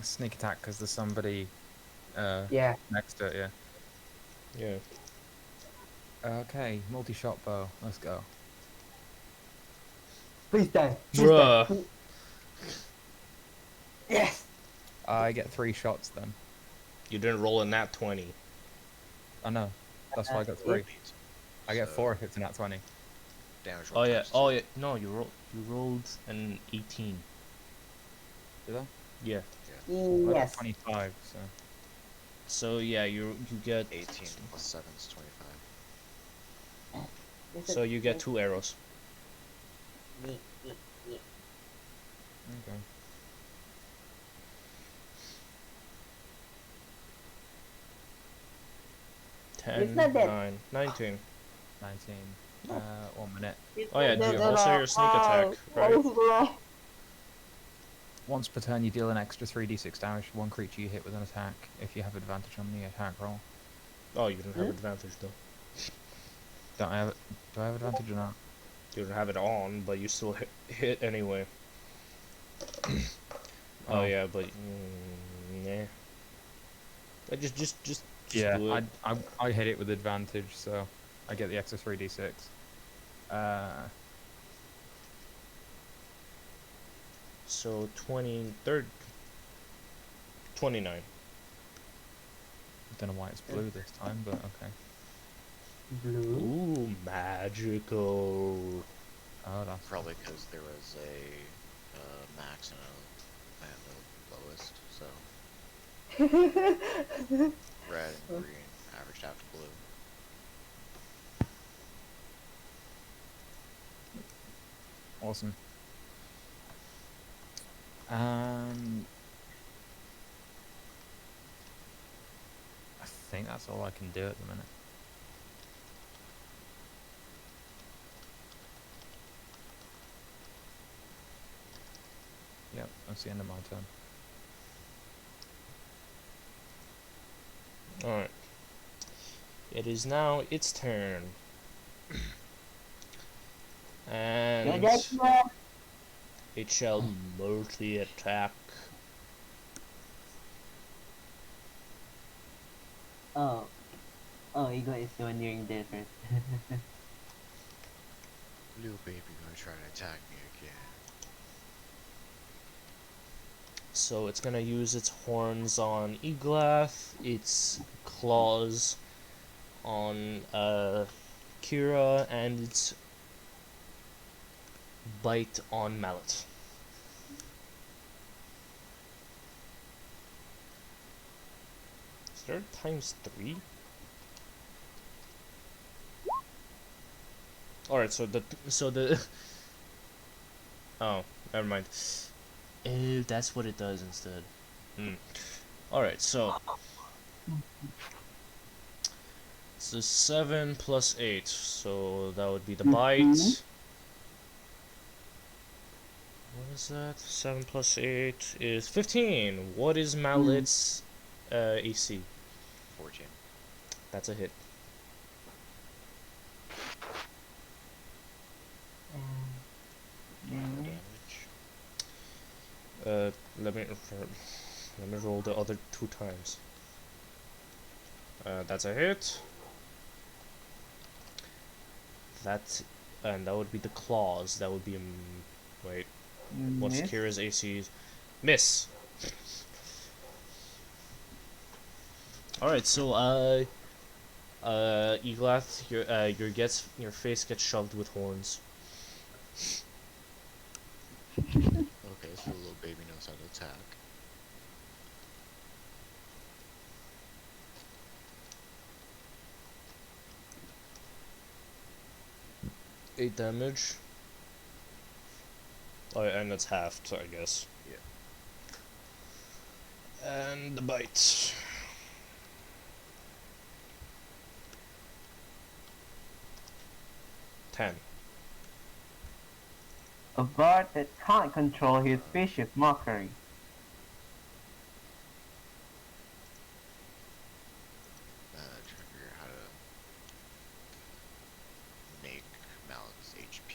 sneak attack because there's somebody Yeah. next to it, yeah. Yeah. Okay, multi-shot bow. Let's go. Please die. Please die. Bruh. Yes. I get 3 shots then. You didn't roll a nat 20. I know. That's why I got 3. I get So, 4 if it's a nat 20. Damage roll Oh yeah. times Oh two. yeah. No, you rolled an 18. Did I? Yeah. I got Yes. 25, so. So yeah, you get 18 plus 7 is 25. so you get 2 arrows. Okay. Ten, It's not that- 9, 19. 19. 1 minute. Oh yeah, do also your sneak attack, right? Once per turn, you deal an extra 3d6 damage to one creature you hit with an attack if you have advantage on the attack roll. Oh, you don't have advantage though. Don't I have it? Do I have advantage or not? You don't have it on, but you still hit anyway. Oh yeah, but nah. Just Yeah, do it. I hit it with advantage, so I get the extra 3d6. So 29. I don't know why it's blue this time, but okay. Blue. Ooh, magical. Oh, that's Probably because there was a max and the lowest, so red and green averaged out to blue. awesome. I think that's all I can do at the minute. Yep, that's the end of my turn. Alright. It is now its turn. And it shall multi-attack. Oh. Oh, Eagle is the one nearing death first. Little baby gonna try to attack me again. So it's gonna use its horns on Eglath, its claws on Kira, and its bite on Mallet. Is there ×3? Alright, so the oh, never mind. Oh, that's what it does instead. Alright, so 7 plus 8, so that would be the bite. What is that? 7 plus 8 is 15. What is Mallet's AC? 14. That's a hit. Damage. Let me roll the other 2 times. That's a hit. And that would be the claws. That would be wait. What's Kira's AC? Miss. All right, so Eglath, your face gets shoved with horns. Okay, so the little baby knows how to attack. Eight damage. Oh, and it's halved, I guess. Yeah. And the bite. 10. A bard that can't control his vicious mockery. Trying to figure out how to make Mallet's HP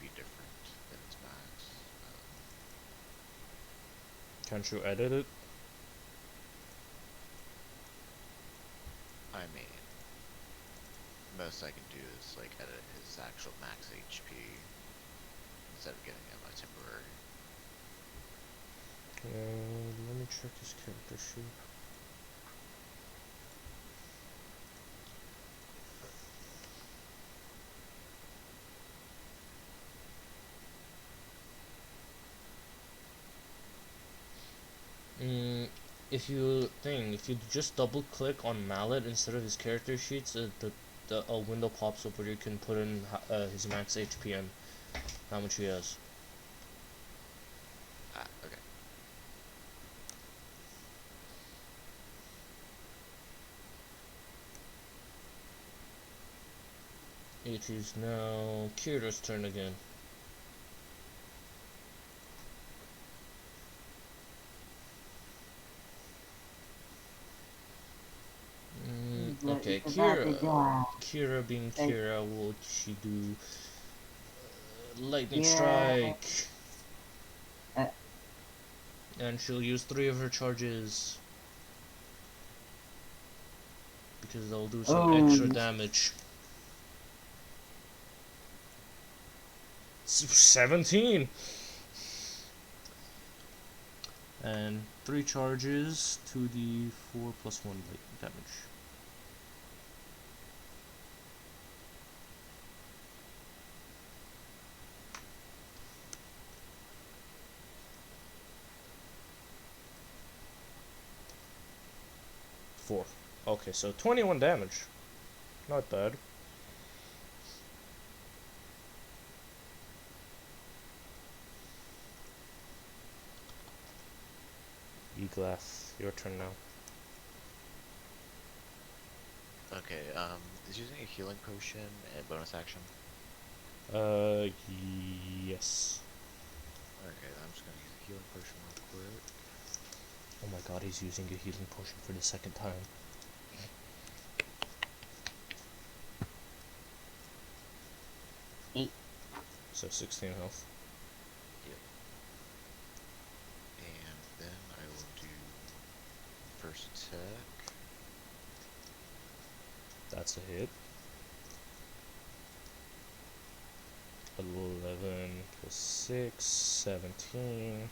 be different than its max. Can't you edit it? I mean, most I can do is like edit his actual max HP instead of getting him a temporary. Let me check his character sheet. If you just double click on Mallet instead of his character sheets, a window pops up where you can put in his max HP and how much he has. Ah, okay. It is now Kira's turn again. Okay, Kira being Kira, what she do? Lightning strike, and she'll use 3 of her charges because they'll do some extra damage. 17, and 3 charges to the 4 plus 1 damage. Okay, so 21 damage. Not bad. E-Glass, your turn now. Okay, is using a healing potion a bonus action? Yes. Okay, I'm just gonna use a healing potion real quick. Oh my god, he's using a healing potion for the 2nd time. So 16 health. Yep. And then I will do first attack. That's a hit. 11 plus 6, 17,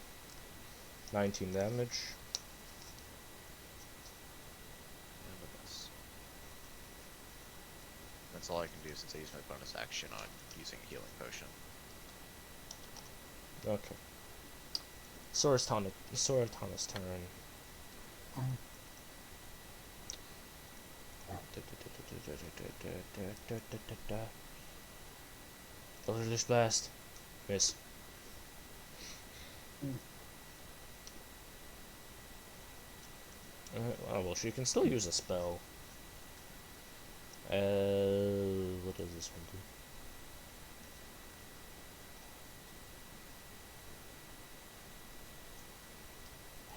19 damage. And a miss. That's all I can do since I used my bonus action on using a healing potion. Okay. Soratana's turn. Eldritch Blast. Miss. Oh, well, she can still use a spell. What does this one do?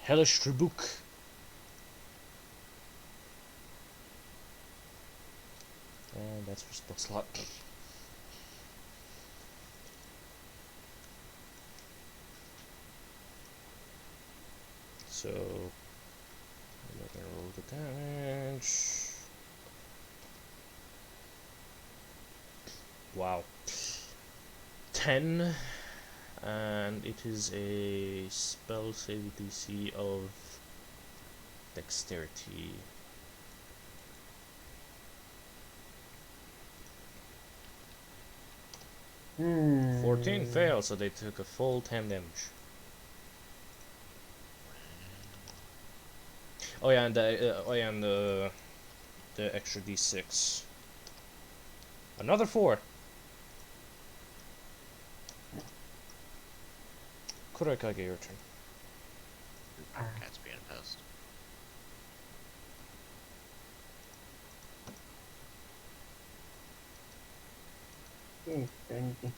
Hellish Tribuk. And that's for spell slot. So, let me roll the damage. Wow. 10. And it is a spell save DC of dexterity. Hmm. 14 fails, so they took a full 10 damage. Oh yeah, and the extra d6. Another 4. Kurakage, your turn. Cat's being a pest. Okay, 20.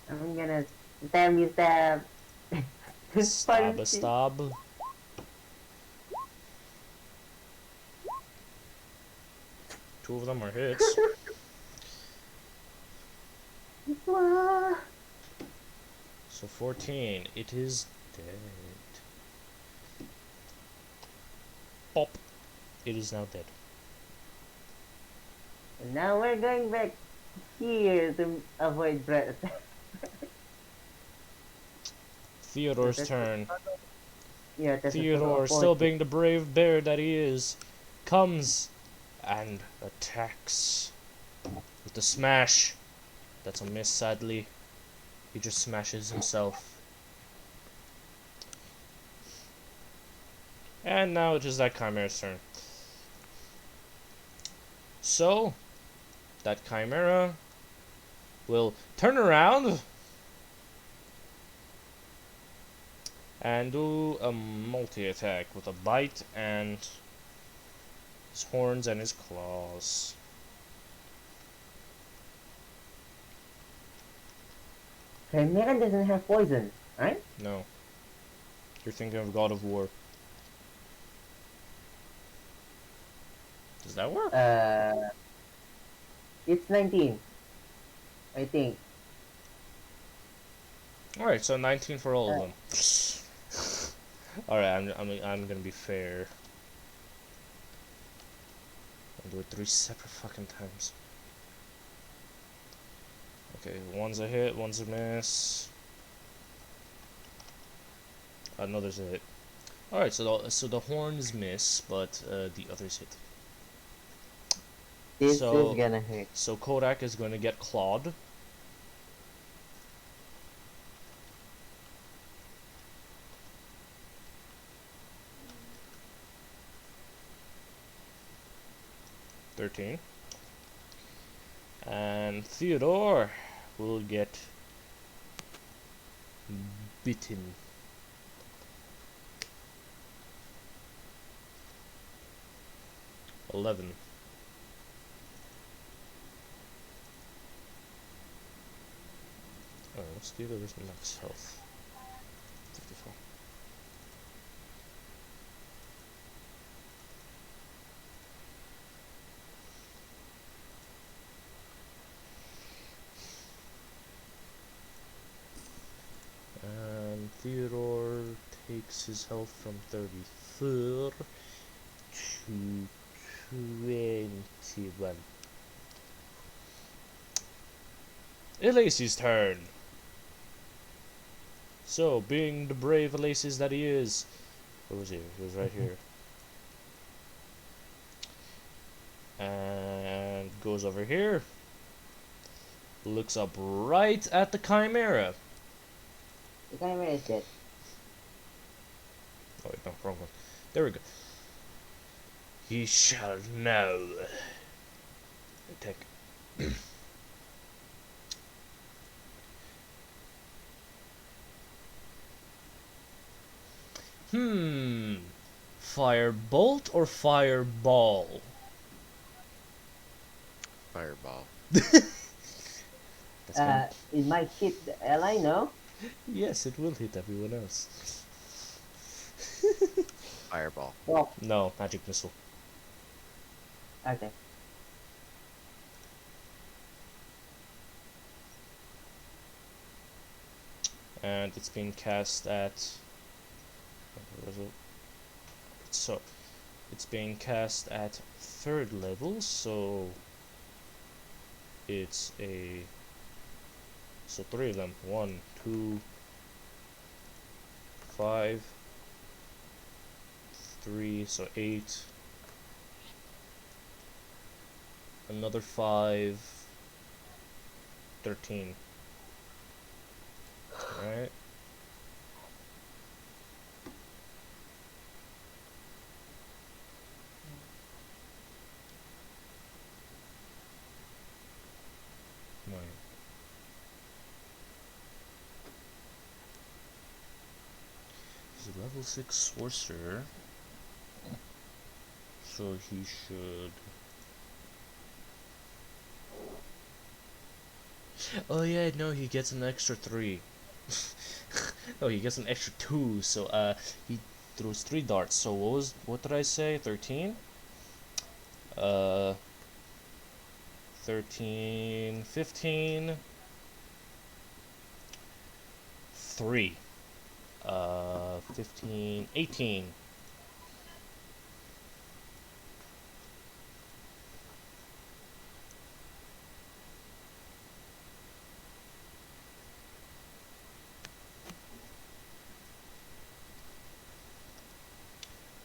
I'm gonna stab you stab. Stab a Punch. stab. Two of them are hits. Wah. So 14. It is dead. Pop. It is now dead. And now we're going back here to avoid breath attack. So Theodore's that's turn. yeah, that's a total Theodore, of still 40. being the brave bear that he is, comes and attacks with the smash. That's a miss, sadly. He just smashes himself. And now it is that Chimera's turn. So, that Chimera will turn around and do a multi-attack with a bite and his horns and his claws. Chimera doesn't have poison, right? No. You're thinking of God of War. Does that work? It's 19, I think. Alright, so 19 for all of Uh, them. Alright, I'm gonna be fair. I'll do it 3 separate fucking times. Okay, one's a hit, one's a miss. Another's a hit. Alright, so the horns miss, but the others hit. this is So gonna hurt. so Kodak is going to get clawed. $13. And Theodore will get bitten. $11. Oh, what's Theodore's max health? 54. And Theodore takes his health from 34 to 21. Elacy's turn. So, being the brave Elacy's that he is, where was he? He was right here. And goes over here. Looks up right at the Chimera. The Chimera is dead. Oh wait, no, wrong one. There we go. He shall now attack. Firebolt or fireball? Fireball. That's gonna... It might hit the ally, no? Yes, it will hit everyone else. Fireball. Well, No, magic missile. okay. And it's being cast at... Where is it? So, it's being cast at 3rd level, so... It's a... So 3 of them. 1, 2, 5, 3, so 8. Another 5, 13. Alright. Right. He's a level 6 sorcerer. So he should Oh yeah, no, he gets an extra 3. No, he gets an extra 2. So he throws 3 darts. So what did I say? 13. Uh, 13, 15, 3. 15, 18.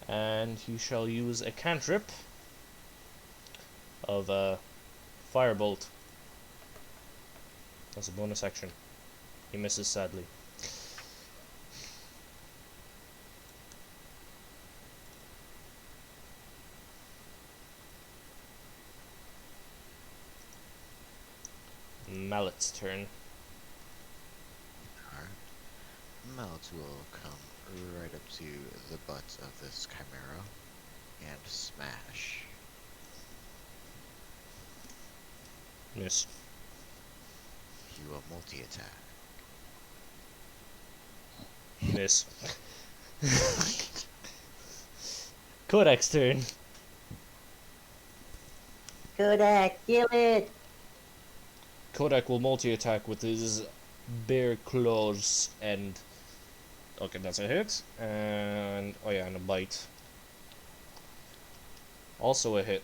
And he shall use a cantrip of Firebolt. That's a bonus action. He misses sadly. Mallet's turn. Alright. Melt will come right up to the butt of this chimera and smash. Miss. He will multi-attack. Miss. Kodak's turn. Kodak, kill it! Kodak will multi-attack with his bare claws and... Okay, that's a hit. And... Oh yeah, and a bite. Also a hit.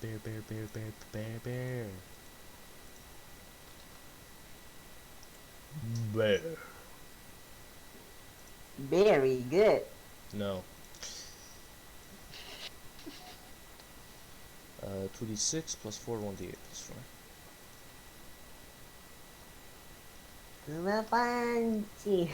Bear, bear, bear, bear, bear, bear. Bear. Very good. No. 2d6 plus 4, 1d8 plus 4. Uma panty.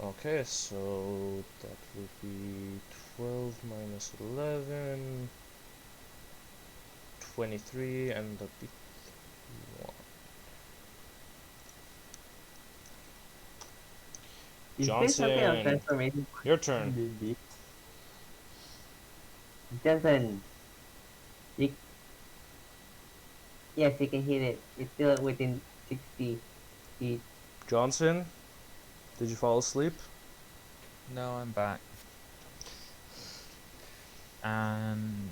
Okay, so that would be 12 minus 11, 23, and that'd be 1. Is there something on Johnson, transformation? your turn. Johnson. You... Yes, you can hit it. It's still within 60 feet. Johnson, did you fall asleep? No, I'm back. And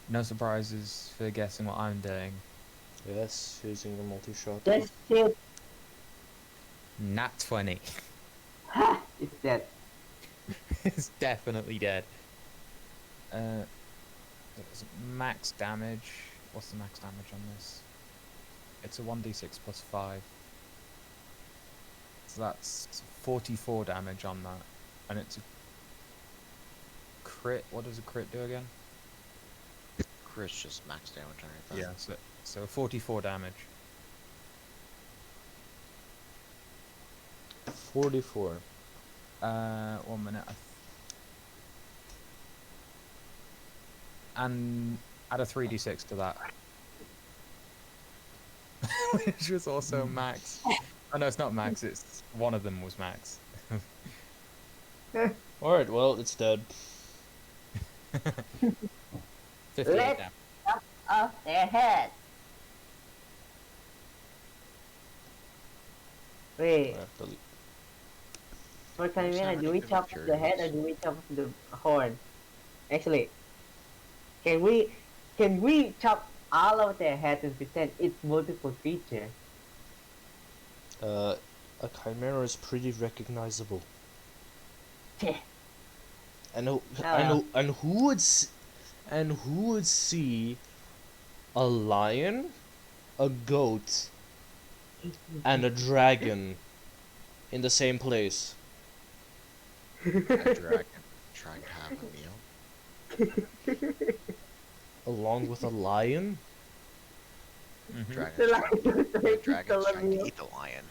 no surprises for guessing what I'm doing. Yes, using the multi-shot. Just shoot. Nat 20. Ha! It's dead. It's definitely dead. It's max damage. What's the max damage on this? It's a 1d6 plus 5. So that's 44 damage on that. And it's a crit. What does a crit do again? Chris just max damage on everything. Yeah, so 44 damage. 44. 1 minute. And add a 3d6 to that. Which was also max. Oh no, it's not max, it's one of them was max. Alright, well, it's dead. 58 Let's damage. chop off their head. Wait, Delete. for Chimera, not do we even chop off the head or curious. do we chop off the horn? Actually, can we chop all of their heads and pretend it's multiple creatures? A chimera is pretty recognizable. Tch. And who, Oh, I well. know, and who would see a lion, a goat, and a dragon in the same place? A dragon trying to have a meal. Along with a lion? Mhm. Dragon's The trying, lion was the trying to dragon's kill a trying to meal. eat the lion.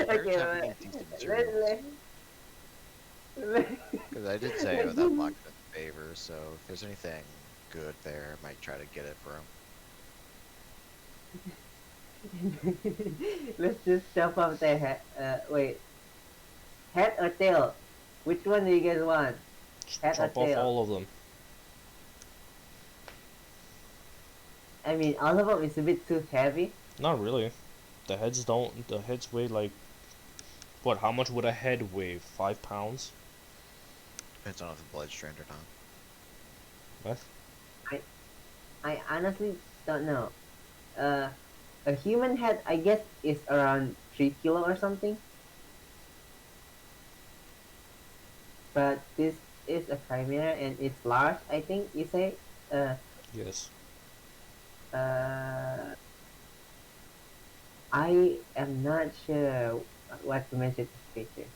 Okay, Have any decent materials. Because I did say that block in favor, so if there's anything good there, I might try to get it for him. Let's just chop off the head. Wait, head or tail? Which one do you guys want? Just Head or chop off tail? all of them. I mean, all of them is a bit too heavy. Not really. The heads don't. The heads weigh like. What? How much would a head weigh? 5 pounds? Depends on if the blood's strained or not. What? I honestly don't know. Uh, a human head, I guess, is around 3 kilo or something. But this is a chimera and it's large. I think you say. Uh, Yes. uh, I am not sure what to mention this picture.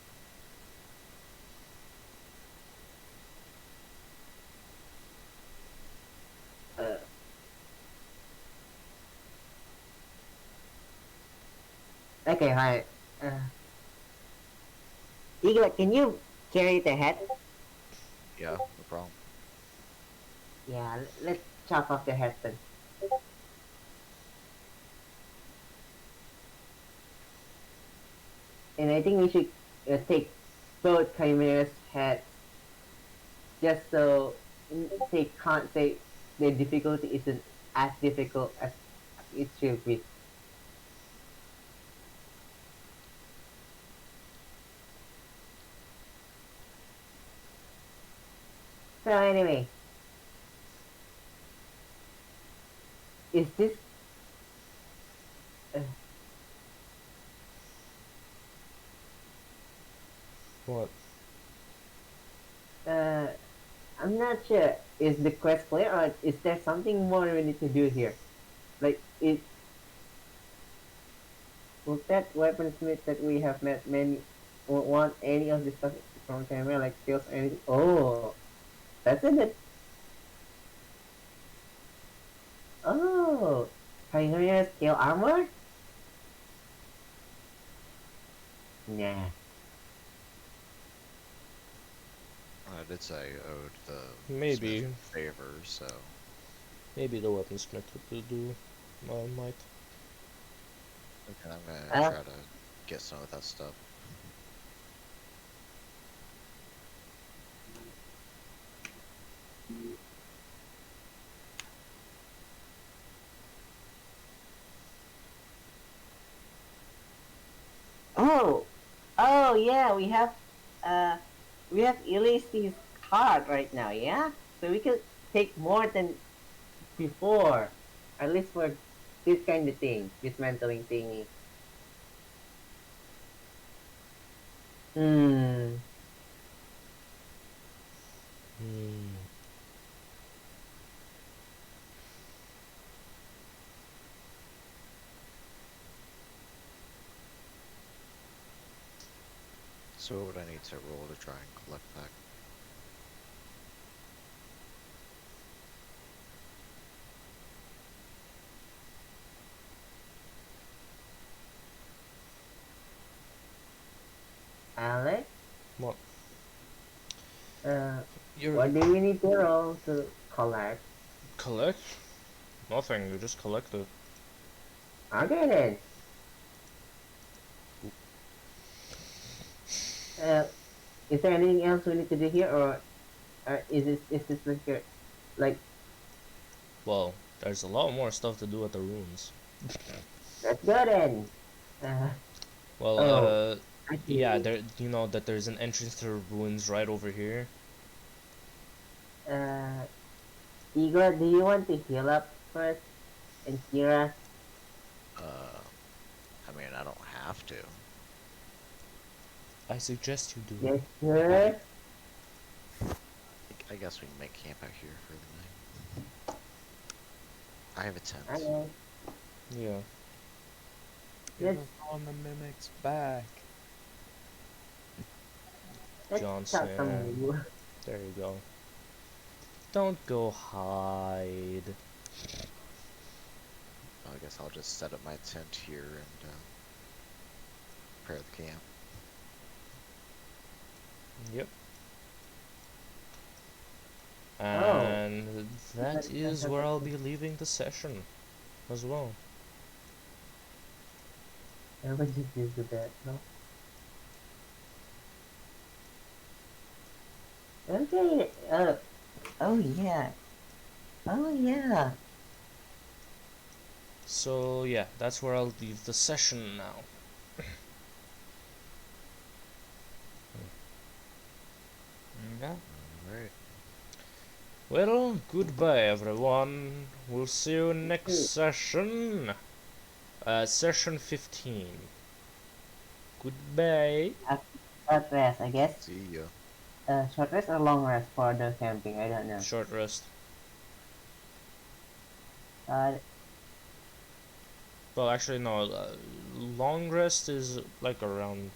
Uh, okay, hi. Eagle, can you carry the head? Yeah, no problem. Yeah, let's chop off the head then. And I think we should take both chimeras heads just so they can't say the difficulty isn't as difficult as it should be. So anyway, is this uh, What? uh I'm not sure. Is the quest clear or is there something more we need to do here? Like it will that weaponsmith that we have met many want any of this stuff from camera like skills or anything? Oh, that's in it. Oh, Pioneer scale armor? Nah. I did say I owed the Maybe. smith favor, so Maybe the weaponsmith would do. Might. okay, I'm gonna Uh, try to get some of that stuff. oh, oh yeah, uh we have Ulysses card right now, yeah? So we can take more than before. At least for this kind of thing, dismantling thingy. Hmm. Hmm. So what would I need to roll to try and collect that? Alex, What? uh, You're what do we need to roll to collect? collect? Nothing. You just collect it. Okay then. Uh, is there anything else we need to do here, or is this like Well, there's a lot more stuff to do at the ruins. let's go then? Uh, Well, oh, I yeah, see. there. You know that there's an entrance to the ruins right over here. Uh, Igor, do you want to heal up first? And Kira, Uh, I mean, I don't have to. I suggest you do. yes, sir. I guess we can make camp out here for the night. I have a tent. Okay, Yeah. Give let's us on the mimic's back. let's chop Johnson. some wood. There you go. Don't go hide. I guess I'll just set up my tent here and prepare the camp. Yep. Oh, And that is where I'll be leaving the session as well. Everybody just use the bed, no? Okay. Oh yeah. Oh yeah. So yeah, that's where I'll leave the session now. Yeah. Alright. Well, goodbye everyone. We'll see you next session. Session 15. Goodbye. Short rest, I guess. See ya. Short rest or long rest for the camping? I don't know. Short rest. Uh, Well, actually, no. Long rest is like around.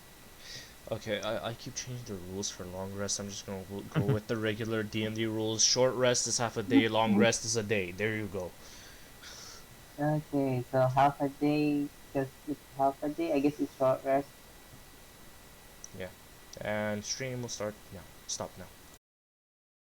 Okay, I keep changing the rules for long rest. I'm just gonna go with the regular D&D rules. Short rest is half a day. Long rest is a day. There you go. okay, so half a day, because it's half a day, I guess it's short rest. Yeah. And stream will start now. Stop now.